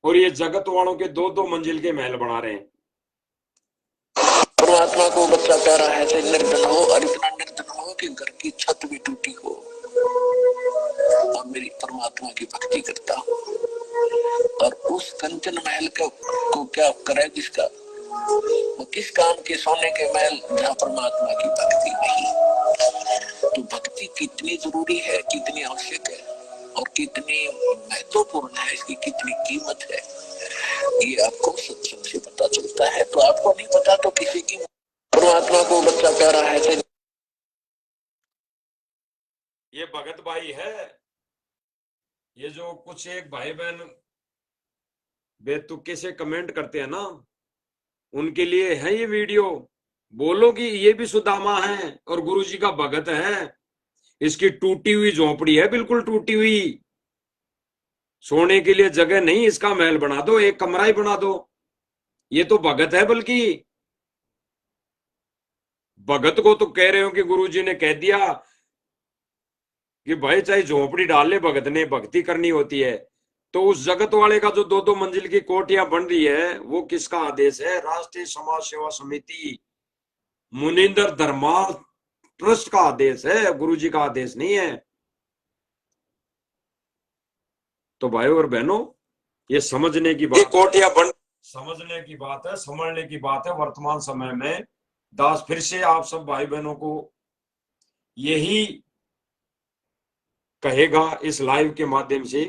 और ये जगत वालों के 2-2 मंजिल के महल बना रहे हैं। परमात्मा को बच्चा प्यारा है तो निर्धन हो, और इतना निर्धन हो कि घर की छत भी टूटी हो और मेरी परमात्मा की भक्ति करता हूँ। और उस कंचन महल को क्या करे जिसका, वो किस काम के सोने के महल जहाँ परमात्मा की भक्ति नहीं। तो भक्ति कितनी जरूरी है, कितनी आवश्यक है और कितनी महत्वपूर्ण है, इसकी कितनी कीमत है, ये आपको सत्संग से पता चलता है। तो आपको नहीं पता तो किसी की। परमात्मा को बच्चा प्यारा है तो ये भगत भाई है। ये जो कुछ एक भाई बहन बेतुके से कमेंट करते हैं ना, उनके लिए है ये वीडियो। बोलो कि ये भी सुदामा है और गुरुजी का भगत है। इसकी टूटी हुई झोपड़ी है, बिल्कुल टूटी हुई, सोने के लिए जगह नहीं, इसका महल बना दो, एक कमरा ही बना दो। ये तो भगत है। बल्कि भगत को तो कह रहे हो कि गुरुजी ने कह दिया कि भाई चाहे झोपड़ी डाल ले, भगत ने भक्ति करनी होती है। तो उस जगत वाले का जो 2-2 मंजिल की कोठियां बन रही है, वो किसका आदेश है? राष्ट्रीय समाज सेवा समिति मुनिंदर धर्माल ट्रस्ट का आदेश है, गुरुजी का आदेश नहीं है। तो भाइयों और बहनों, ये समझने की बात, कोठियां बन समझने की बात है, समझने की बात है। वर्तमान समय में दास फिर से आप सब भाई बहनों को यही कहेगा इस लाइव के माध्यम से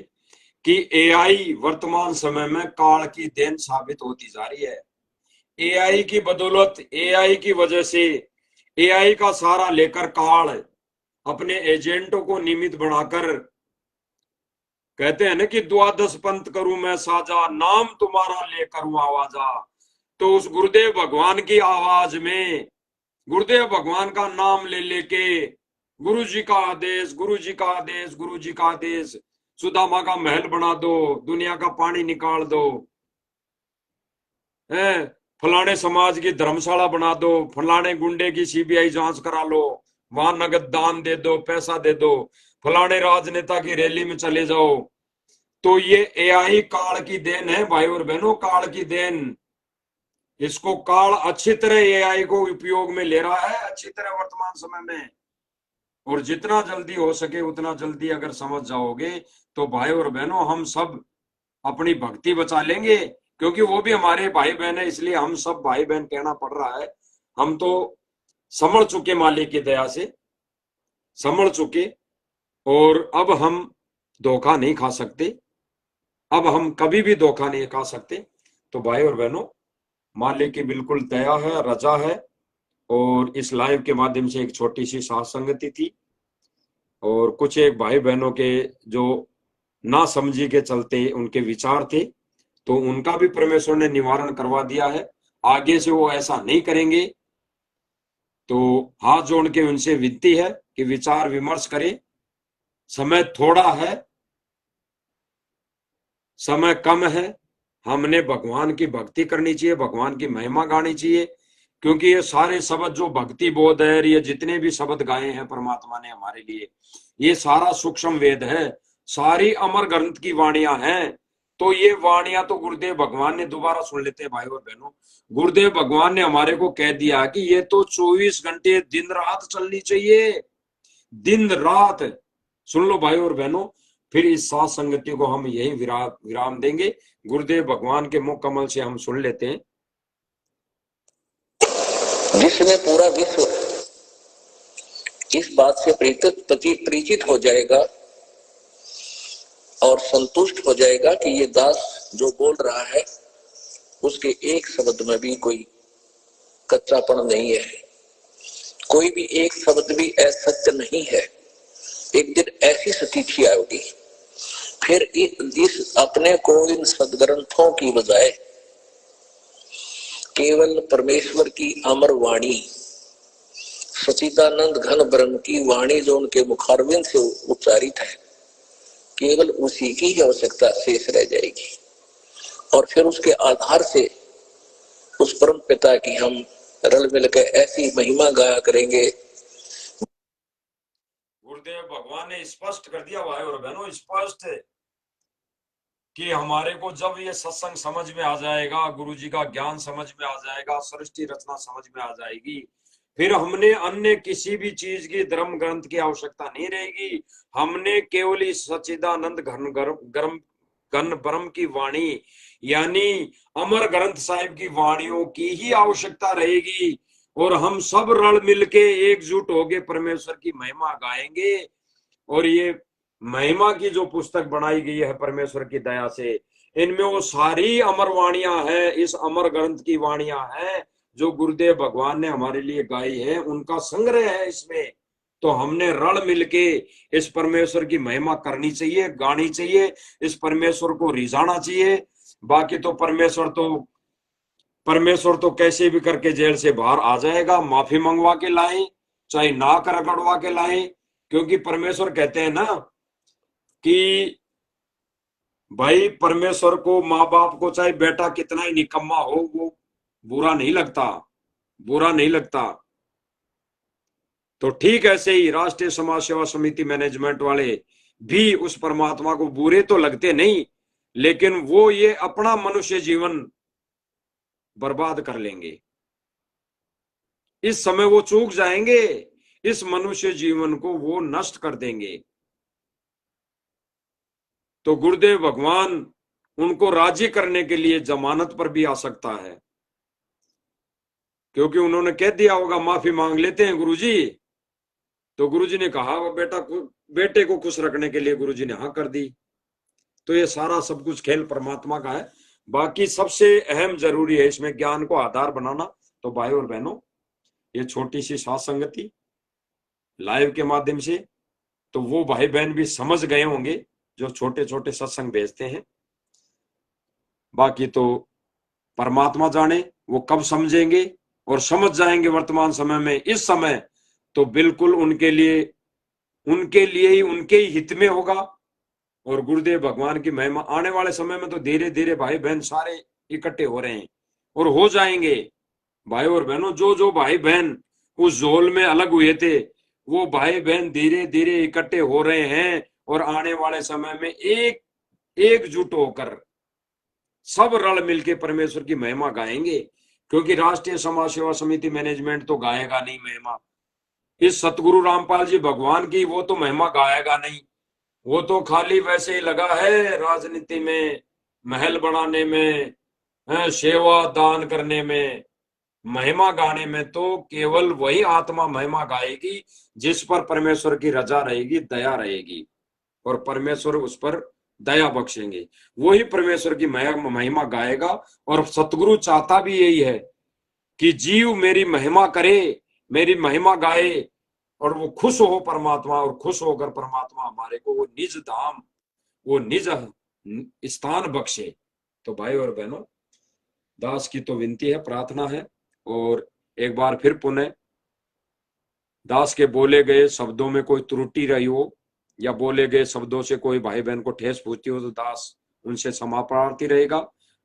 कि एआई वर्तमान समय में काल की देन साबित होती जा रही है। एआई की बदौलत, एआई की वजह से, एआई का सहारा लेकर काल अपने एजेंटों को निमित्त बनाकर कहते हैं ना कि द्वादश पंथ करूं मैं साजा, नाम तुम्हारा ले करूं आवाजा। तो उस गुरुदेव भगवान की आवाज में, गुरुदेव भगवान का नाम ले लेके, गुरु जी का आदेश, गुरु जी का आदेश, गुरु जी का आदेश, सुदामा का महल बना दो, दुनिया का पानी निकाल दो, है फलाने समाज की धर्मशाला बना दो, फलाने गुंडे की सीबीआई जांच करा लो, वहां नगद दान दे दो, पैसा दे दो, फलाने राजनेता की रैली में चले जाओ। तो ये एआई काल की देन है भाई और बहनों, काल की देन। इसको काल अच्छी तरह एआई को उपयोग में ले रहा है, अच्छी तरह वर्तमान समय में। और जितना जल्दी हो सके उतना जल्दी अगर समझ जाओगे तो भाई और बहनों, हम सब अपनी भक्ति बचा लेंगे, क्योंकि वो भी हमारे भाई बहन है। इसलिए हम सब भाई बहन कहना पड़ रहा है। हम तो समझ चुके, मालिक की दया से समझ चुके, और अब हम धोखा नहीं खा सकते, अब हम कभी भी धोखा नहीं खा सकते। तो भाई और बहनों, मालिक की बिल्कुल दया है, रजा है। और इस लाइव के माध्यम से एक छोटी सी साथ संगति थी, और कुछ एक भाई बहनों के जो ना समझी के चलते उनके विचार थे, तो उनका भी परमेश्वर ने निवारण करवा दिया है। आगे से वो ऐसा नहीं करेंगे। तो हाथ जोड़ के उनसे विनती है कि विचार विमर्श करें। समय थोड़ा है, समय कम है, हमने भगवान की भक्ति करनी चाहिए, भगवान की महिमा गानी चाहिए। क्योंकि ये सारे शब्द जो भक्ति बोध है, ये जितने भी शब्द गाए हैं परमात्मा ने हमारे लिए, ये सारा सूक्ष्म वेद है, सारी अमर ग्रंथ की वाणियां हैं। तो ये वाणियां तो गुरुदेव भगवान ने, दोबारा सुन लेते हैं भाई और बहनों, गुरुदेव भगवान ने हमारे को कह दिया कि ये तो 24 घंटे दिन रात चलनी चाहिए, दिन रात। सुन लो भाई और बहनों, फिर इस साथ संगति को हम यही विराम देंगे। गुरुदेव भगवान के मुख कमल से हम सुन लेते हैं। जिसमें पूरा विश्व इस बात से परिचित हो जाएगा और संतुष्ट हो जाएगा कि ये दास जो बोल रहा है उसके एक शब्द में भी कोई कच्चापन नहीं है, कोई भी एक शब्द भी असत्य नहीं है। एक दिन ऐसी स्थिति आएगी, फिर इस अपने को इन सदग्रंथों की बजाय केवल परमेश्वर की अमर वाणी, सचिदानंद घन ब्रह्म की वाणी जो उनके मुखारविंद से उच्चारित है, केवल उसी की ही आवश्यकता शेष रह जाएगी। और फिर उसके आधार से उस परम पिता की हम रल मिलकर ऐसी महिमा गाया करेंगे। गुरुदेव भगवान ने स्पष्ट कर दिया भाई और बहनों, स्पष्ट, कि हमारे को जब ये सत्संग समझ में आ जाएगा, गुरु जी का ज्ञान समझ में आ जाएगा, सृष्टि रचना समझ में आ जाएगी, फिर हमने अन्य किसी भी चीज की धर्म ग्रंथ की आवश्यकता नहीं रहेगी। हमने केवल इस सच्चिदानंद घन ब्रह्म की वाणी, यानी अमर ग्रंथ साहिब की वाणियों की ही आवश्यकता रहेगी। और हम सब रल मिलके एकजुट होके परमेश्वर की महिमा गाएंगे। और ये महिमा की जो पुस्तक बनाई गई है परमेश्वर की दया से, इनमें वो सारी अमर वाणियां हैं, इस अमर ग्रंथ की वाणियां हैं जो गुरुदेव भगवान ने हमारे लिए गाई है, उनका संग्रह है इसमें। तो हमने रल मिलके इस परमेश्वर की महिमा करनी चाहिए, गानी चाहिए, इस परमेश्वर को रिझाना चाहिए। बाकी तो परमेश्वर तो परमेश्वर तो कैसे भी करके जेल से बाहर आ जाएगा, माफी मंगवा के लाएं, चाहे नाक रगड़वा के लाएं, क्योंकि परमेश्वर कहते हैं ना कि भाई परमेश्वर को, माँ बाप को चाहे बेटा कितना ही निकम्मा हो, वो बुरा नहीं लगता, बुरा नहीं लगता। तो ठीक ऐसे ही राष्ट्रीय समाज सेवा समिति मैनेजमेंट वाले भी उस परमात्मा को बुरे तो लगते नहीं, लेकिन वो ये अपना मनुष्य जीवन बर्बाद कर लेंगे। इस समय वो चूक जाएंगे, इस मनुष्य जीवन को वो नष्ट कर देंगे। तो गुरुदेव भगवान उनको राजी करने के लिए जमानत पर भी आ सकता है, क्योंकि उन्होंने कह दिया होगा माफी मांग लेते हैं गुरुजी। तो गुरुजी ने कहा वो बेटे को खुश रखने के लिए गुरुजी ने हाँ कर दी। तो ये सारा सब कुछ खेल परमात्मा का है। बाकी सबसे अहम जरूरी है इसमें ज्ञान को आधार बनाना। तो भाई और बहनों, ये छोटी सी साथ संगति लाइव के माध्यम से तो वो भाई बहन भी समझ गए होंगे जो छोटे छोटे सत्संग भेजते हैं। बाकी तो परमात्मा जाने वो कब समझेंगे और समझ जाएंगे वर्तमान समय में। इस समय तो बिल्कुल उनके लिए ही उनके ही हित में होगा। और गुरुदेव भगवान की महिमा आने वाले समय में तो धीरे धीरे भाई बहन सारे इकट्ठे हो रहे हैं और हो जाएंगे। भाई और बहनों, जो जो भाई बहन उस जोल में अलग हुए थे वो भाई बहन धीरे धीरे इकट्ठे हो रहे हैं और आने वाले समय में एकजुट होकर सब रल मिलके परमेश्वर की महिमा गाएंगे। क्योंकि राष्ट्रीय समाज सेवा समिति मैनेजमेंट तो गाएगा नहीं महिमा, इस सतगुरु रामपाल जी भगवान की वो तो महिमा गाएगा नहीं। वो तो खाली वैसे ही लगा है राजनीति में, महल बनाने में, सेवा दान करने में। महिमा गाने में तो केवल वही आत्मा महिमा गाएगी जिस पर परमेश्वर की रजा रहेगी, दया रहेगी, और परमेश्वर उस पर दया बख्शेंगे। वही परमेश्वर की महिमा गाएगा। और सतगुरु चाहता भी यही है कि जीव मेरी महिमा करे, मेरी महिमा गाए, और वो खुश हो परमात्मा, और खुश होकर परमात्मा हमारे को वो निज धाम, वो निज स्थान बख्शे। तो भाई और बहनों, दास की तो विनती है, प्रार्थना है, और एक बार फिर पुनः दास के बोले गए शब्दों में कोई त्रुटि रही हो या बोले गए शब्दों से कोई भाई बहन को ठेस पहुंचती हो तो दास उनसे क्षमा प्रार्थी रहेगा।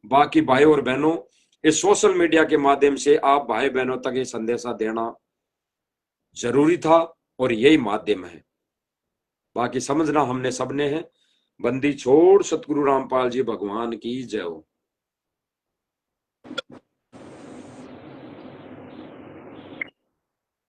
बाकी भाई और बहनों, इस सोशल मीडिया के माध्यम से आप भाई बहनों तक ये संदेशा देना जरूरी था और यही माध्यम है। बाकी समझना हमने सबने है। बंदी छोड़ सतगुरु रामपाल जी भगवान की जय हो।